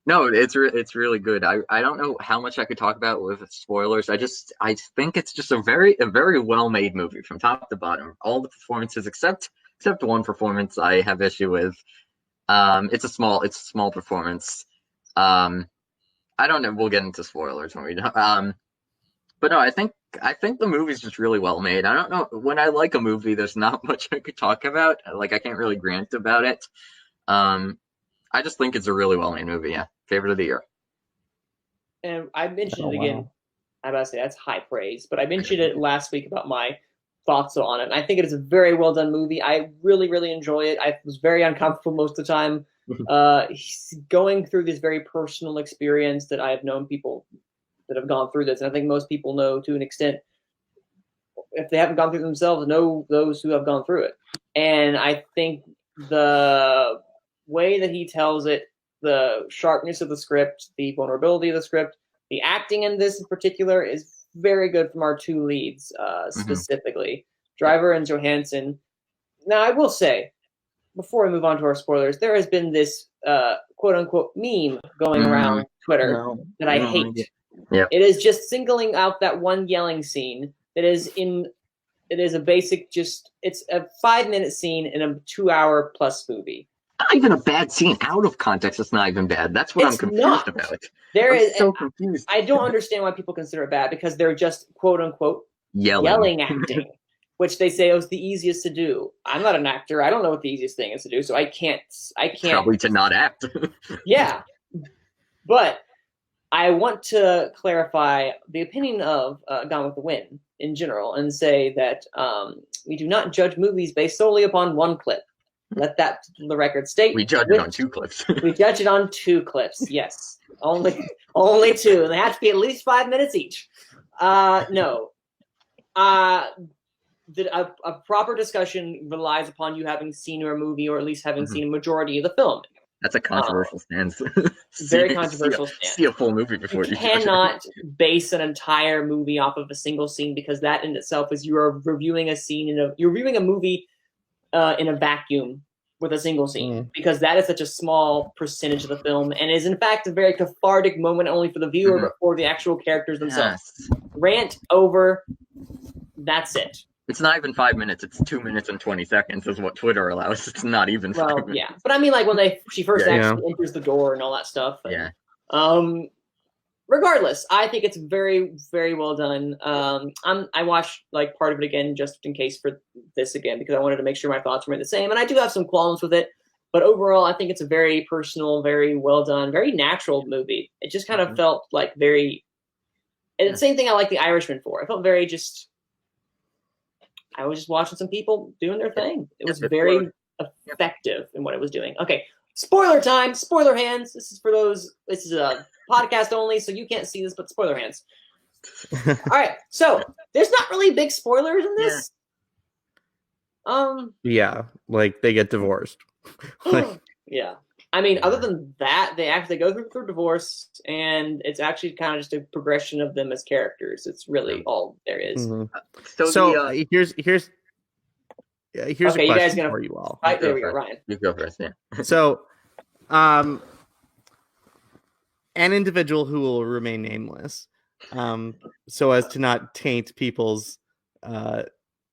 it's really good. I don't know how much I could talk about with spoilers. I think it's just a very well made movie from top to bottom. All the performances except one performance I have issue with. It's a small performance. I don't know. We'll get into spoilers when we do. But no, I think the movie's just really well made. I don't know, when I like a movie, there's not much I could talk about. Like, I can't really rant about it. I just think it's a really well made movie. Yeah, favorite of the year. and I mentioned it again. Wow. I'm about to say that's high praise, but I mentioned it last week about my thoughts on it. And I think it is a very well done movie. I really, really enjoy it. I was very uncomfortable most of the time. He's going through this very personal experience that I have known people that have gone through this, and I think most people know to an extent. If they haven't gone through it themselves, know those who have gone through it. And I think the way that he tells it, the sharpness of the script, the vulnerability of the script, the acting in this in particular is very good from our two leads, specifically. Driver and Johansson. Now, I will say, before we move on to our spoilers, there has been this quote-unquote meme going around Twitter that I hate. Yep. It is just singling out that one yelling scene. It is a basic, it's a 5-minute scene in a 2-hour plus movie. Not even a bad scene. Out of context, it's not even bad. That's what I'm confused about. I'm so confused. I don't understand why people consider it bad, because they're just quote unquote yelling acting, which they say is the easiest to do. I'm not an actor. I don't know what the easiest thing is to do, so I can't. Probably to not act. Yeah, but I want to clarify the opinion of Gone with the Wind in general and say that we do not judge movies based solely upon one clip. Let the record state. We judge it on 2 clips. We judge it on 2 clips. Yes, only 2, and they have to be at least 5 minutes each. No. A proper discussion relies upon you having seen your movie, or at least having seen a majority of the film. That's a controversial stance. Very controversial stance. See a full movie before you cannot base an entire movie off of a single scene, because that in itself is you are reviewing a scene you're reviewing a movie in a vacuum with a single scene, because that is such a small percentage of the film, and is in fact a very cathartic moment only for the viewer, but for the actual characters themselves. Yes. Rant over. That's it. It's not even 5 minutes. It's 2 minutes and 20 seconds is what Twitter allows. It's not even 5 minutes. Yeah. But I mean, like when she first actually enters the door and all that stuff. And, regardless, I think it's very, very well done. I watched like part of it again just in case for this again, because I wanted to make sure my thoughts were the same. And I do have some qualms with it, but overall, I think it's a very personal, very well done, very natural movie. It just kind of felt like very. And the same thing I like The Irishman for. I felt very just. I was just watching some people doing their thing. It was very effective in what it was doing. Okay, spoiler time, spoiler hands. This is for those. This is a podcast only, so you can't see this, but spoiler hands. All right, so there's not really big spoilers in this. Yeah, like they get divorced. Yeah. I mean, other than that, they actually go through divorce, and it's actually kind of just a progression of them as characters. It's really all there is. So here's a question you guys gonna for you all. Right, there we go, Ryan. You go first, yeah. So, an individual who will remain nameless, so as to not taint people's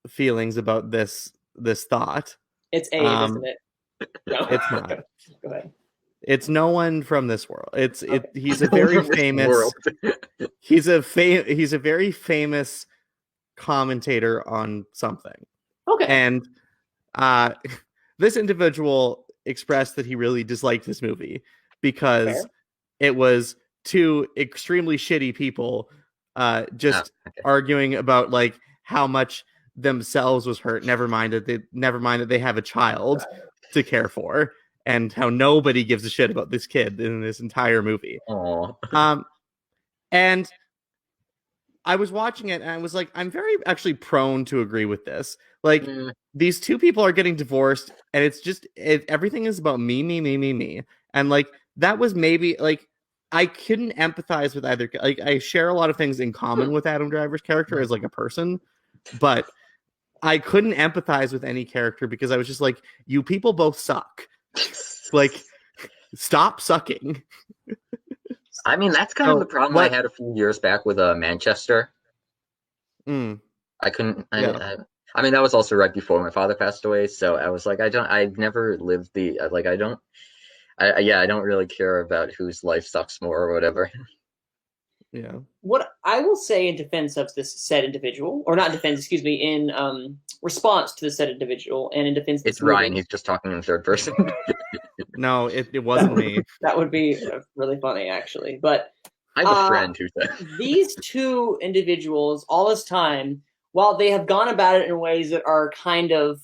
feelings about this thought. It's Abe, isn't it? No. It's not. Go ahead. It's no one from this world. He's a very famous. He's a very famous commentator on something. Okay. And this individual expressed that he really disliked this movie because it was 2 extremely shitty people arguing about like how much themselves was hurt. Never mind that they have a child to care for, and how nobody gives a shit about this kid in this entire movie. And I was watching it and I was like, I'm very actually prone to agree with this. Like these 2 people are getting divorced, and it's just everything is about me. And like that was maybe like I couldn't empathize with either. Like I share a lot of things in common with Adam Driver's character as like a person, but I couldn't empathize with any character because I was just like, you people both suck. Like, stop sucking. I mean, that's kind of the problem I had a few years back with Manchester. I couldn't. I mean, that was also right before my father passed away, so I was like, I've never lived I don't really care about whose life sucks more or whatever. Yeah. What I will say in defense of this said individual, or not defense, excuse me, in response to the said individual, and in defense of it's Ryan. He's just talking in third person. No, it wasn't me. That would be really funny, actually. But I have a friend who said these two individuals all this time, while they have gone about it in ways that are kind of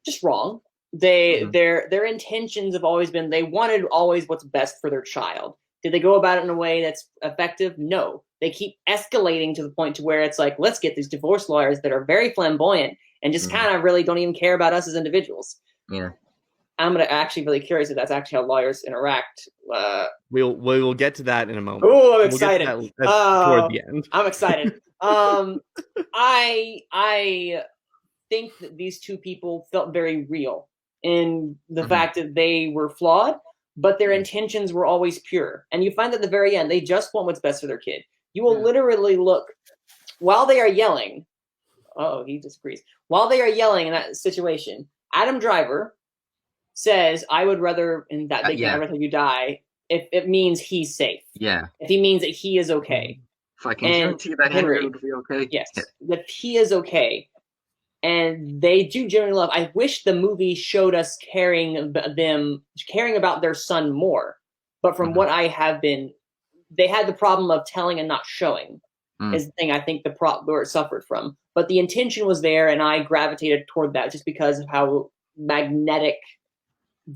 just wrong, their intentions have always been they wanted always what's best for their child. Did they go about it in a way that's effective? No. They keep escalating to the point to where it's like, let's get these divorce lawyers that are very flamboyant and just kind of really don't even care about us as individuals. Yeah. I'm actually really curious if that's actually how lawyers interact. We'll get to that in a moment. Oh, I'm excited. Toward the end. I'm excited. I think that these two people felt very real in the fact that they were flawed, but their intentions were always pure. And you find that at the very end, they just want what's best for their kid. You will literally look while they are yelling. Oh, he disagrees. While they are yelling in that situation, Adam Driver says, I would rather, and that they can never let you die, if it means he's safe. Yeah. If he means that he is okay. If I can guarantee that Henry would be okay. Yes. That he is okay. And they do generally love. I wish the movie showed us caring about their son more. But from what I have been, they had the problem of telling and not showing is the thing I think the problem where it suffered from. But the intention was there, and I gravitated toward that just because of how magnetic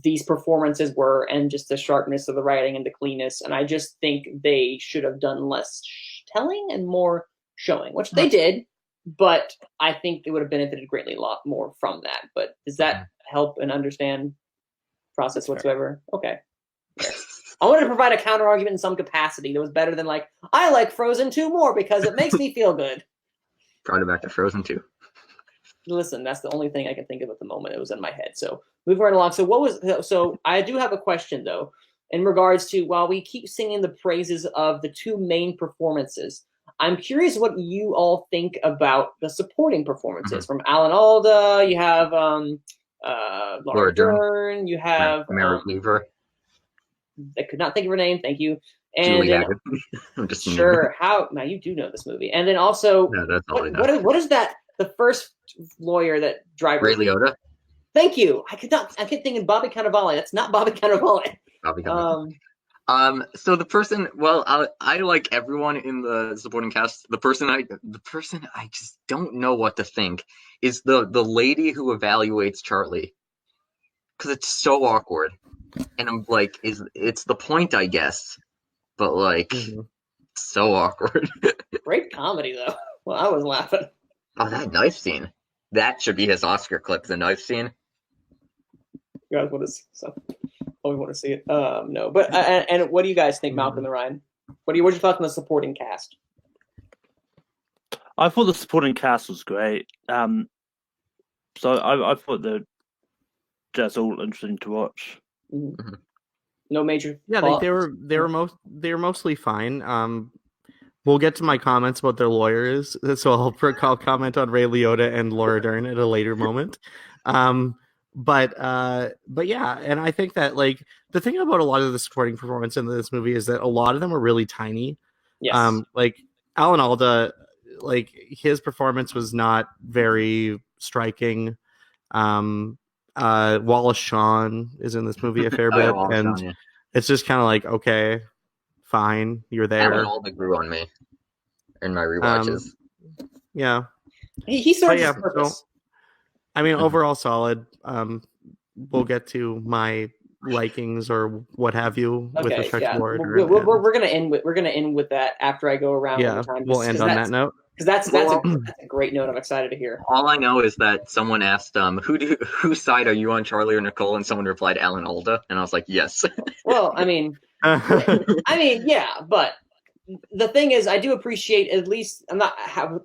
these performances were and just the sharpness of the writing and the cleanness. And I just think they should have done less telling and more showing, which they did. But I think they would have benefited greatly a lot more from that. But does that help and understand process whatsoever? Okay. I wanted to provide a counter argument in some capacity that was better than like, I like Frozen 2 more because it makes me feel good. Brought it back to Frozen 2. Listen, that's the only thing I can think of at the moment. It was in my head. So moving right along. So I do have a question though, in regards to while we keep singing the praises of the two main performances, I'm curious what you all think about the supporting performances from Alan Alda. You have Laura Dern. You have Mary Weaver. I could not think of her name. Thank you. And Julie then, Haggard. I'm just sure. How now you do know this movie. And then also, no, that's all I know. What is that? The first lawyer that Driver. Ray Liotta. Thank you. I kept thinking Bobby Cannavale. That's not Bobby Cannavale. Bobby Cannavale. So the person, I like everyone in the supporting cast. The person I just don't know what to think is the lady who evaluates Charlie, because it's so awkward, and I'm like, it's the point, I guess, but like, it's so awkward. Great comedy though. Well, I was laughing. Oh, that knife scene. That should be his Oscar clip. The knife scene. You guys want to see something? Oh, we want to see it. No, but and what do you guys think, Malcolm and Ryan? What's your thoughts on the supporting cast? I thought the supporting cast was great. So I thought that that's all interesting to watch. No major. Yeah, I think they were mostly fine. We'll get to my comments about their lawyers, so I'll comment on Ray Liotta and Laura Dern at a later moment. But yeah, and I think that like the thing about a lot of the supporting performance in this movie is that a lot of them are really tiny. Yes. Like Alan Alda, like his performance was not very striking. Wallace Shawn is in this movie a fair bit, and it's just kind of like, okay, fine, you're there. Alan Alda grew on me in my rewatches. He serves his purpose. So, I mean, overall solid. We'll get to my likings or what have you with respect to Lord. We're gonna end with that after I go around. Yeah, we'll end on that note. Because that's a great note. I'm excited to hear. All I know is that someone asked, whose side are you on, Charlie or Nicole? And someone replied, Alan Alda, and I was like, yes. Well, I mean, yeah, but the thing is, I do appreciate at least.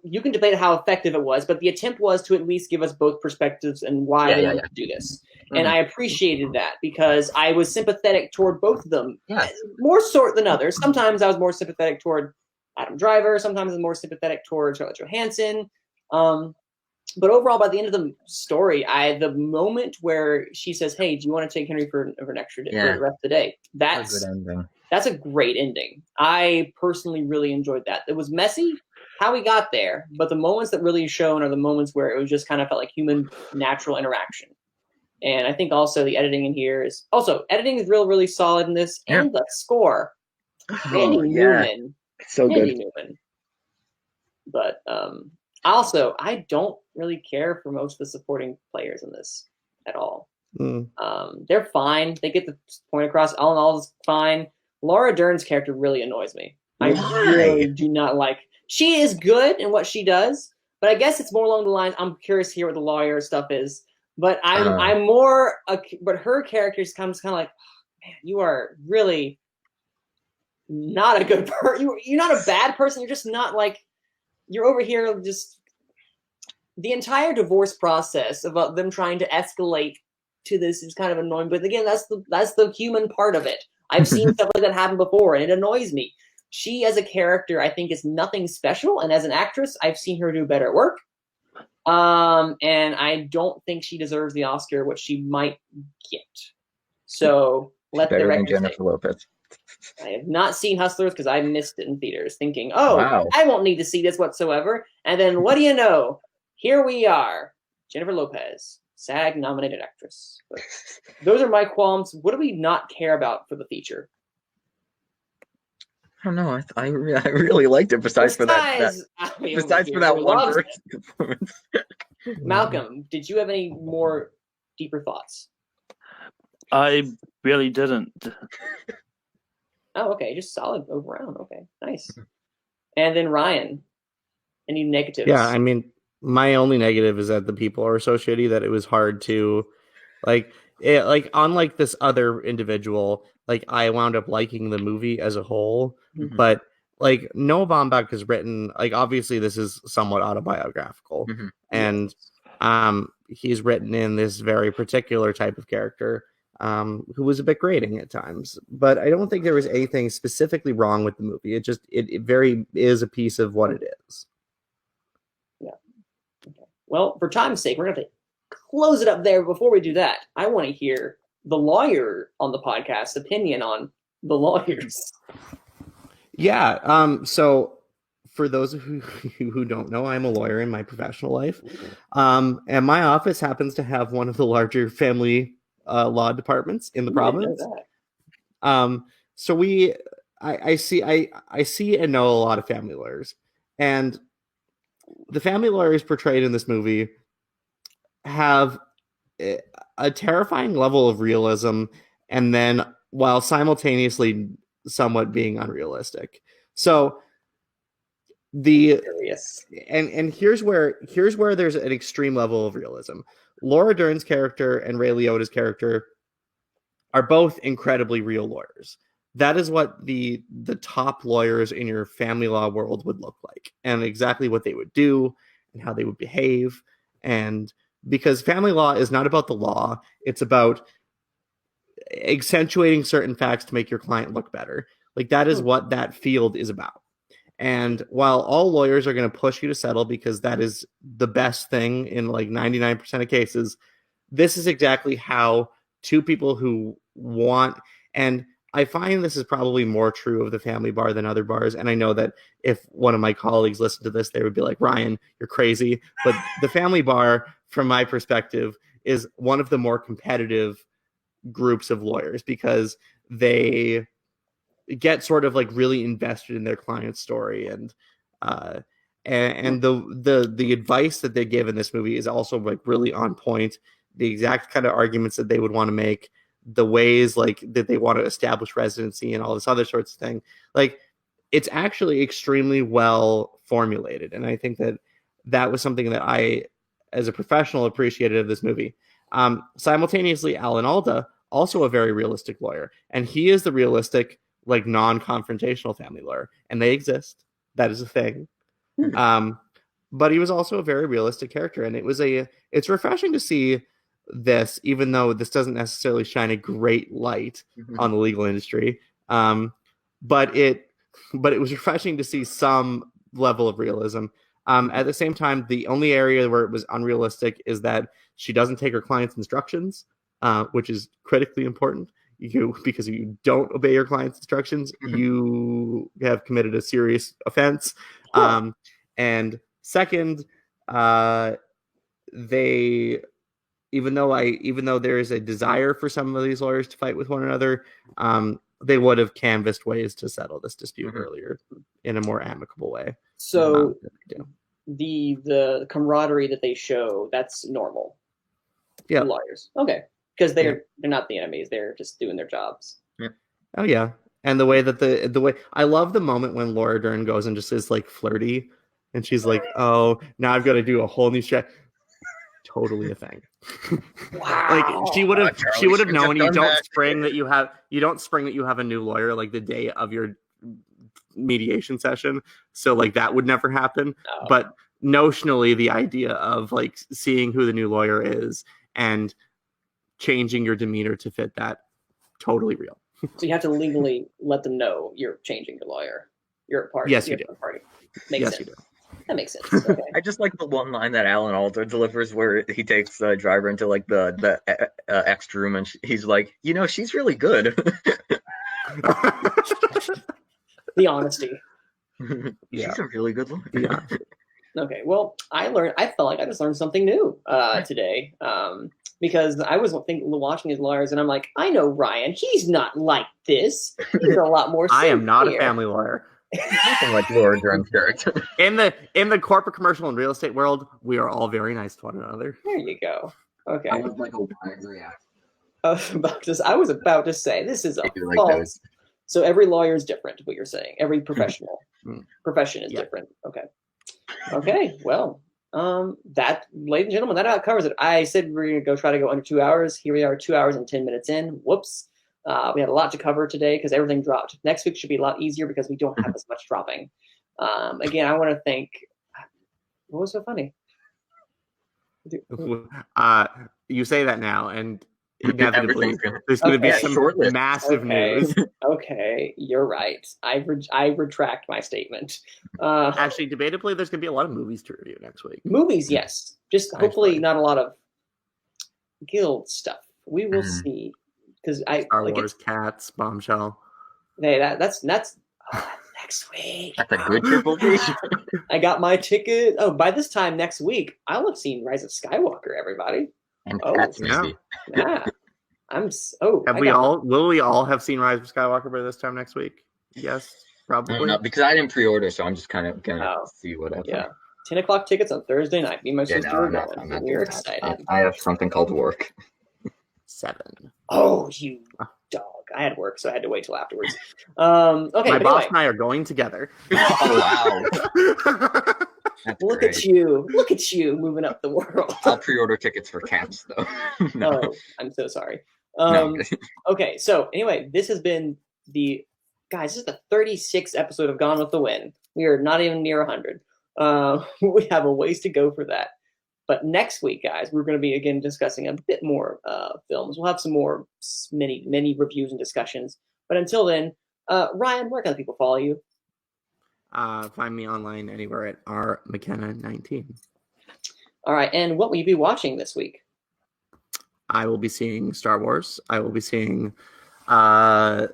You can debate how effective it was, but the attempt was to at least give us both perspectives and why they wanted to do this. And I appreciated that because I was sympathetic toward both of them. Yes. More so than others. Sometimes I was more sympathetic toward Adam Driver. Sometimes I was more sympathetic toward Scarlett Johansson. But overall, by the end of the story, the moment where she says, "Hey, do you want to take Henry for an extra day for the rest of the day?" That's a good ending. That's a great ending. I personally really enjoyed that. It was messy how we got there, but the moments that really shown are the moments where it was just kind of felt like human, natural interaction. And I think also the editing in here is really solid in this, and the score. Newman. So Randy good. Newman. But also, I don't really care for most of the supporting players in this at all. They're fine. They get the point across. All in all, is fine. Laura Dern's character really annoys me. I really do not like. She is good in what she does, but I guess it's more along the lines. I'm curious to hear what the lawyer stuff is. But I'm more. But her character comes kind of like, oh, man, you are really not a good person. You're not a bad person. You're just not like. You're over here just. The entire divorce process about them trying to escalate to this is kind of annoying. But again, that's the human part of it. I've seen stuff like that happen before, and it annoys me. She, as a character, I think is nothing special, and as an actress, I've seen her do better work. And I don't think she deserves the Oscar, which she might get. So let the record Jennifer Lopez. I have not seen Hustlers because I missed it in theaters, thinking, "Oh, I won't need to see this whatsoever." And then, what do you know? Here we are, Jennifer Lopez. SAG nominated actress. But those are my qualms. What do we not care about for the feature? I don't know. I really liked it. Besides for that one performance. Malcolm, did you have any more deeper thoughts? I really didn't. Oh, okay. Just solid around. Okay, nice. And then Ryan, any negatives? Yeah, I mean, my only negative is that the people are so shitty that it was hard to, unlike this other individual, I wound up liking the movie as a whole, but Noah Baumbach has written, obviously this is somewhat autobiographical, and he's written in this very particular type of character, who was a bit grating at times, but I don't think there was anything specifically wrong with the movie. It just, it very is a piece of what it is. Yeah. Okay. Well, for time's sake, we're going to close it up there. Before we do that, I want to hear the lawyer on the podcast's opinion on the lawyers. Yeah. So for those who don't know, I'm a lawyer in my professional life. And my office happens to have one of the larger family law departments in the province. So I see and know a lot of family lawyers, and the family lawyers portrayed in this movie have a terrifying level of realism, and then while simultaneously somewhat being unrealistic. So and here's where there's an extreme level of realism. Laura Dern's character and Ray Liotta's character are both incredibly real lawyers. That is what the top lawyers in your family law world would look like, and exactly what they would do and how they would behave. And because family law is not about the law, it's about accentuating certain facts to make your client look better. That is what that field is about. And while all lawyers are going to push you to settle because that is the best thing in 99% of cases, this is exactly how two people who want, and I find this is probably more true of the family bar than other bars. And I know that if one of my colleagues listened to this, they would be like, Ryan, you're crazy. But the family bar, from my perspective, is one of the more competitive groups of lawyers because they get sort of really invested in their client's story, and the advice that they give in this movie is also really on point. The exact kind of arguments that they would want to make, the ways that they want to establish residency and all this other sorts of thing. It's actually extremely well formulated, and I think that was something that I, as a professional, appreciated of this movie. Simultaneously, Alan Alda, also a very realistic lawyer, and he is the realistic, non-confrontational family lawyer, and they exist. That is a thing. But he was also a very realistic character, and it's refreshing to see this, even though this doesn't necessarily shine a great light on the legal industry. But it was refreshing to see some level of realism. At the same time, the only area where it was unrealistic is that she doesn't take her client's instructions, which is critically important. Because if you don't obey your client's instructions, you have committed a serious offense. Cool. And second, even though there is a desire for some of these lawyers to fight with one another, they would have canvassed ways to settle this dispute earlier in a more amicable way. So the camaraderie that they show, that's normal. Yeah, the lawyers. Okay, because they're not the enemies; they're just doing their jobs. Yeah. Oh yeah, and the way that the way I love the moment when Laura Dern goes and just is like flirty, and she's like, "Oh, now I've got to do a whole new strat." Totally a thing. Wow. Like she would have known you don't that. spring that you have a new lawyer like the day of your mediation session. So like that would never happen. No. But notionally, the idea of like seeing who the new lawyer is and changing your demeanor to fit that, totally real. So you have to legally let them know you're changing your lawyer. You're a party. Yes, you do. Party. Makes sense. You do. That makes sense. Okay. I just like the one line that Alan Alda delivers where he takes the driver into like the extra room and he's like, she's really good. The honesty. She's a really good lawyer. Yeah. Okay. Well, I felt like I just learned something new today. Because I was watching his lawyers and I'm like, I know Ryan. He's not like this. He's a lot more I am not a family lawyer. Nothing like Laura Dern's character. In the corporate, commercial, and real estate world, we are all very nice to one another. There you go. Okay. I was like a wide reaction. I was about to say this is a false. So every lawyer is different. What you're saying, every professional profession is different. Okay. Okay. Well, that, ladies and gentlemen, that covers it. I said we were gonna try to go under 2 hours. Here we are, 2 hours and 10 minutes in. Whoops. We had a lot to cover today because everything dropped. Next week should be a lot easier because we don't have as much dropping. Again, I want to thank. What was so funny? You say that now, and inevitably there's going to be some massive news. Okay, you're right. I retract my statement. Actually, debatably, there's going to be a lot of movies to review next week. Movies, yes. Just hopefully not a lot of guild stuff. We will see. Because Star Wars, Cats, Bombshell. Hey, that's next week. That's a good triple feature. I got my ticket. Oh, by this time next week, I'll have seen Rise of Skywalker. Everybody. And Cats, maybe. Yeah. Will we all have seen Rise of Skywalker by this time next week? Yes, probably. No, because I didn't pre-order, so I'm just kind of gonna see what happens. Yeah. 10 o'clock tickets on Thursday night. Me and my sister are going. We're excited. I have something called work. 7. Oh, you dog. I had work, so I had to wait till afterwards. Okay. My boss and I are going together. Oh, wow. Look at you. Look at you moving up the world. I'll pre-order tickets for Cats, though. No. Oh, I'm so sorry. No. Okay, so anyway, this has been this is the 36th episode of Gone with the Wind. We are not even near 100. We have a ways to go for that. But next week, guys, we're going to be, again, discussing a bit more films. We'll have some more many reviews and discussions. But until then, Ryan, where can people follow you? Find me online anywhere at rmckenna19. All right. And what will you be watching this week? I will be seeing Star Wars. I will be seeing Bombshell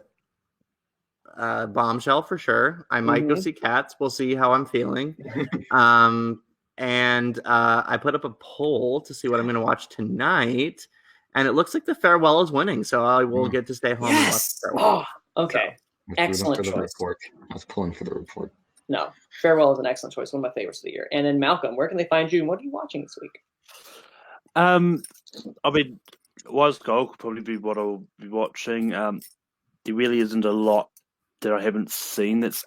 for sure. I might go see Cats. We'll see how I'm feeling. And I put up a poll to see what I'm going to watch tonight, and it looks like The Farewell is winning, so I will get to stay home and watch The Farewell. Oh, okay. So, excellent choice. I was pulling for the report. No, Farewell is an excellent choice. One of my favorites of the year. And then Malcolm, where can they find you, and what are you watching this week? I mean, Wise Gold could probably be what I'll be watching. There really isn't a lot that I haven't seen that's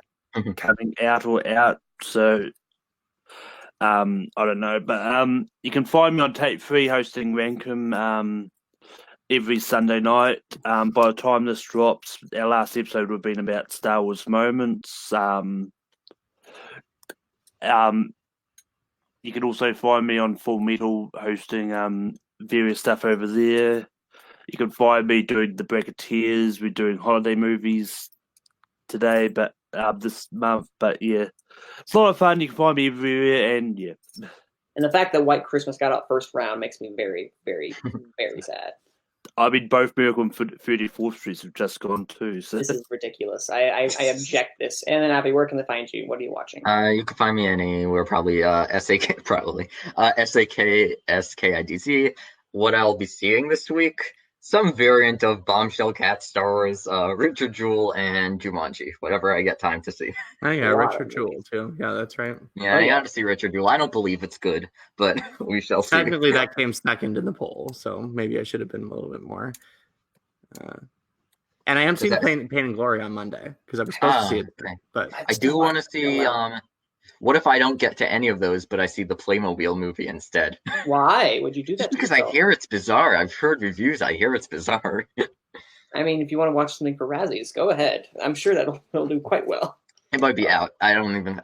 coming out, so I don't know, but you can find me on Tape 3 hosting Rankum every Sunday night. By the time this drops, our last episode would have been about Star Wars moments. You can also find me on Full Metal hosting various stuff over there. You can find me doing The Bracketeers. We're doing holiday movies today, but this month. But yeah, it's a lot of fun. You can find me everywhere, and yeah. And the fact that White Christmas got out first round makes me very, very, very sad. I mean, both Miracle and 34th Streets have just gone too. So. This is ridiculous. I object this. And then, Abby, where can they find you? What are you watching? You can find me anywhere, probably SAK, SAK, SKIDZ. What I'll be seeing this week, some variant of Bombshell, Cat, Star Wars, Richard Jewell, and Jumanji. Whatever I get time to see. Oh yeah, Richard Jewell too. Yeah, that's right. Yeah, I got to see Richard Jewell. I don't believe it's good, but we shall see. Technically, that came second in the poll, so maybe I should have been a little bit more. And I am seeing Pain and Glory on Monday because I was supposed to see it, but I do want to see. What if I don't get to any of those, but I see the Playmobil movie instead? Why would you do that? Just because I hear it's bizarre. I've heard reviews. I hear it's bizarre. I mean, if you want to watch something for Razzies, go ahead. I'm sure it'll do quite well. It might be out. I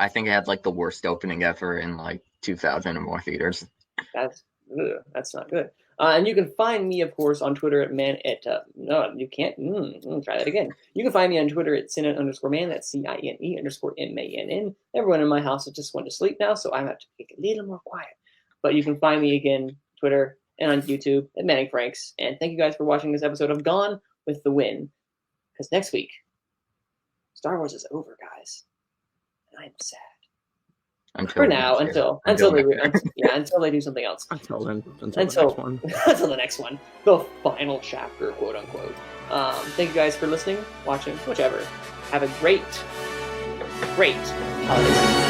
think it had like the worst opening ever in like 2,000 or more theaters. That's not good. And you can find me, of course, on Twitter at no, you can't. Try that again. You can find me on Twitter at Cine_man. That's CINE_MANN. Everyone in my house has just went to sleep now, so I have to get a little more quiet. But you can find me again, Twitter and on YouTube at Manning Franks. And thank you guys for watching this episode of Gone with the Wind. Because next week, Star Wars is over, guys. And I'm sad. For now, until they do something else. Until the next one. Until the next one, the final chapter, quote unquote. Thank you guys for listening, watching, whichever. Have a great holiday season.